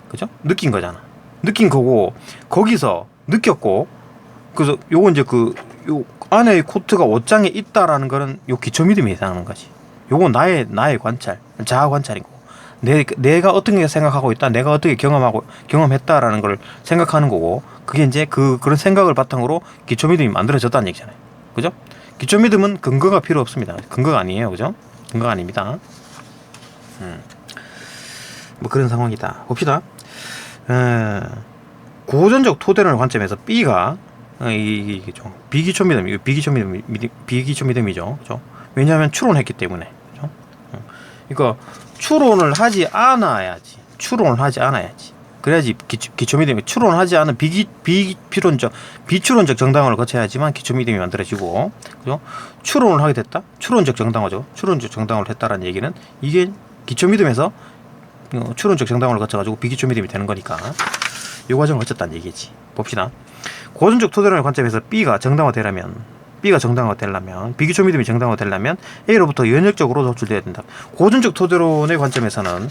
그죠? 느낀 거잖아. 느낀 거고 거기서 느꼈고 그래서 요거 이제 요 안에 코트가 옷장에 있다라는 거는 요 기초 믿음에 해당하는 거지. 요거 나의 관찰, 자아 관찰인 거고. 내가 어떻게 생각하고 있다, 내가 어떻게 경험했다라는 걸 생각하는 거고, 그게 이제 그런 생각을 바탕으로 기초 믿음이 만들어졌다는 얘기잖아요. 그죠? 기초 믿음은 근거가 필요 없습니다. 근거가 아니에요. 그죠? 근거가 아닙니다. 뭐 그런 상황이다. 봅시다. 고전적 토대론의 관점에서 B가 이게 좀 비기초 믿음이죠. 그죠? 왜냐하면 추론했기 때문에. 그죠? 그러니까 추론을 하지 않아야지. 그래야지 기초 믿음이 추론하지 않은 비추론적 정당화를 거쳐야지만 기초 믿음이 만들어지고, 그죠? 추론을 하게 됐다. 추론적 정당화죠. 추론적 정당화를 했다라는 얘기는 이게 기초 믿음에서 추론적 정당화를 거쳐가지고 비기초 믿음이 되는 거니까 이 과정을 거쳤다는 얘기지. 봅시다. 고전적 토대론의 관점에서 B가 정당화되려면 비기초 믿음이 정당화되려면 A로부터 연역적으로 도출되어야 된다. 고전적 토대론의 관점에서는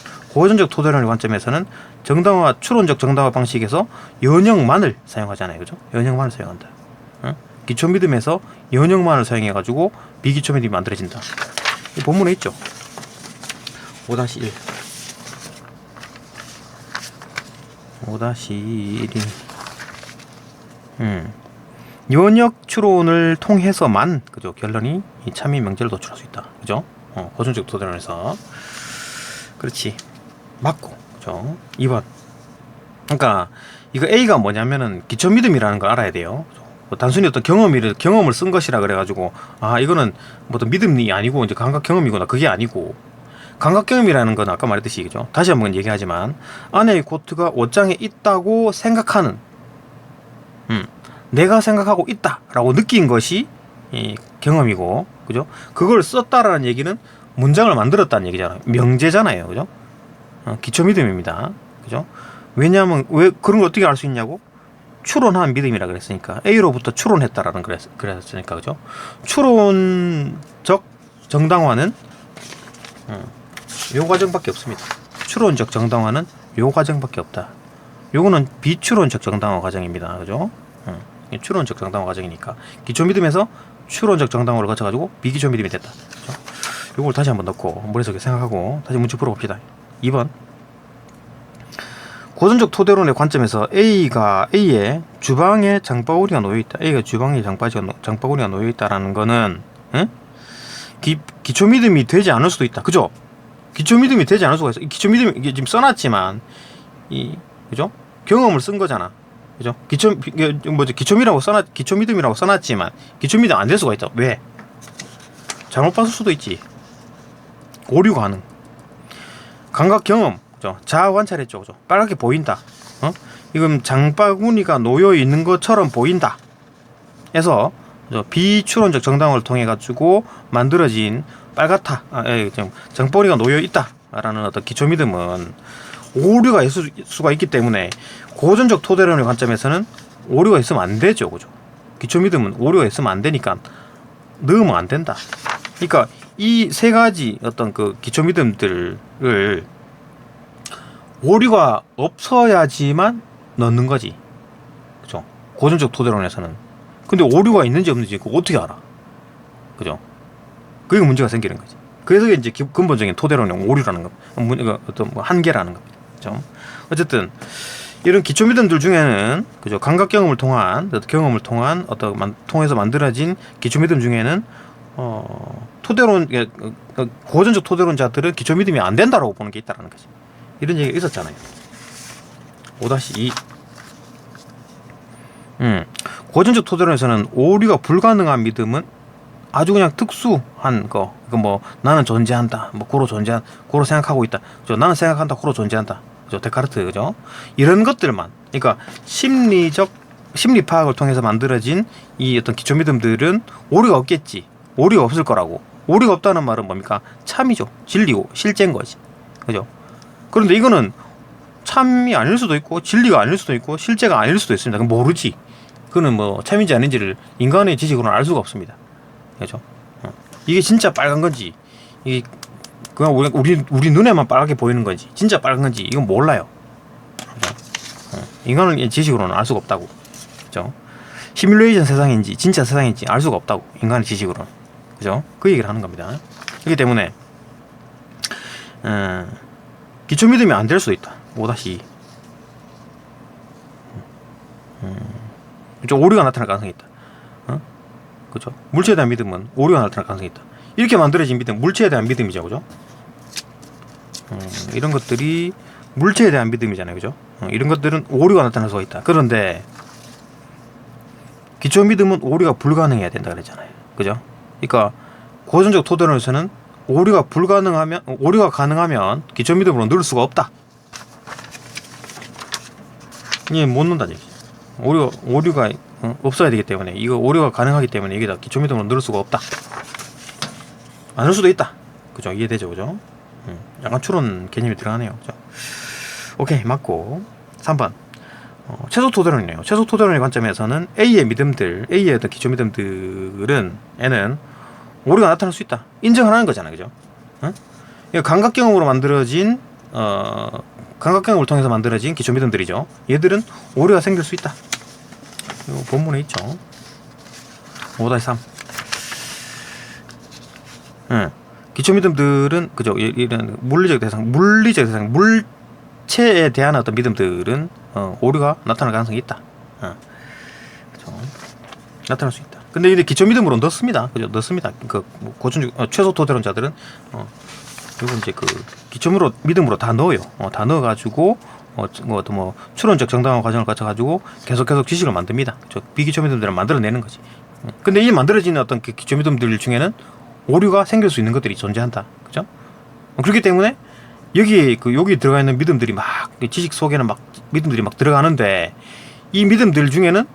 추론적 정당화 방식에서 연역만을 사용하잖아요. 그죠? 연역만을 사용한다. 기초 믿음에서 연역만을 사용해가지고 비기초 믿음이 만들어진다. 이 본문에 있죠. 5-1 5-1이 연역 추론을 통해서만, 그죠? 결론이 참인 명제를 도출할 수 있다. 그죠? 고전적 토대론에서. 그렇지. 맞고. 그죠? 2번. 그러니까 이거 A가 뭐냐면은 기초 믿음이라는 걸 알아야 돼요. 뭐 단순히 어떤 경험을 쓴 것이라 그래가지고 이거는 뭐 어떤 믿음이 아니고 이제 감각 경험이구나, 그게 아니고, 감각 경험이라는 건 아까 말했듯이, 그죠? 다시 한번 얘기하지만 아내의 코트가 옷장에 있다고 생각하는, 내가 생각하고 있다라고 느낀 것이 경험이고, 그죠? 그걸 썼다라는 얘기는 문장을 만들었다는 얘기잖아요. 명제잖아요. 그죠? 기초 믿음입니다. 그죠? 왜냐하면 왜 그런 걸 어떻게 알 수 있냐고? 추론한 믿음이라 그랬으니까. A로부터 추론했다라는 그랬으니까. 그죠? 추론적 정당화는 요 과정밖에 없습니다. 추론적 정당화는 요 과정밖에 없다. 요거는 비추론적 정당화 과정입니다. 그죠? 추론적 정당화 과정이니까 기초 믿음에서 추론적 정당화를 거쳐가지고 비기초 믿음이 됐다. 그죠? 요걸 다시 한번 넣고 머릿속에 생각하고 다시 문제 풀어봅시다. 2번. 고전적 토대론의 관점에서 A의 주방에 장바구니가 놓여있다. A가 주방에 장바구니가 놓여있다라는 거는 기초 믿음이 되지 않을 수도 있다. 그죠? 기초 믿음이 되지 않을 수가 있어. 기초 믿음이 이게 지금 써놨지만 그죠? 경험을 쓴 거잖아. 그죠? 기초 믿음이라고 써놨지만 기초 믿음 안 될 수가 있다. 왜? 잘못 봤을 수도 있지. 오류 가능. 감각 경험, 그죠? 자아 관찰했죠, 그죠? 빨갛게 보인다. 이건 장바구니가 놓여 있는 것처럼 보인다. 해서 비추론적 정당화를 통해 가지고 만들어진 빨갛다. 장바구니가 놓여 있다라는 어떤 기초 믿음은 오류가 있을 수가 있기 때문에 고전적 토대론의 관점에서는 오류가 있으면 안 되죠. 그죠? 기초 믿음은 오류가 있으면 안 되니까 넣으면 안 된다. 그러니까 이 세 가지 어떤 그 기초 믿음들을 오류가 없어야지만 넣는 거지. 그죠? 고전적 토대론에서는. 근데 오류가 있는지 없는지 그거 어떻게 알아? 그죠? 그게 문제가 생기는 거지. 그래서 이제 근본적인 토대론의 오류라는 거, 어떤 한계라는 겁니다. 그죠? 어쨌든 이런 기초 믿음들 중에는, 그죠? 감각 경험을 통해서 만들어진 기초 믿음 중에는 토대론, 고전적 토대론자들은 기초 믿음이 안 된다라고 보는 게 있다라는 거지. 이런 얘기가 있었잖아요. 5-2. 고전적 토대론에서는 오류가 불가능한 믿음은 아주 그냥 특수한 거, 뭐 나는 존재한다, 뭐 고로 생각하고 있다, 그죠? 나는 생각한다, 고로 존재한다, 그죠? 데카르트, 그죠? 이런 것들만, 그러니까 심리 파악을 통해서 만들어진 이 어떤 기초 믿음들은 오류가 없겠지, 오류가 없을 거라고. 오류가 없다는 말은 뭡니까? 참이죠, 진리고 실제인 거지, 그죠? 그런데 이거는 참이 아닐 수도 있고 진리가 아닐 수도 있고 실제가 아닐 수도 있습니다. 그럼 모르지. 그는 뭐 참인지 아닌지를 인간의 지식으로는 알 수가 없습니다. 그렇죠? 이게 진짜 빨간 건지, 이게 그냥 우리 눈에만 빨갛게 보이는 건지, 진짜 빨간 건지 이건 몰라요. 그렇죠? 인간의 지식으로는 알 수가 없다고. 그렇죠? 시뮬레이션 세상인지 진짜 세상인지 알 수가 없다고, 인간의 지식으로는. 그죠? 그 얘기를 하는 겁니다. 그렇기 때문에 기초 믿음이 안 될 수도 있다. 5-2. 오류가 나타날 가능성이 있다. 그죠? 물체에 대한 믿음은 오류가 나타날 가능성이 있다. 이렇게 만들어진 믿음, 물체에 대한 믿음이죠, 그죠? 이런 것들이 물체에 대한 믿음이잖아요, 그죠? 이런 것들은 오류가 나타날 수가 있다. 그런데 기초 믿음은 오류가 불가능해야 된다 그랬잖아요, 그죠? 그러니까 고전적 토대론에서는 오류가 가능하면 기초 믿음으로 넣을 수가 없다. 예, 못 넣는다는 얘기지. 오류가 없어야 되기 때문에, 이거 오류가 가능하기 때문에 이게 다 기초 믿음으로 넣을 수가 없다. 안 넣을 수도 있다. 그죠? 이해되죠, 그죠? 약간 추론 개념이 들어가네요, 그죠? 오케이, 맞고. 3번. 최소 토대론이네요. 최소 토대론의 관점에서는 A의 어떤 기초 믿음들은 N은 오류가 나타날 수 있다. 인정하는 거잖아, 그죠? 감각 경험으로 만들어진 감각 경험을 통해서 만들어진 기초 믿음들이죠. 얘들은 오류가 생길 수 있다. 이 본문에 있죠. 5-3. 기초 믿음들은, 그죠? 이런 물리적 대상, 물체에 대한 어떤 믿음들은 오류가 나타날 가능성이 있다. 그죠? 나타날 수 있다. 근데 이제 기초 믿음으로 넣습니다. 그죠? 넣습니다. 고전적 최소 토대론자들은 그리고 이제 기초 믿음으로 다 넣어요. 다 넣어가지고 추론적 정당화 과정을 거쳐가지고 계속 지식을 만듭니다. 비기초 믿음들을 만들어내는 거지. 근데 이 만들어지는 어떤 기초 믿음들 중에는 오류가 생길 수 있는 것들이 존재한다. 그죠? 그렇기 때문에 여기 들어가 있는 믿음들이 막, 지식 속에는 막 믿음들이 막 들어가는데, 이 믿음들 중에는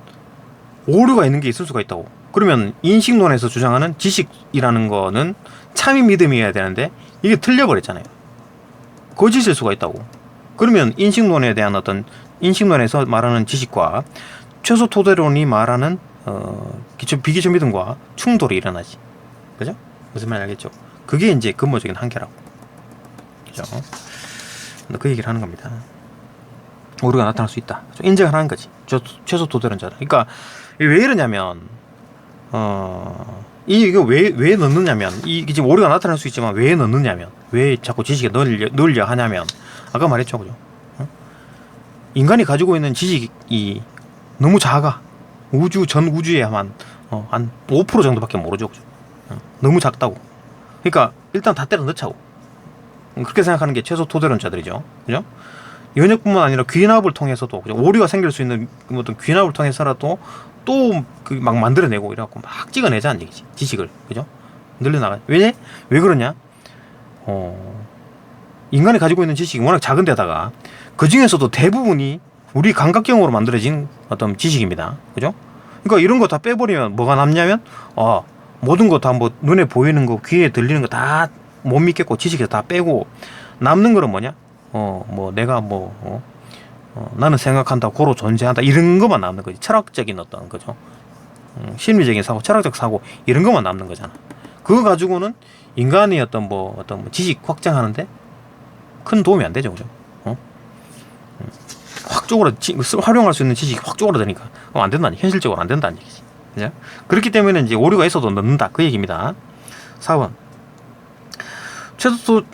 오류가 있는 게 있을 수가 있다고. 그러면 인식론에서 주장하는 지식이라는 거는 참인 믿음이어야 되는데 이게 틀려버렸잖아요. 거짓일 수가 있다고. 그러면 인식론에 대한 어떤, 인식론에서 말하는 지식과 최소 토대론이 말하는 비기초 믿음과 충돌이 일어나지. 그죠? 무슨 말인지 알겠죠? 그게 이제 근본적인 한계라고. 그죠? 그 얘기를 하는 겁니다. 오류가 나타날 수 있다. 인정을 하는 거지. 최소 토대론자다. 그러니까 왜 이러냐면, 이거 왜 넣느냐면, 이게 지금 오류가 나타날 수 있지만 왜 넣느냐면, 왜 자꾸 지식에 넣으려 하냐면, 아까 말했죠, 그죠? 인간이 가지고 있는 지식이 너무 작아. 전 우주에만 한 5% 정도밖에 모르죠, 그죠? 너무 작다고. 그러니까 일단 다 때려 넣자고. 그렇게 생각하는 게 최소 토대론자들이죠, 그죠? 연역뿐만 아니라 귀납을 통해서도, 그죠? 오류가 생길 수 있는 어떤 귀납을 통해서라도 또 막 만들어내고 이래갖고 막 찍어내자는 얘기지, 지식을. 그죠? 늘려나가. 왜 그러냐? 인간이 가지고 있는 지식이 워낙 작은 데다가 그 중에서도 대부분이 우리 감각경으로 만들어진 어떤 지식입니다. 그죠? 그러니까 이런 거 다 빼버리면 뭐가 남냐면, 모든 거 다 뭐 눈에 보이는 거, 귀에 들리는 거 다 못 믿겠고 지식에서 다 빼고 남는 거는 뭐냐? 내가 나는 생각한다, 고로 존재한다, 이런 것만 남는 거지. 철학적인 어떤 거죠. 심리적인 사고, 철학적 사고, 이런 것만 남는 거잖아. 그거 가지고는 인간이 어떤 지식 확장하는데 큰 도움이 안 되죠, 그죠? 확 활용할 수 있는 지식이 확 쪼그라드니까 안 된다니, 현실적으로 안 된다는 얘기지. 그죠? 그렇기 때문에 이제 오류가 있어도 넣는다, 그 얘기입니다. 4번.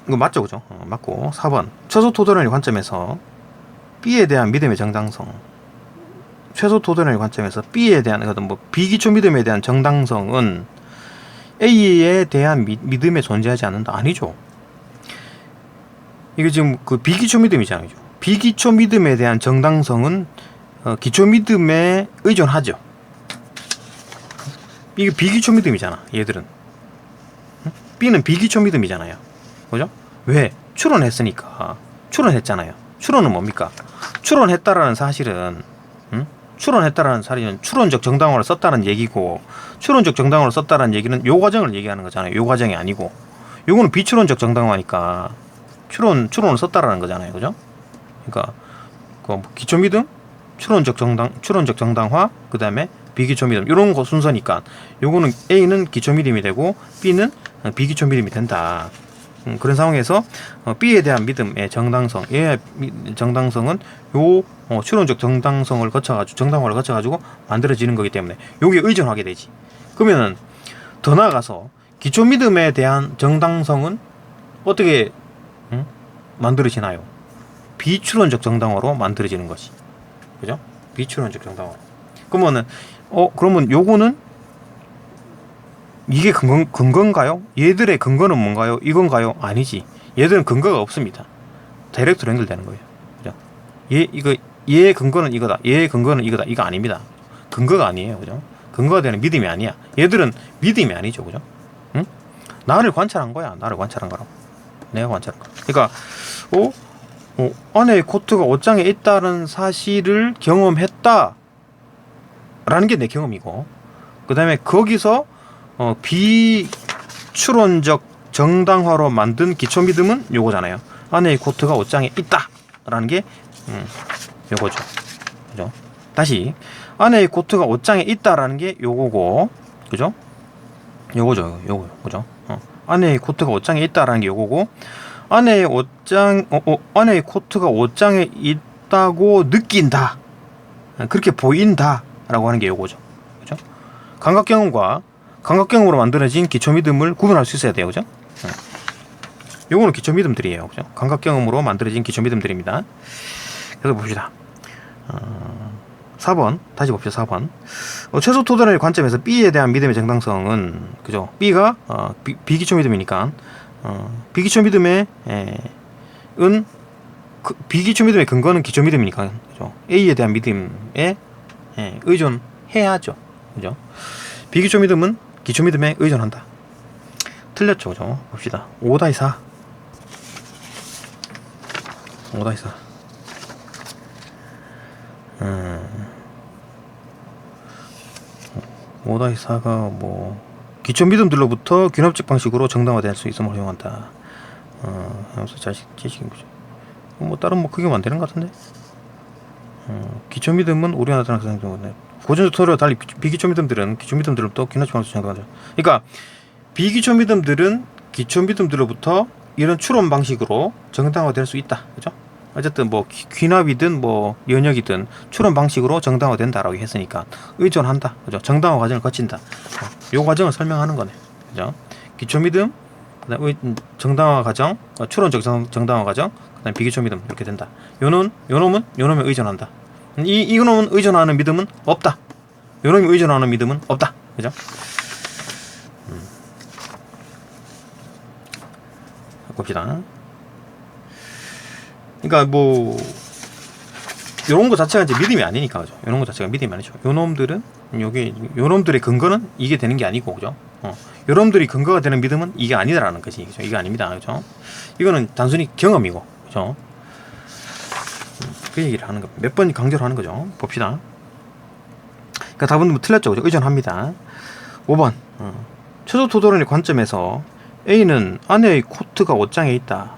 이거 맞죠, 그죠? 맞고. 4번. 최소 토대론의 관점에서 B에 대한 믿음의 정당성. 최소 토대론의 관점에서 B에 대한 비기초 믿음에 대한 정당성은 A에 대한 믿음에 존재하지 않는다. 아니죠. 이게 지금 그 비기초 믿음이잖아요. 비기초 믿음에 대한 정당성은 기초 믿음에 의존하죠. 이게 비기초 믿음이잖아. 얘들은. B는 비기초 믿음이잖아요. 그죠? 왜? 추론했으니까. 추론했잖아요. 추론은 뭡니까? 추론했다라는 사실은, 추론했다라는 사실은 추론적 정당화를 썼다는 얘기고, 추론적 정당화를 썼다는 얘기는 요 과정을 얘기하는 거잖아요. 요 과정이 아니고, 요거는 비추론적 정당화니까 추론을 썼다라는 거잖아요. 그죠? 그러니까 그 기초 믿음, 추론적 정당화, 그 다음에 비기초 믿음, 이런 거 순서니까 요거는 A는 기초 믿음이 되고 B는 비기초 믿음이 된다. 그런 상황에서 B에 대한 믿음의 정당성, A의 정당성은 요 추론적 정당성을 거쳐가지고 정당화를 거쳐가지고 만들어지는 거기 때문에 여기에 의존하게 되지. 그러면은 더 나아가서 기초 믿음에 대한 정당성은 어떻게 만들어지나요? 비추론적 정당화로 만들어지는 것이. 그죠? 비추론적 정당화. 그러면 요거는 이게 근거인가요? 얘들의 근거는 뭔가요? 이건가요? 아니지. 얘들은 근거가 없습니다. 다이렉트로 연결되는 거예요. 그죠? 얘의 근거는 이거다. 얘의 근거는 이거다. 이거 아닙니다. 근거가 아니에요. 그죠? 근거가 되는 믿음이 아니야. 얘들은 믿음이 아니죠. 그죠? 응? 나를 관찰한 거야. 나를 관찰한 거라고. 내가 관찰한 거. 그러니까 안에 코트가 옷장에 있다는 사실을 경험했다 라는 게 내 경험이고, 그 다음에 거기서 비추론적 정당화로 만든 기초 믿음은 요거잖아요. 안에 코트가 옷장에 있다 라는 게 요거죠. 그죠? 다시 안에 코트가 옷장에 있다라는 게 요거고, 그죠? 요거죠. 요거. 그죠? 안에 코트가 옷장에 있다라는 게 요거고, 안에 코트가 옷장에 있다고 느낀다, 그렇게 보인다 라고 하는 게 요거죠. 그죠? 감각경험으로 만들어진 기초 믿음을 구분할 수 있어야 돼요. 그죠? 요거는 기초 믿음들이에요. 그죠? 감각경험으로 만들어진 기초 믿음들입니다. 그래서 봅시다. 4번 다시 봅시다. 4번 최소 토론의 관점에서 B에 대한 믿음의 정당성은, 그죠? B가 비기초 믿음이니까 비기초 믿음의 비기초 믿음의 근거는 기초 믿음이니까, 그죠? A에 대한 믿음에 의존해야죠. 그죠? 비기초 믿음은 기초 믿음에 의존한다. 틀렸죠. 그죠? 봅시다. 5-4 5-4 5-4가 뭐 기초 믿음들로부터 균합적 방식으로 정당화될 수 있음을 허용한다. 하면서 제식인 거죠. 뭐 다른 뭐 크게 만드는 것 같은데. 기초 믿음은 우리가 나타나는 상징인데, 고전적 토론과 달리 비기초 믿음들은 기초 믿음들로부터 균합적 방식으로 정당화된다. 그러니까 비기초 믿음들은 기초 믿음들로부터 이런 추론 방식으로 정당화될 수 있다. 그죠? 어쨌든 뭐 귀납이든 뭐 연역이든 추론 방식으로 정당화된다라고 했으니까 의존한다. 그죠? 정당화 과정을 거친다. 요 과정을 설명하는 거네. 그죠? 기초 믿음, 그다음 정당화 과정, 추론적 정당화 과정, 그다음 비기초 믿음, 이렇게 된다. 요놈은 의존한다. 이놈은 의존하는 믿음은 없다. 요놈이 의존하는 믿음은 없다. 그죠? 봅시다. 그러니까 뭐 요런 거 자체가 이제 믿음이 아니니까, 그죠? 요런 거 자체가 믿음이 아니죠. 요놈들의 근거는 이게 되는 게 아니고, 그죠? 요놈들이 근거가 되는 믿음은 이게 아니다라는 것이, 그죠? 이게 아닙니다. 그죠? 이거는 단순히 경험이고, 그죠? 그 얘기를 하는 거, 몇 번 강조를 하는 거죠. 봅시다. 그러니까 답은 뭐 틀렸죠. 그죠? 의존합니다. 5번. 최소 토론의 관점에서 A는 아내의 코트가 옷장에 있다.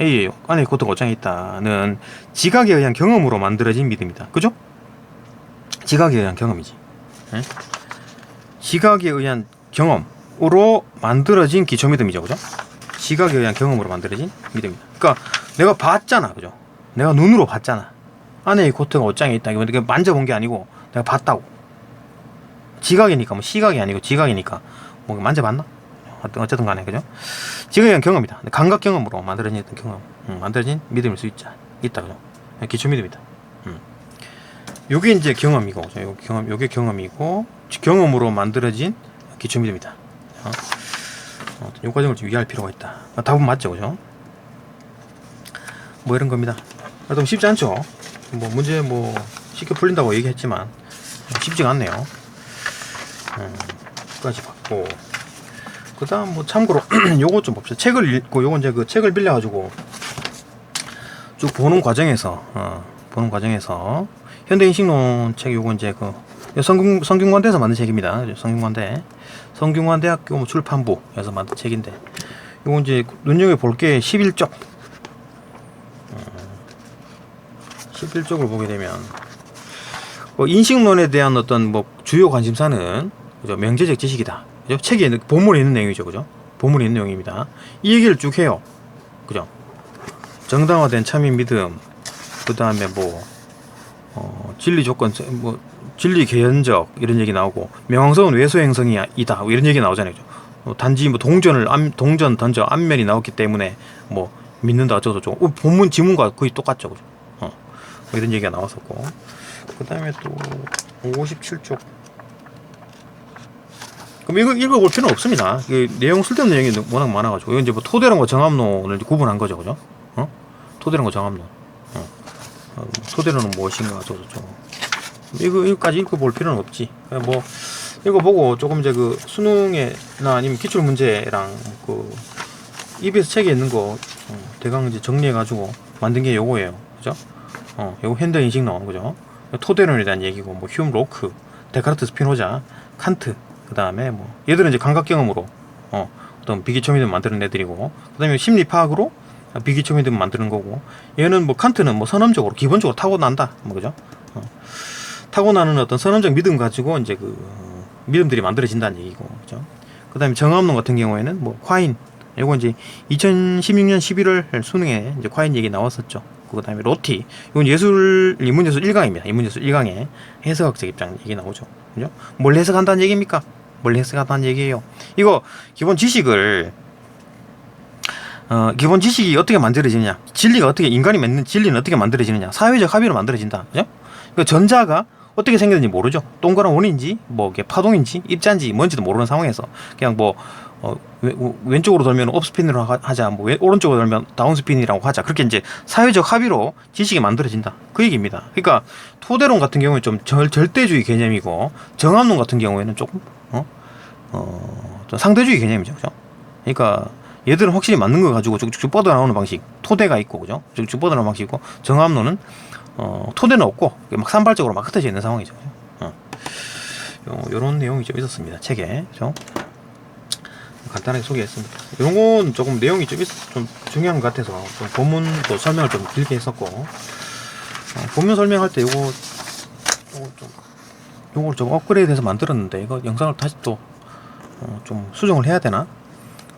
A의 아내의 코트가 옷장에 있다는 지각에 의한 경험으로 만들어진 믿음이다. 그죠? 지각에 의한 경험이지. 지각에 의한 경험으로 만들어진 기초 믿음이죠. 그죠? 지각에 의한 경험으로 만들어진 믿음이다. 그러니까 내가 봤잖아. 그죠? 내가 눈으로 봤잖아. 아내의 코트가 옷장에 있다. 이거 만져본 게 아니고 내가 봤다고. 지각이니까, 뭐 시각이 아니고 지각이니까 뭐 만져봤나? 어쨌든 간에, 그죠? 지각에 의한 경험이다. 감각 경험으로 만들어진 어떤 경험, 만들어진 믿음일 수 있다. 그죠? 기초 믿음이다. 요게 이제 경험이고, 요게 경험이고, 경험으로 만들어진 기초미드입니다. 요 과정을 좀 유의할 필요가 있다. 답은 맞죠, 그죠? 뭐 이런 겁니다. 좀 쉽지 않죠? 뭐 문제 뭐 쉽게 풀린다고 얘기했지만 쉽지가 않네요. 끝까지 봤고, 그 다음 뭐 참고로 요거 좀 봅시다. 책을 읽고, 요건 이제 그 책을 빌려가지고 쭉 보는 과정에서 현대인식론 책, 요거 이제 그 성균관대에서 만든 책입니다. 성균관대학교 출판부에서 만든 책인데, 요거 이제 눈여겨볼 게 11쪽 11쪽을 보게 되면 인식론에 대한 어떤 뭐 주요 관심사는, 그죠? 명제적 지식이다. 그죠? 책에 있는, 본문에 있는 내용이죠, 그죠? 본문에 있는 내용입니다. 이 얘기를 쭉 해요, 그죠? 정당화된 참인 믿음, 그 다음에 뭐 진리 조건, 뭐 진리 개연적 이런 얘기 나오고, 명왕성은 외소 행성이다 뭐 이런 얘기 나오잖아요, 그죠? 단지 뭐 동전 던져 안면이 나왔기 때문에 뭐 믿는다 어쩌고 저쩌고, 본문 지문과 거의 똑같죠, 그죠? 뭐 이런 얘기가 나왔었고, 그 다음에 또 57쪽. 그럼 이거 읽어볼 필요는 없습니다. 내용 쓸데없는 내용이 워낙 많아가지고. 이건 이제 뭐 토대론과 정합론을 구분한 거죠, 그죠? 토대론과 정합론. 토대론은 무엇인가, 저거. 이거까지 읽어볼 필요는 없지. 그냥 뭐 읽어보고 조금 이제 그 수능에나 아니면 기출 문제랑 그 EBS 책에 있는 거 대강 이제 정리해가지고 만든 게 요거예요, 그죠? 요거 현대인식론, 그죠? 토대론에 대한 얘기고, 뭐 휴մ 로크, 데카르트, 스피노자, 칸트, 그 다음에 뭐 얘들은 이제 감각 경험으로 어떤 비기초미듬 만드는 애들이고, 그 다음에 심리 파악으로 비기초미듬 만드는 거고, 얘는 뭐 칸트는 뭐 선험적으로 기본적으로 타고난다, 뭐 그죠? 타고나는 어떤 선험적 믿음 가지고 이제 그 믿음들이 만들어진다는 얘기고, 그죠? 그 다음에 정합론 같은 경우에는 뭐 콰인, 이거 이제 2016년 11월 수능에 이제 콰인 얘기 나왔었죠. 그 다음에 로티, 이건 인문예술 1강입니다. 인문예술 1강에 해석학적 입장 얘기 나오죠, 그죠? 뭘 해석한다는 얘기입니까? 뭘 해석한다는 얘기예요? 이거 기본 지식을 기본 지식이 어떻게 만들어지느냐, 진리가 어떻게, 인간이 맺는 진리는 어떻게 만들어지느냐, 사회적 합의로 만들어진다, 그죠? 그 전자가 어떻게 생겼는지 모르죠. 동그란 원인지 뭐 이게 파동인지 입자인지 뭔지도 모르는 상황에서 그냥 뭐 왼쪽으로 돌면 업스핀으로 하자, 뭐 오른쪽으로 돌면 다운스핀이라고 하자, 그렇게 이제 사회적 합의로 지식이 만들어진다, 그 얘기입니다. 그러니까 토대론 같은 경우는 좀 절대주의 개념이고, 정합론 같은 경우에는 조금 좀 상대주의 개념이죠, 그죠? 그러니까 얘들은 확실히 맞는 거 가지고 쭉쭉 뻗어 나오는 방식, 토대가 있고, 그죠? 쭉쭉 뻗어 나오는 방식이고, 정합론은 토대는 없고 막 산발적으로 막 흩어져 있는 상황이죠. 요런 내용이 좀 있었습니다, 책에. 그죠? 간단하게 소개했습니다. 이런 건 조금 내용이 좀 중요한 것 같아서 좀 본문도 설명을 좀 길게 했었고, 본문 설명할 때 요걸 좀 업그레이드해서 만들었는데, 이거 영상을 다시 또 좀 수정을 해야 되나?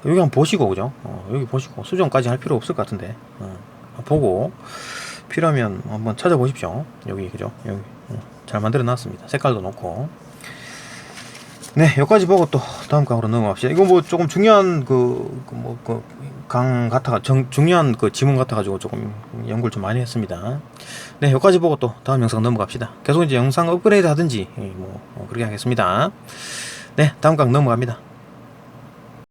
여기 한번 보시고, 그죠? 여기 보시고 수정까지 할 필요 없을 것 같은데, 보고 필요하면 한번 찾아보십시오. 여기, 그죠? 여기 잘 만들어 놨습니다. 색깔도 놓고. 네, 여기까지 보고 또 다음 강으로 넘어갑시다. 이거 뭐 조금 중요한 강 같아, 중요한 그 지문 같아가지고 조금 연구를 좀 많이 했습니다. 네, 여기까지 보고 또 다음 영상 넘어갑시다. 계속 이제 영상 업그레이드 하든지 뭐 그렇게 하겠습니다. 네, 다음 강 넘어갑니다.